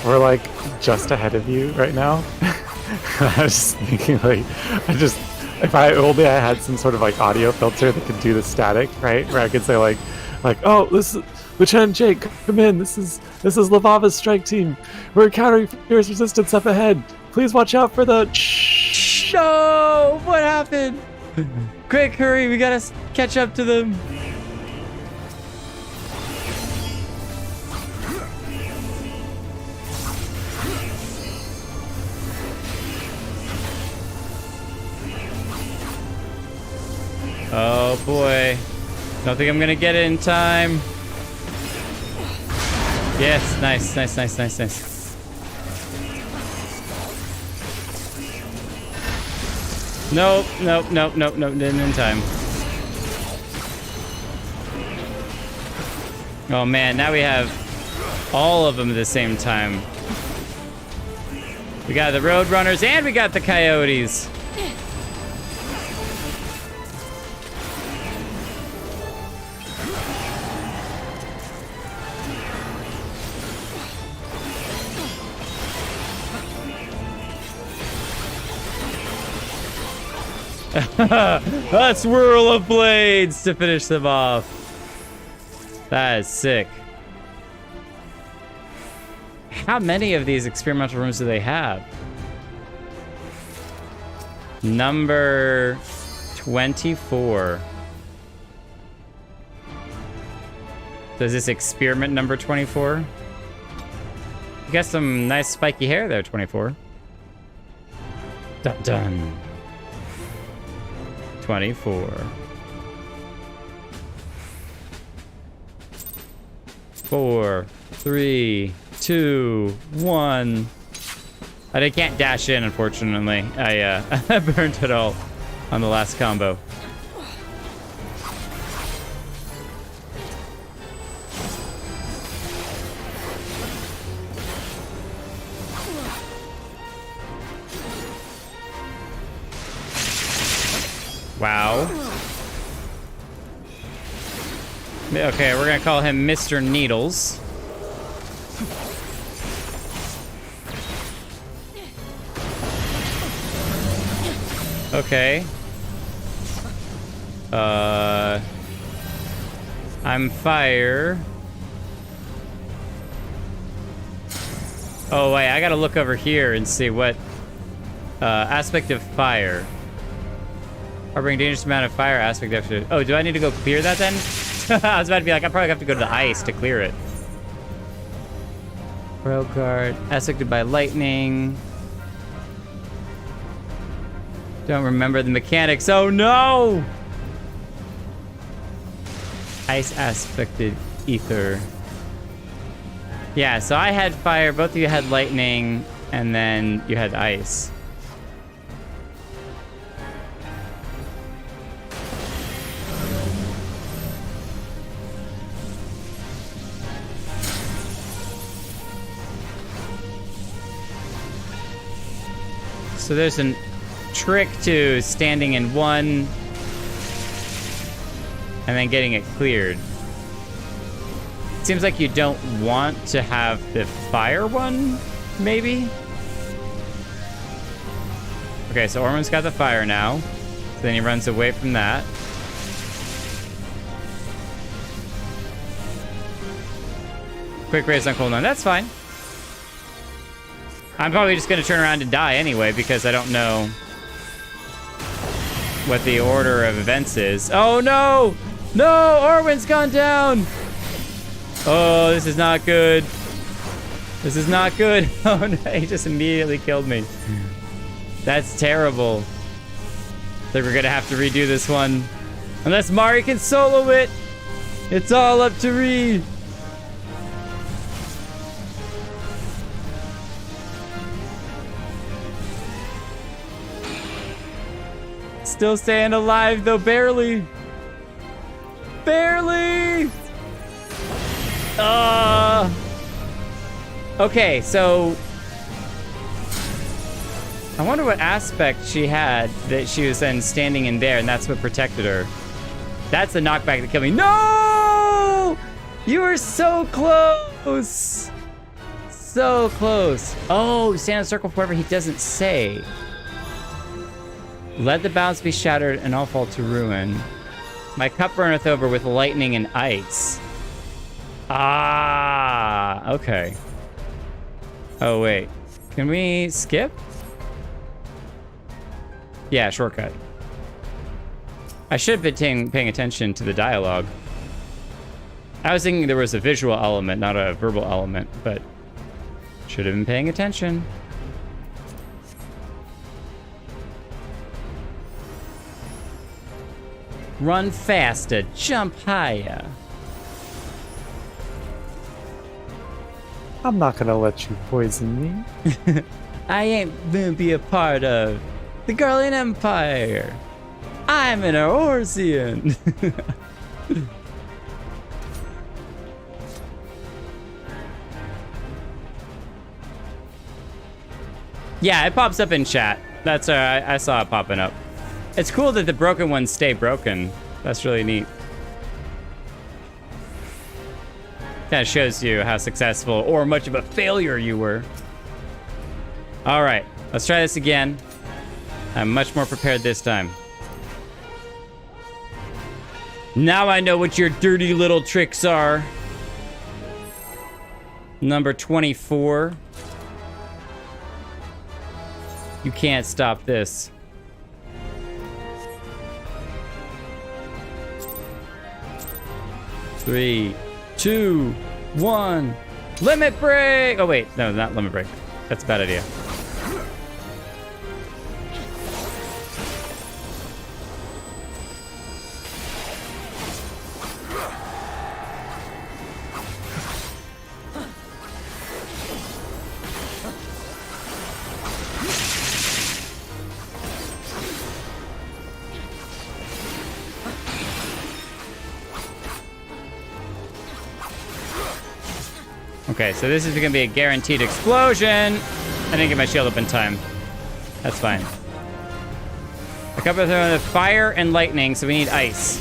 We're like just ahead of you right now. I was just thinking like, if I had some sort of like audio filter that could do the static, right? Where I could say like, oh, this is Lieutenant Jake, come in. This is Lavava's strike team. We're encountering fierce resistance up ahead. Please watch out for the. No! What happened? Quick, hurry! We gotta catch up to them. Oh boy. Don't think I'm gonna get it in time. Yes, nice. Nope, didn't in time. Oh man, now we have all of them at the same time. We got the Roadrunners and we got the Coyotes. A swirl of blades to finish them off. That is sick. How many of these experimental rooms do they have? Number 24. Does this experiment number 24? You got some nice spiky hair there, 24. Dun dun. 24. 4, 3, 2, 1. I can't dash in, unfortunately. I burned it all on the last combo. Wow. Okay, we're gonna call him Mr. Needles. Okay. I'm fire. Oh wait, I gotta look over here and see what aspect of fire. Harboring dangerous amount of fire aspect of. Oh, do I need to go clear that then? I was about to be like, I probably have to go to the ice to clear it. Royal guard aspected by lightning. Don't remember the mechanics. Oh no! Ice aspected ether. Yeah, so I had fire, both of you had lightning, and then you had ice. So there's a trick to standing in one and then getting it cleared. Seems like you don't want to have the fire one, maybe? Okay, so Ormond's got the fire now. So then he runs away from that. Quick raise on cooldown. That's fine. I'm probably just going to turn around and die anyway because I don't know what the order of events is. Oh, no! No! Orwin's gone down! Oh, this is not good. This is not good. Oh, no. He just immediately killed me. That's terrible. I think we're going to have to redo this one. Unless Mari can solo it. It's all up to Ree. Still staying alive, though, barely. Barely! Okay, so... I wonder what aspect she had that she was then standing in there, and that's what protected her. That's the knockback that killed me. No! You were so close! So close. Oh, stand in a circle forever, he doesn't say. Let the balance be shattered and all fall to ruin. My cup burneth over with lightning and ice. Ah, okay. Oh, wait. Can we skip? Yeah, shortcut. I should have been paying attention to the dialogue. I was thinking there was a visual element, not a verbal element, but should have been paying attention. Run faster, jump higher. I'm not gonna let you poison me. I ain't gonna be a part of the Garlean Empire. I'm an Eorzean. Yeah, it pops up in chat. That's I saw it popping up. It's cool that the broken ones stay broken. That's really neat. Kind of shows you how successful or much of a failure you were. All right, let's try this again. I'm much more prepared this time. Now I know what your dirty little tricks are. Number 24. You can't stop this. Three, 2, 1. Limit break! Oh, wait. No, not limit break. That's a bad idea. Okay, so this is gonna be a guaranteed explosion. I didn't get my shield up in time. That's fine. A couple of fire and lightning, so we need ice.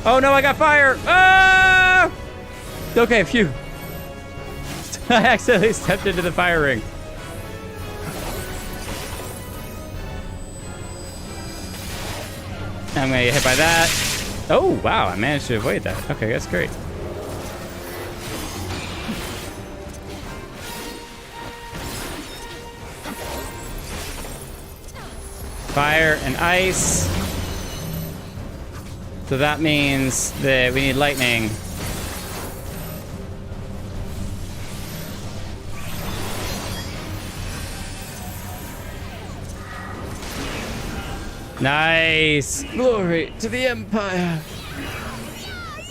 Oh no, I got fire! Ah! Okay, phew. I accidentally stepped into the fire ring. I'm gonna get hit by that. Oh, wow, I managed to avoid that. Okay, that's great. Fire and ice. So that means that we need lightning. Nice! Glory to the Empire!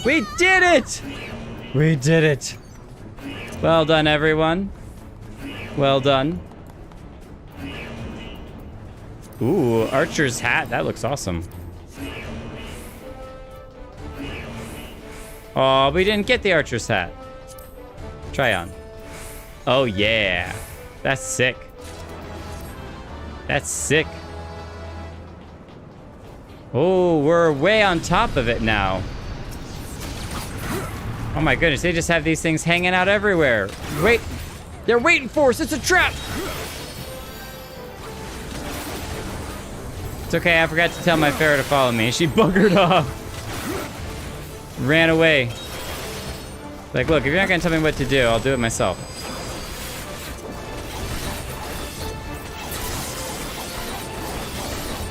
We did it! We did it! Well done, everyone. Well done. Ooh, Archer's hat. That looks awesome. Oh, we didn't get the Archer's hat. Try on. Oh, yeah. That's sick. That's sick. Oh, we're way on top of it now. Oh my goodness, they just have these things hanging out everywhere. Wait, they're waiting for us. It's a trap. It's okay, I forgot to tell my Pharaoh to follow me. She buggered off. Ran away. Like, look, if you're not gonna tell me what to do, I'll do it myself.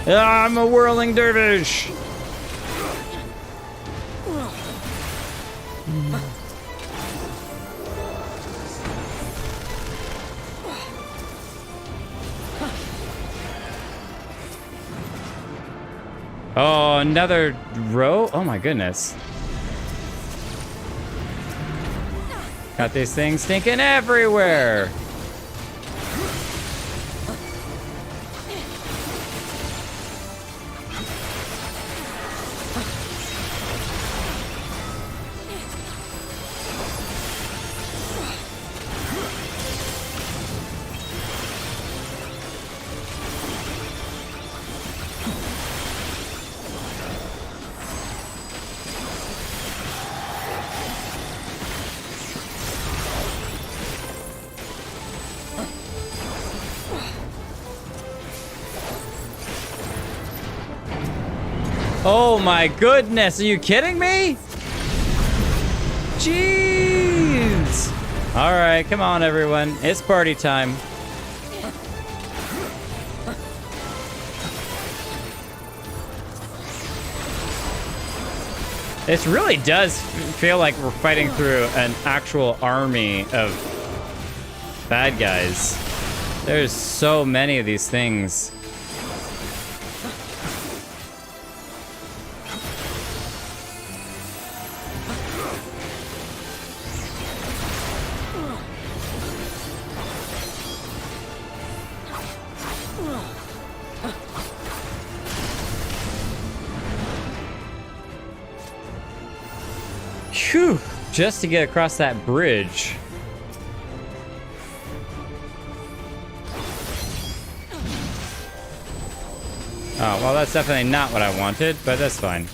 I'm a whirling dervish. Oh, another row? Oh my goodness. Got these things stinking everywhere. Oh my goodness, are you kidding me? Jeez. All right, come on everyone. It's party time. This really does feel like we're fighting through an actual army of bad guys. There's so many of these things. Phew, just to get across that bridge. Oh, well, that's definitely not what I wanted, but that's fine.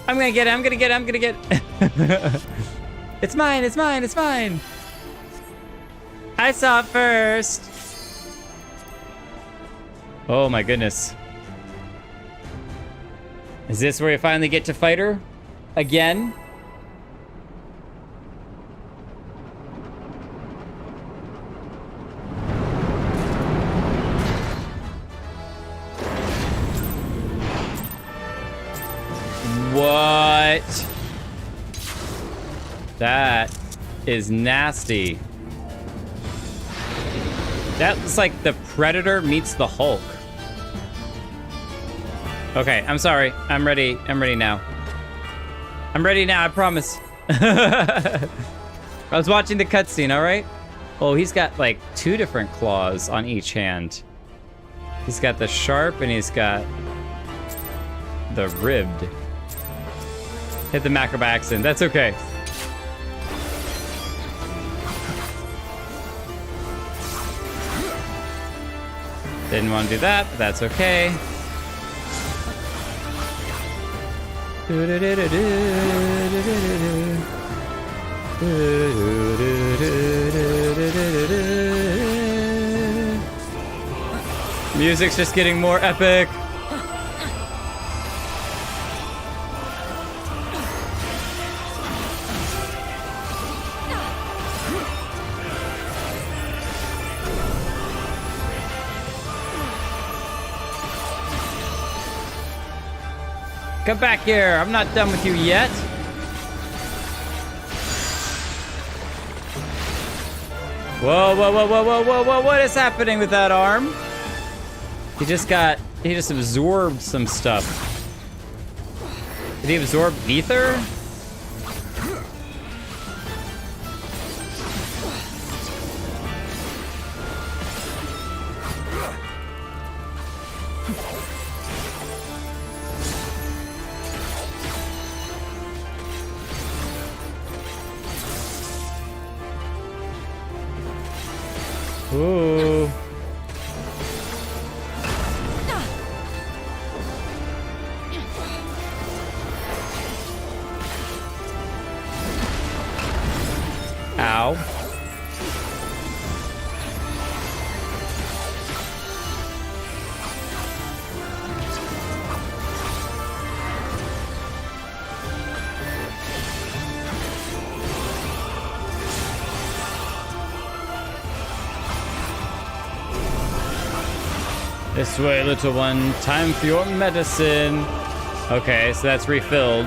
I'm gonna get it, I'm gonna get it. It's mine, it's mine, it's mine. I saw it first. Oh my goodness. Is this where you finally get to fight her? Again? What? That is nasty. That's like the Predator meets the Hulk. Okay, I'm sorry. I'm ready. I'm ready now. I'm ready now, I promise. I was watching the cutscene, all right? Oh, he's got like 2 different claws on each hand. He's got the sharp and he's got the ribbed. Hit the macro by accident. That's okay. Didn't want to do that, but that's okay. Music's just getting more epic. Come back here. I'm not done with you yet. Whoa, whoa, whoa, whoa, whoa, whoa, whoa. What is happening with that arm? He just absorbed some stuff. Did he absorb ether? Ooh. Ow. This way, little one. Time for your medicine. Okay, so that's refilled.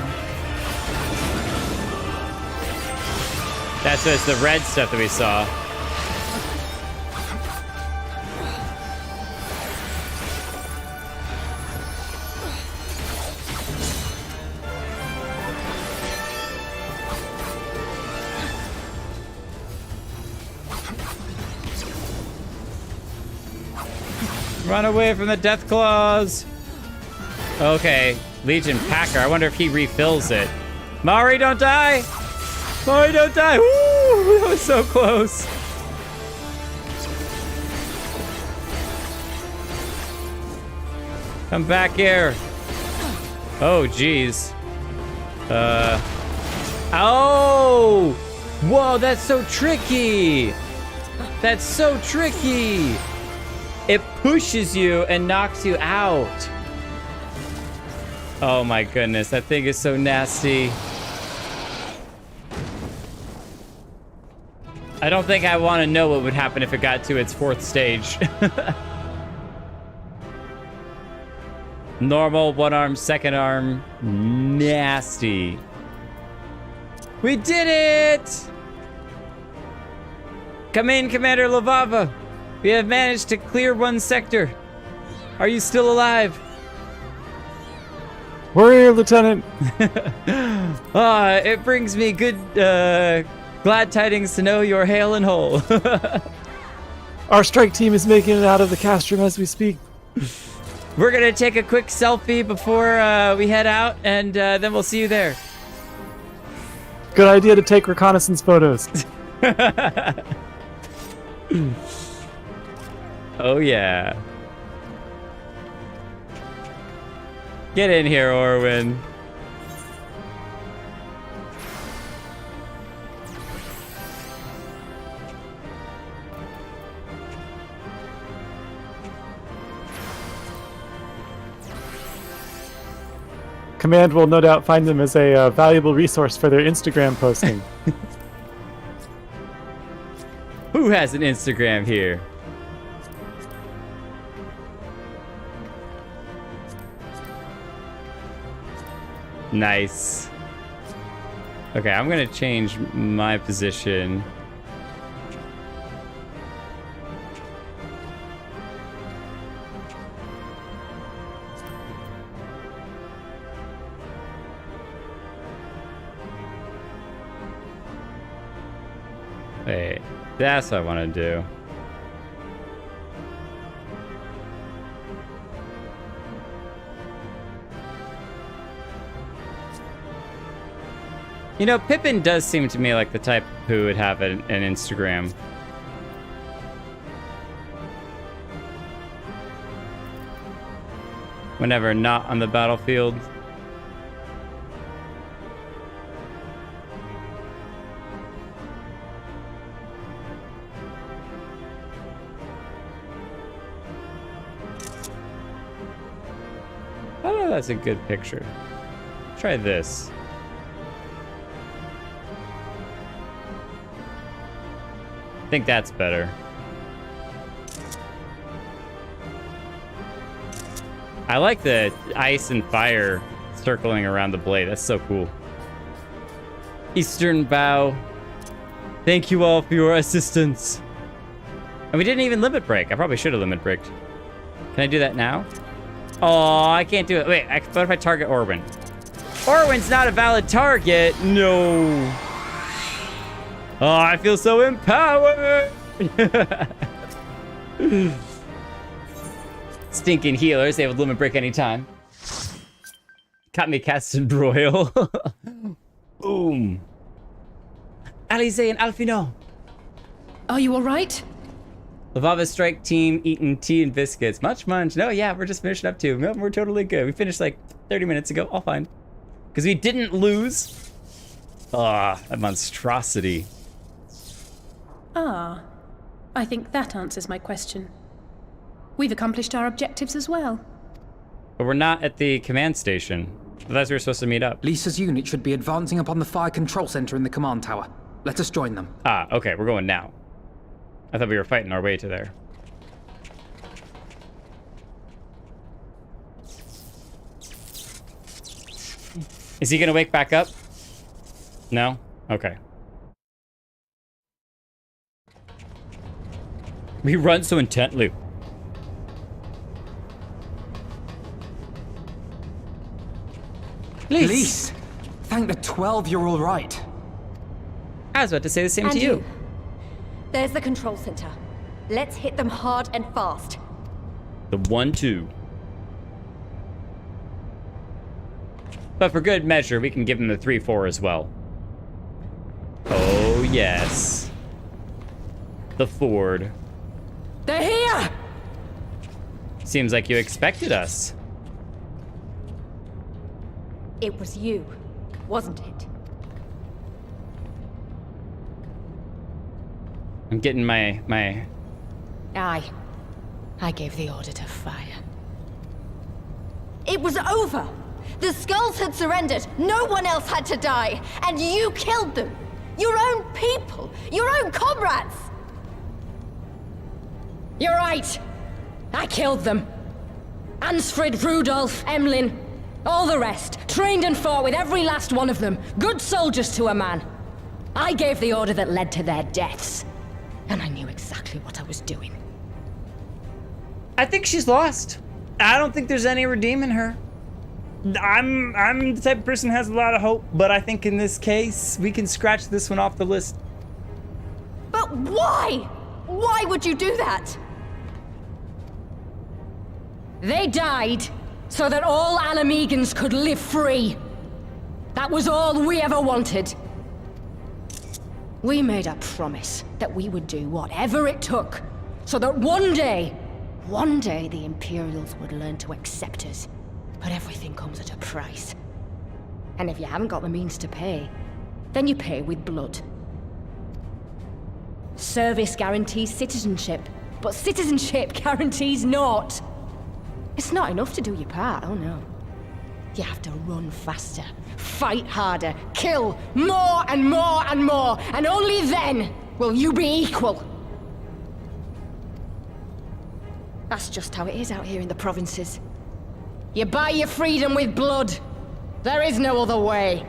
That's just the red stuff that we saw. Run away from the death claws. Okay, Legion Packer. I wonder if he refills it. Mari, don't die. Mari, don't die. Woo! That was so close. Come back here. Oh, jeez. Oh! Whoa, that's so tricky. That's so tricky. It pushes you and knocks you out. Oh my goodness, that thing is so nasty. I don't think I want to know what would happen if it got to its 4th stage. Normal, one arm, second arm, nasty. We did it! Come in, Commander Lavava. We have managed to clear one sector. Are you still alive? We're here, Lieutenant. It brings me good, glad tidings to know you're hale and whole. Our strike team is making it out of the castrum as we speak. We're gonna take a quick selfie before we head out, and then we'll see you there. Good idea to take reconnaissance photos. Oh yeah. Get in here, Orwin. Command will no doubt find them as a valuable resource for their Instagram posting. Who has an Instagram here? Nice. Okay, I'm gonna change my position. Wait, that's what I want to do. You know, Pippin does seem to me like the type who would have an Instagram. Whenever not on the battlefield. I don't know if that's a good picture. Try this. I think that's better. I like the ice and fire circling around the blade. That's so cool. Eastern Bow. Thank you all for your assistance. And we didn't even limit break. I probably should have limit breaked. Can I do that now? Oh, I can't do it. Wait, what if I target Orwin? Orwin's not a valid target. No. Oh, I feel so empowered. Stinking healers, they would limit break anytime. Caught me casting broil. Boom. Alize and Alfino. Are you all right? Lavava Strike team eating tea and biscuits. Much munch. No, yeah, we're just finishing up too. No, we're totally good. We finished like 30 minutes ago. All fine. Because we didn't lose. Ah, that monstrosity. Ah, I think that answers my question. We've accomplished our objectives as well. But we're not at the command station. That's where we're supposed to meet up. Lisa's unit should be advancing upon the fire control center in the command tower. Let us join them. Ah, okay, we're going now. I thought we were fighting our way to there. Is he gonna wake back up? No? Okay. We run so intently. Lise! Thank the 12 you're all right. I was about to say the same And to you. There's the control center. Let's hit them hard and fast. The 1-2. But for good measure, we can give them the 3-4 as well. Oh, yes. The Ford. They're here! Seems like you expected us. It was you, wasn't it? I'm getting my... Aye. I gave the order to fire. It was over! The Skulls had surrendered, no one else had to die, and you killed them! Your own people! Your own comrades! You're right! I killed them. Ansfrid, Rudolph, Emlyn, all the rest, trained and fought with every last one of them. Good soldiers to a man. I gave the order that led to their deaths. And I knew exactly what I was doing. I think she's lost. I don't think there's any redeeming her. I'm the type of person who has a lot of hope, but I think in this case, we can scratch this one off the list. But why? Why would you do that? They died so that all Alamegans could live free. That was all we ever wanted. We made a promise that we would do whatever it took, so that one day the Imperials would learn to accept us. But everything comes at a price. And if you haven't got the means to pay, then you pay with blood. Service guarantees citizenship, but citizenship guarantees naught. It's not enough to do your part, oh no. You have to run faster, fight harder, kill more and more and more, and only then will you be equal. That's just how it is out here in the provinces. You buy your freedom with blood. There is no other way.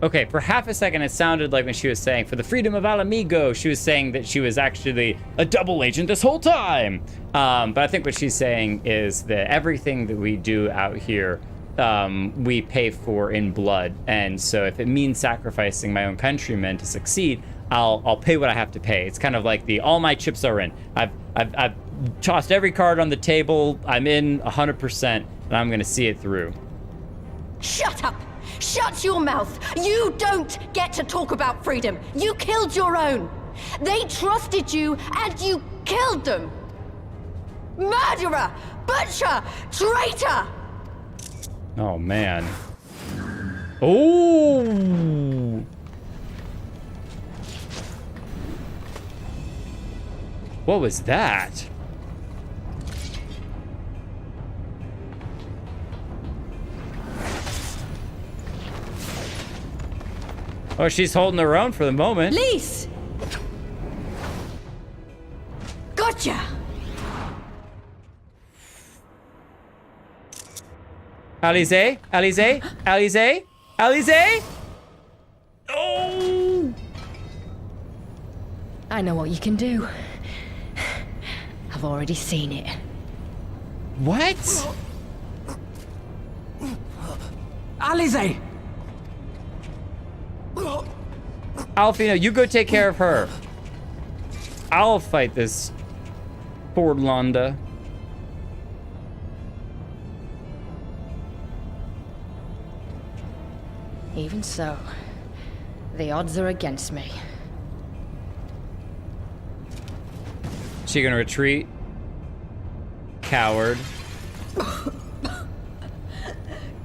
Okay, for half a second, it sounded like when she was saying, for the freedom of Alamigo, she was saying that she was actually a double agent this whole time. But I think what she's saying is that everything that we do out here, we pay for in blood. And so if it means sacrificing my own countrymen to succeed, I'll pay what I have to pay. It's kind of like the all my chips are in. I've tossed every card on the table. I'm in 100%, and I'm gonna see it through. Shut up! Shut your mouth! You don't get to talk about freedom! You killed your own! They trusted you, and you killed them! Murderer! Butcher! Traitor! Oh, man. Oh! What was that? Oh, she's holding her own for the moment. Lise! Gotcha! Alize? Alize? Alize? Alize? Oh! I know what you can do. I've already seen it. What? Alize! Alfino, you go take care of her. I'll fight this Fordlanda. Even so, the odds are against me. She gonna retreat? Coward.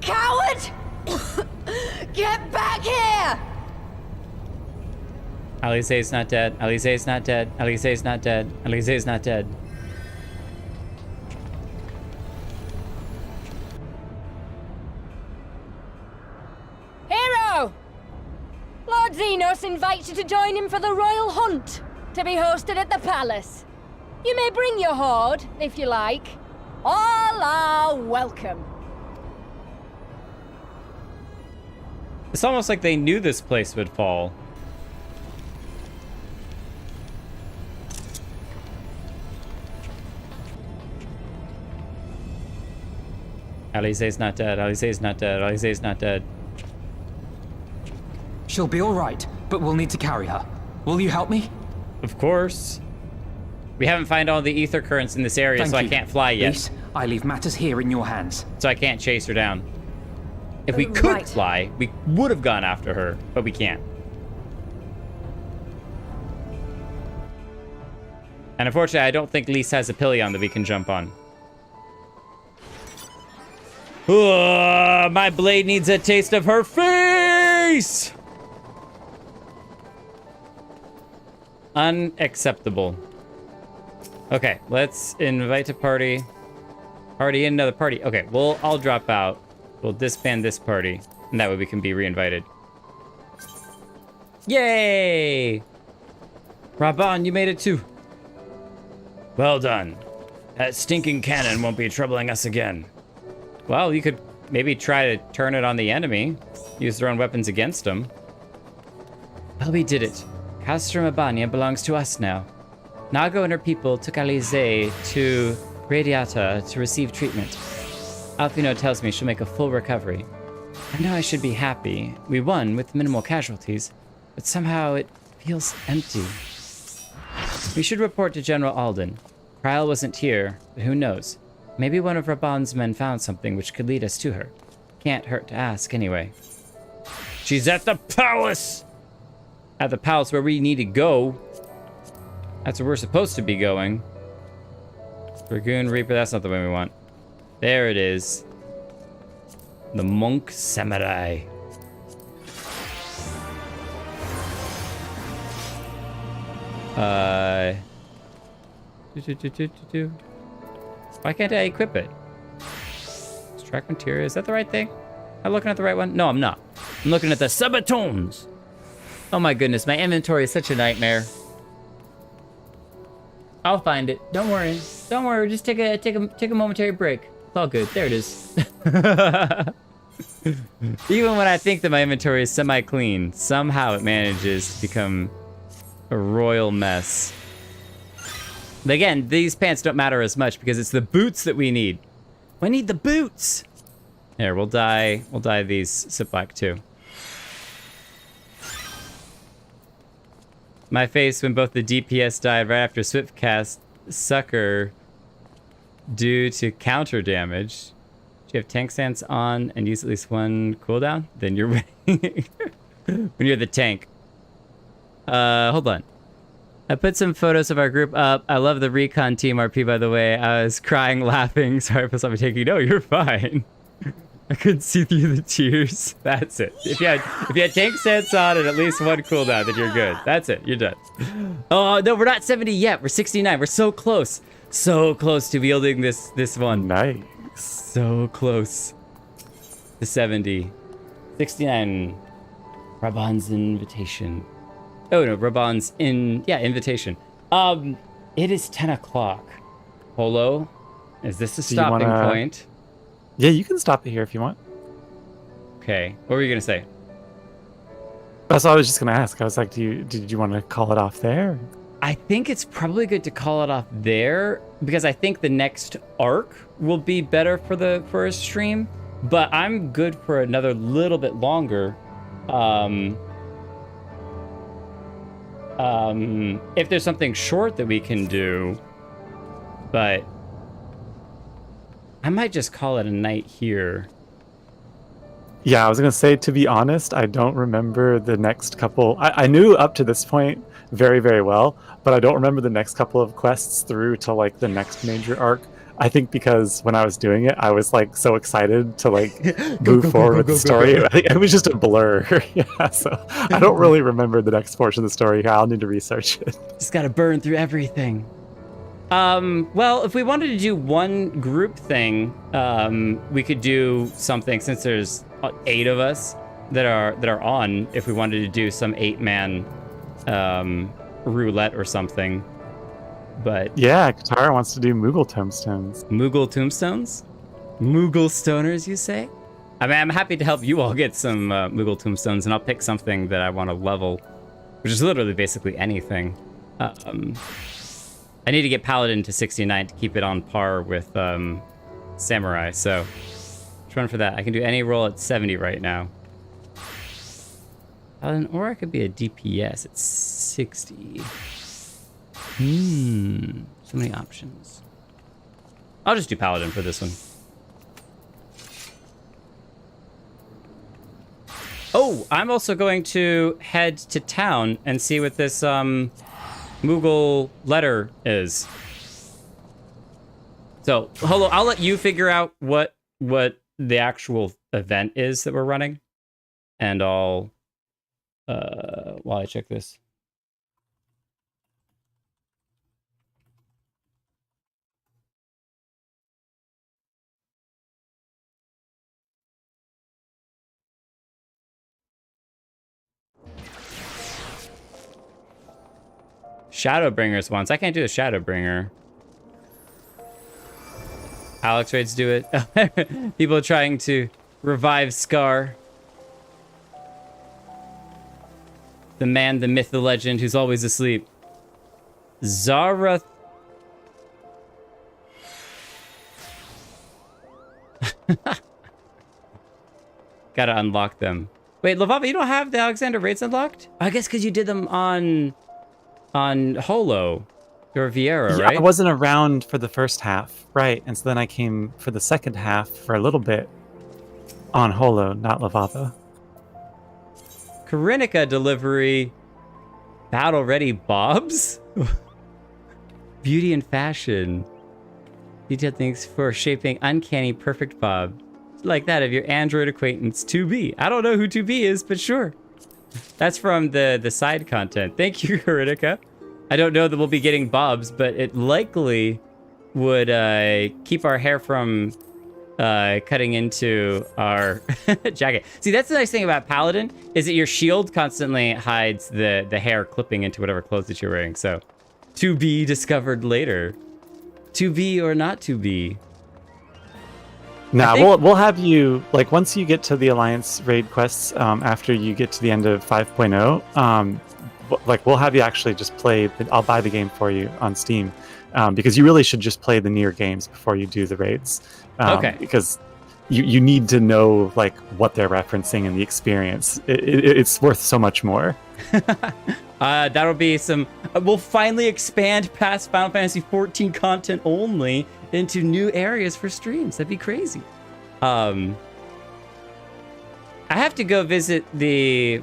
Coward! Get back here! Alize's not dead. Alize's not dead. Alize's not dead. Alize's not dead. Hero! Lord Xenos invites you to join him for the royal hunt, to be hosted at the palace. You may bring your horde, if you like. All are welcome. It's almost like they knew this place would fall. Alize's not dead. Alize's not dead. Alize's not dead. She'll be all right, but we'll need to carry her. Will you help me? Of course. We haven't found all the ether currents in this area, Thank so you. I can't fly yet. Lise, I leave matters here in your hands. So I can't chase her down. If we could Right. fly, we would have gone after her, but we can't. And unfortunately, I don't think Lise has a pillion that we can jump on. My blade needs a taste of her face! Unacceptable. Okay, let's invite to party. Party in another party. Okay, well, I'll drop out. We'll disband this party, and that way we can be reinvited. Yay! Raban, you made it too. Well done. That stinking cannon won't be troubling us again. Well, you could maybe try to turn it on the enemy. Use their own weapons against them. Well, we did it. Castrum Abania belongs to us now. Nago and her people took Alize to Radiata to receive treatment. Alfino tells me she'll make a full recovery. I know I should be happy. We won with minimal casualties, but somehow it feels empty. We should report to General Alden. Krile wasn't here, but who knows? Maybe one of Raban's men found something which could lead us to her. Can't hurt to ask anyway. She's at the palace! At the palace where we need to go. That's where we're supposed to be going. Dragoon Reaper, that's not the way we want. There it is. The Monk Samurai. Why can't I equip it? Extract material, is that the right thing? Am I looking at the right one? No, I'm not. I'm looking at the subatones. Oh my goodness, my inventory is such a nightmare. I'll find it. Don't worry. Don't worry. Just take a momentary break. It's all good. There it is. Even when I think that my inventory is semi-clean, somehow it manages to become a royal mess. But again, these pants don't matter as much because it's the boots that we need. We need the boots. Here, we'll dye these sit black too. My face when both the DPS died right after Swiftcast Sucker due to counter damage. Do you have tank stance on and use at least one cooldown? Then you're ready. When you're the tank. Hold on. I put some photos of our group up. I love the recon team RP, by the way. I was crying, laughing. Sorry for somebody taking. No, you're fine. I couldn't see through the tears. That's it. If you had tank stance on and at least one cooldown, then you're good. That's it. You're done. Oh no, we're not 70 yet. We're 69. We're so close. So close to wielding this one. Nice. So close to 70. 69. Raban's invitation. Oh no, Raban's invitation. It is 10 o'clock. Polo, is this a stopping point? Yeah, you can stop it here if you want. Okay. What were you gonna say? That's what I was just gonna ask. I was like, did you want to call it off there? I think it's probably good to call it off there because I think the next arc will be better for a stream. But I'm good for another little bit longer. If there's something short that we can do, but I might just call it a night here. Yeah, I was gonna say, to be honest, I don't remember the next couple. I knew up to this point very, very well, but I don't remember the next couple of quests through to like the next major arc. I think because when I was doing it, I was like so excited to like move forward with the story. It was just a blur. Yeah, so I don't really remember the next portion of the story. I'll need to research it. Just gotta burn through everything. Well, if we wanted to do one group thing, we could do something since there's 8 of us that are on. If we wanted to do some 8-man roulette or something. But yeah, Katara wants to do Moogle tombstones. Moogle tombstones? Moogle stoners, you say? I mean, I'm happy to help you all get some Moogle tombstones, and I'll pick something that I want to level, which is literally basically anything. I need to get Paladin to 69 to keep it on par with Samurai, so let's run for that. I can do any roll at 70 right now. Paladin, or I could be a DPS at 60. So many options. I'll just do Paladin for this one. Oh, I'm also going to head to town and see what this Moogle letter is. So, Holo, I'll let you figure out what the actual event is that we're running, and I'll while I check this. Shadowbringers once. I can't do the Shadowbringer. Alex Raids do it. People are trying to revive Scar. The man, the myth, the legend, who's always asleep. Zara... Gotta unlock them. Wait, Lavava, you don't have the Alexander Raids unlocked? I guess because you did them on Holo or Vieira, yeah, right? I wasn't around for the first half, right? And so then I came for the second half for a little bit on Holo, not Lavava. Karinika delivery. Battle ready Bobs? Beauty and fashion. Detailed things for shaping uncanny perfect Bob. Like that of your Android acquaintance 2B. I don't know who 2B is, but sure. That's from the side content. Thank you, Karinika. I don't know that we'll be getting Bobs, but it likely would keep our hair from cutting into our jacket. See, that's the nice thing about Paladin, is that your shield constantly hides the hair clipping into whatever clothes that you're wearing. So, to be discovered later. To be or not to be. Now, we'll have you, like, once you get to the Alliance raid quests, after you get to the end of 5.0, like, we'll have you actually just play, I'll buy the game for you on Steam, because you really should just play the near games before you do the raids. Okay. Because you need to know, like, what they're referencing and the experience. It's worth so much more. That'll be some... we'll finally expand past Final Fantasy XIV content only into new areas for streams. That'd be crazy. I have to go visit the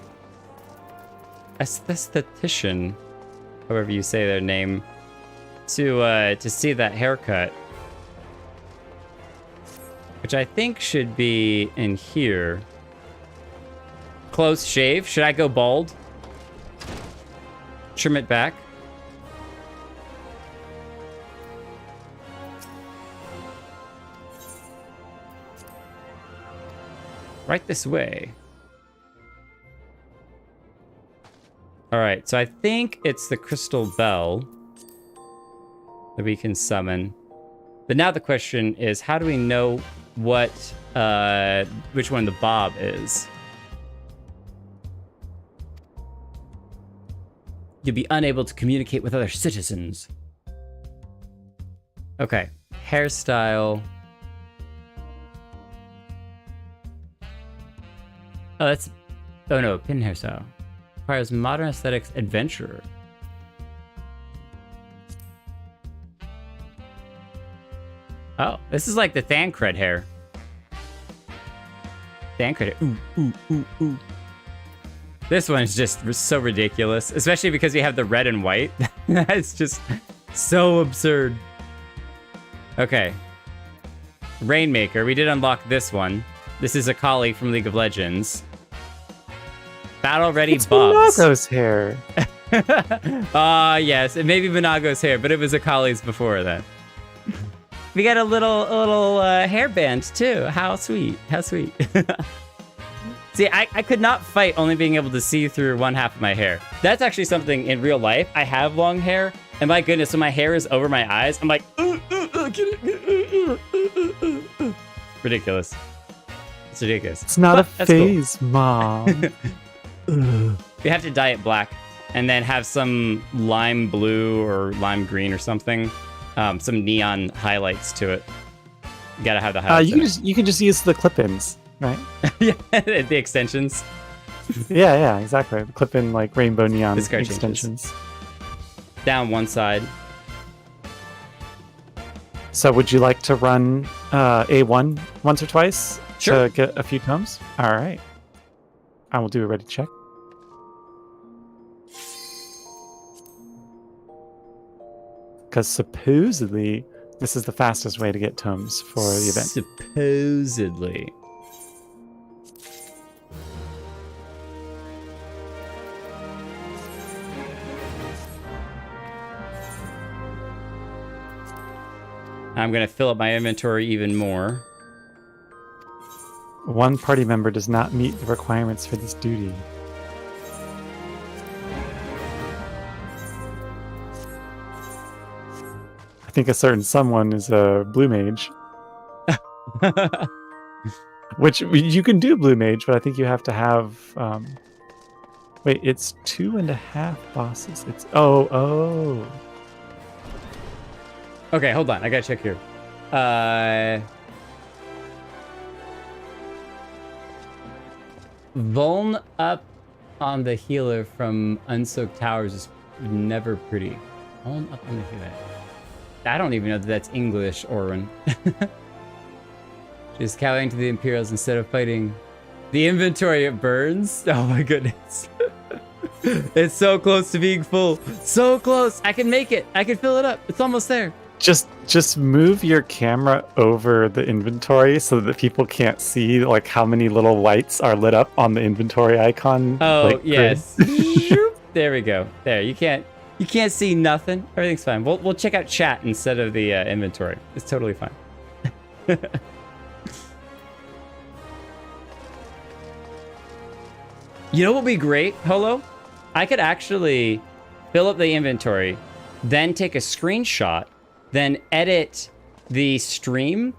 aesthetician, however you say their name, to see that haircut, which I think should be in here. Close shave. Should I go bald? Trim it back. Right this way. All right, so I think it's the crystal bell that we can summon. But now the question is, how do we know what which one the Bob is. You'll be unable to communicate with other citizens. Okay, hairstyle. Oh, that's... Oh no, pin hairstyle. Requires modern aesthetics adventurer. Oh, this is like the Thancred hair. Thancred hair. Ooh, ooh, ooh, ooh. This one is just so ridiculous, especially because we have the red and white. That's just so absurd. Okay. Rainmaker, we did unlock this one. This is Akali from League of Legends. Battle ready Bobs. Minago's hair. Yes, it may be Minago's hair, but it was Akali's before that. We got a little hairband too. How sweet, how sweet. See, I could not fight only being able to see through one half of my hair. That's actually something in real life. I have long hair, and my goodness, when my hair is over my eyes, I'm like, ridiculous. It's ridiculous. It's not But a that's cool. phase, Mom. We have to dye it black and then have some lime blue or lime green or something. Some neon highlights to it. You gotta have the highlights. You can just use the clip-ins, right? Yeah, the extensions. Yeah, exactly. The clip-in like rainbow neon This card extensions. changes. Down one side. So would you like to run A1 once or twice Sure. to get a few tomes? All right. I will do a ready check. Because supposedly this is the fastest way to get tomes for the event. Supposedly. I'm gonna fill up my inventory even more. One party member does not meet the requirements for this duty. I think a certain someone is a blue mage. Which you can do blue mage, but I think you have to have wait, it's 2.5 bosses. It's oh. Okay, hold on. I gotta check here. Vuln up on the healer from Unsoaked Towers is never pretty. Vuln up on the healer. I don't even know that that's English, Orwin. Just cowering to the Imperials instead of fighting. The inventory, it burns. Oh my goodness. It's so close to being full. So close. I can make it. I can fill it up. It's almost there. Just move your camera over the inventory so that people can't see like how many little lights are lit up on the inventory icon. Oh, like, yes. There we go. There. You can't see nothing. Everything's fine. We'll check out chat instead of the inventory. It's totally fine. You know what would be great, Holo? I could actually fill up the inventory, then take a screenshot, then edit the stream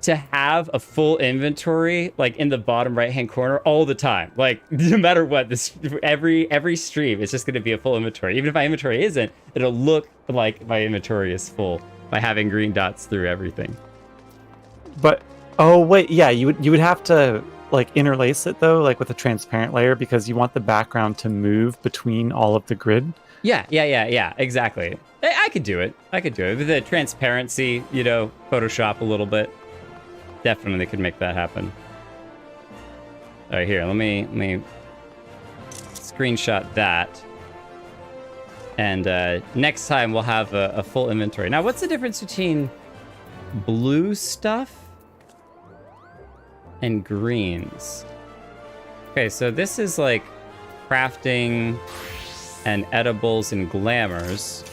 to have a full inventory like in the bottom right hand corner all the time. Like no matter what, this every stream is just going to be a full inventory. Even if my inventory isn't, it'll look like my inventory is full by having green dots through everything. But oh wait, yeah, you would have to like interlace it though, like with a transparent layer, because you want the background to move between all of the grid. Yeah, exactly. I could do it. With the transparency, you know, Photoshop a little bit. Definitely could make that happen. All right, here, let me screenshot that. And next time we'll have a full inventory. Now, what's the difference between blue stuff and greens? Okay, so this is like crafting and edibles and glamours.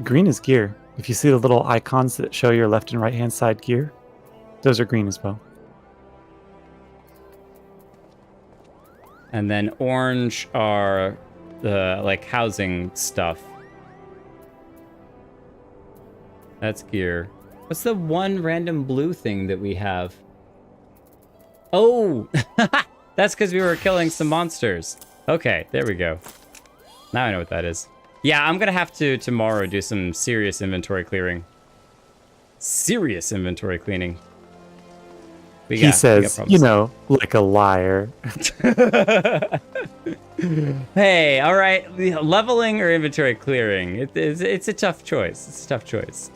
Green is gear. If you see the little icons that show your left and right hand side gear, those are green as well. And then orange are the like housing stuff. That's gear. What's the one random blue thing that we have? Oh! That's because we were killing some monsters. Okay, there we go. Now I know what that is. Yeah, I'm gonna have to tomorrow do some serious inventory clearing. Serious inventory cleaning. He says, you know, like a liar. Hey, all right, leveling or inventory clearing? It's a tough choice. It's a tough choice.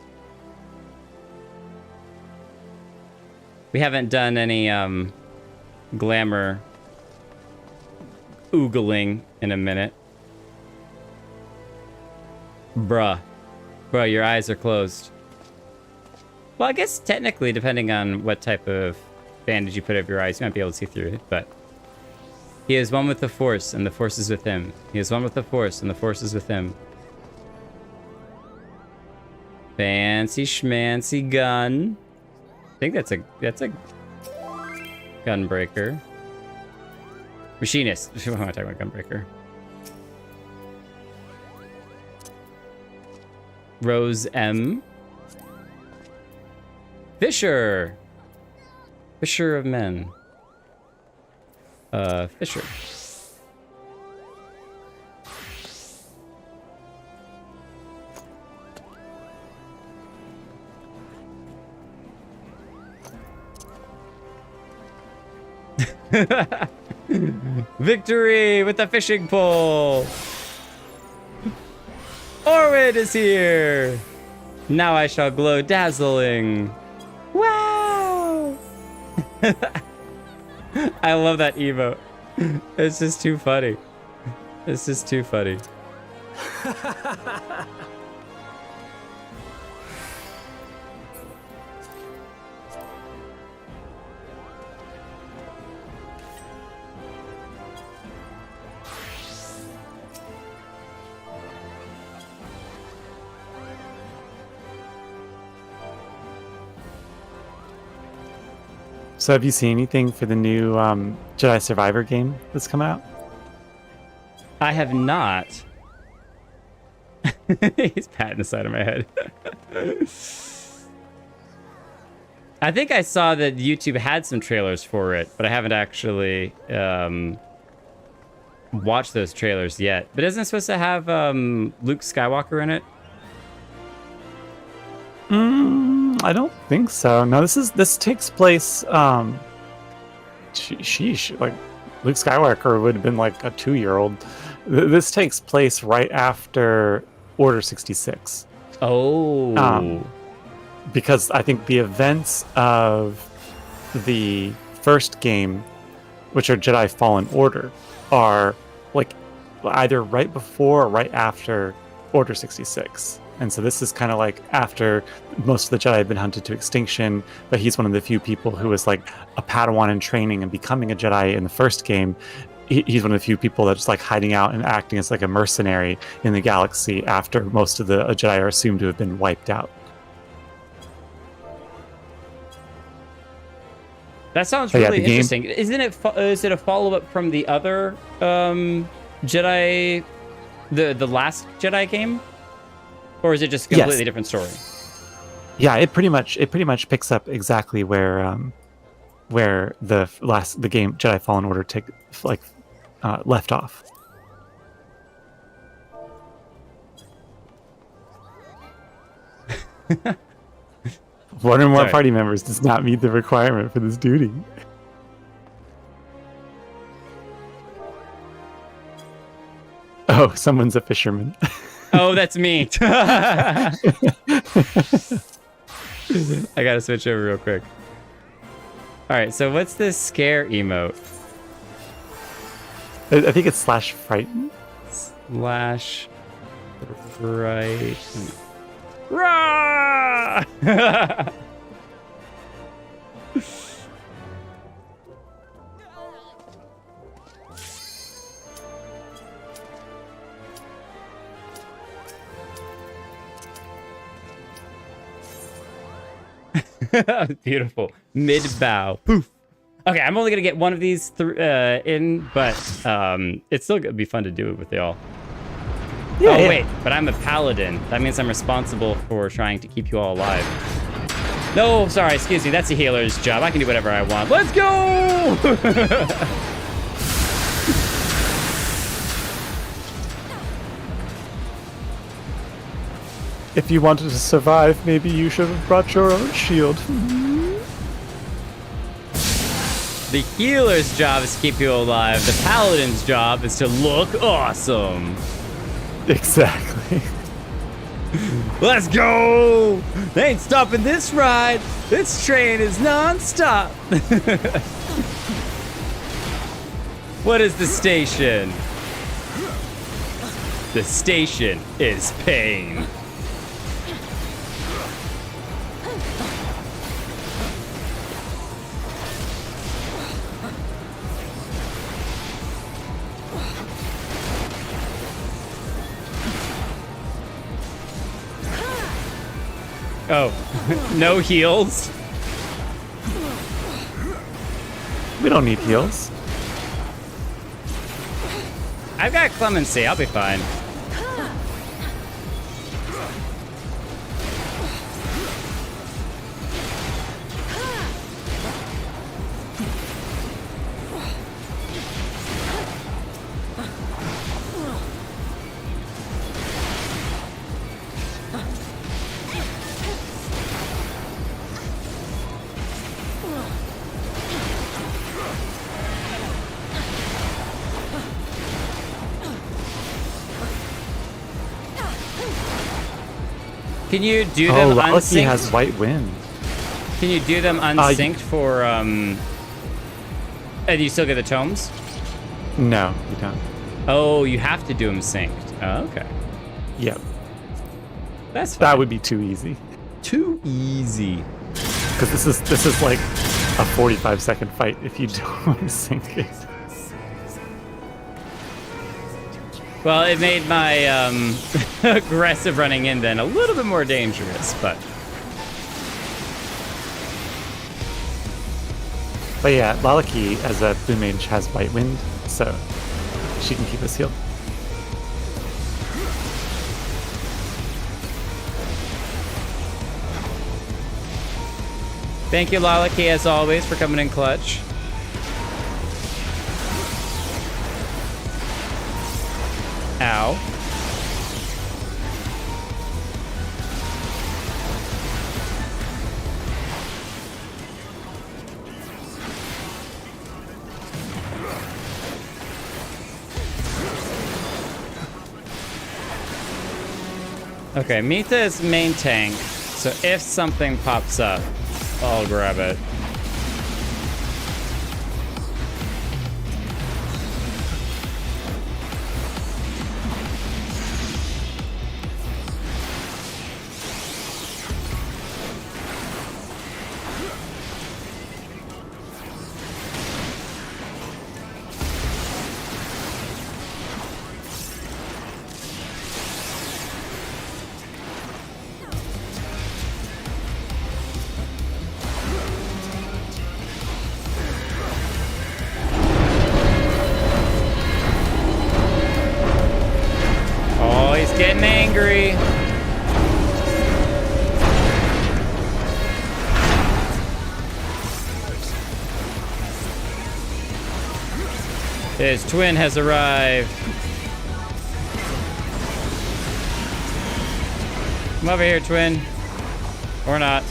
We haven't done any glamour oogling in a minute. Bruh, your eyes are closed. Well, I guess technically, depending on what type of bandage you put over your eyes, you might be able to see through it, but... He is one with the Force, and the Force is with him. He is one with the Force, and the Force is with him. Fancy schmancy gun. I think that's a gunbreaker. Machinist. I'm not talking about gunbreaker. Rose M. Fisher. Fisher of men. Fisher. Victory with the fishing pole. Orwid is here. Now I shall glow dazzling. Wow. I love that emote. It's just too funny. It's just too funny. So have you seen anything for the new Jedi Survivor game that's come out? I have not. He's patting the side of my head. I think I saw that YouTube had some trailers for it, but I haven't actually watched those trailers yet. But isn't it supposed to have Luke Skywalker in it? I don't think so. No, this takes place. Sheesh, like Luke Skywalker would have been like a 2-year-old. This takes place right after Order 66. Oh. Because I think the events of the first game, which are Jedi Fallen Order, are like either right before or right after Order 66. And so this is kind of like after most of the Jedi have been hunted to extinction, but he's one of the few people who was like a Padawan in training and becoming a Jedi in the first game. He's one of the few people that's like hiding out and acting as like a mercenary in the galaxy after most of the Jedi are assumed to have been wiped out. That sounds really interesting. Isn't it? Is it a follow-up from the other Jedi, the last Jedi game? Or is it just a completely different story? Yeah, it pretty much picks up exactly where the game Jedi Fallen Order left off. One or more party members does not meet the requirement for this duty. Oh, someone's a fisherman. Oh, that's me. I gotta switch over real quick. Alright, so what's this scare emote? I think it's /frighten. /frighten. Rah! Beautiful. Mid-bow. Poof. Okay, I'm only gonna get one of these in, but it's still gonna be fun to do it with y'all. Yeah, oh, yeah. wait, but I'm a paladin. That means I'm responsible for trying to keep you all alive. No, sorry, excuse me. That's a healer's job. I can do whatever I want. Let's go! If you wanted to survive, maybe you should have brought your own shield. The healer's job is to keep you alive. The paladin's job is to look awesome. Exactly. Let's go! They ain't stopping this ride. This train is non-stop. What is the station? The station is pain. Oh, no heals? We don't need heals. I've got clemency, I'll be fine. Can you do them Lalaki unsynced? has white wind. Can you do them unsynced for and you still get the tomes? No, you don't. Oh, you have to do them synced. Oh, okay. Yep. That's fine. That would be too easy. Too easy. Because this is like a 45-second fight if you don't sync it. Well, it made my aggressive running in then a little bit more dangerous, but yeah, Lalaki as a blue mage has white wind, so she can keep us healed. thank you, Lalaki, as always, for coming in clutch. Ow. Okay, Mita is main tank, so if something pops up, I'll grab it. Getting angry. His twin has arrived. Come over here, twin. Or not.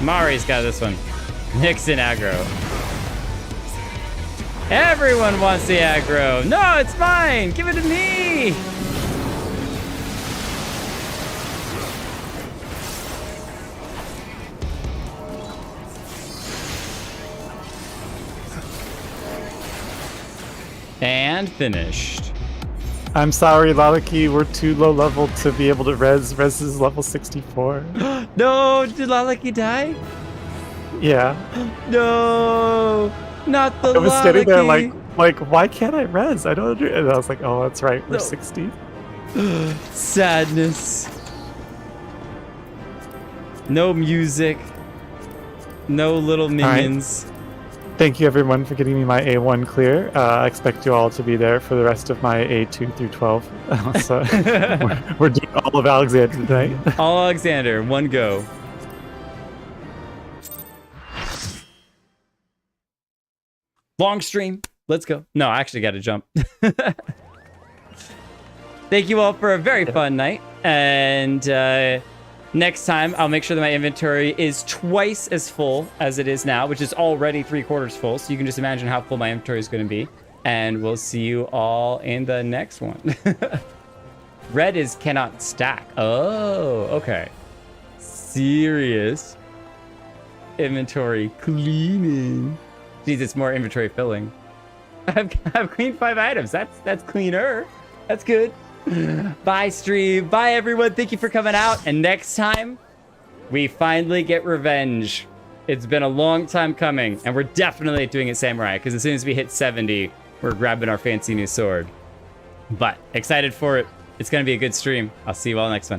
Mari's got this one. Nixon aggro. Everyone wants the aggro. No, it's mine. Give it to me. And finished. I'm sorry, Lalaki, we're too low level to be able to res. Res is level 64. No, did Lalaki die? Yeah. No. Not the I was standing there Lalaki. like, why can't I res? I don't understand. And I was like, oh, that's right, we're No. 60. Sadness. No music. No little minions. Thank you everyone for getting me my A1 clear. I expect you all to be there for the rest of my A2 through 12. So we're doing all of Alexander tonight. All Alexander, one go. Long stream. Let's go. No, I actually got to jump. Thank you all for a very fun night. And next time, I'll make sure that my inventory is twice as full as it is now, which is already 3/4 full. So you can just imagine how full my inventory is going to be. And we'll see you all in the next one. Red is cannot stack. Oh, okay. Serious inventory cleaning. Jeez, it's more inventory filling. I've cleaned 5 items. That's cleaner. That's good. Bye, stream. Bye, everyone. Thank you for coming out. And next time, we finally get revenge. It's been a long time coming, and we're definitely doing it samurai, because as soon as we hit 70, we're grabbing our fancy new sword. But excited for it. It's going to be a good stream. I'll see you all next one.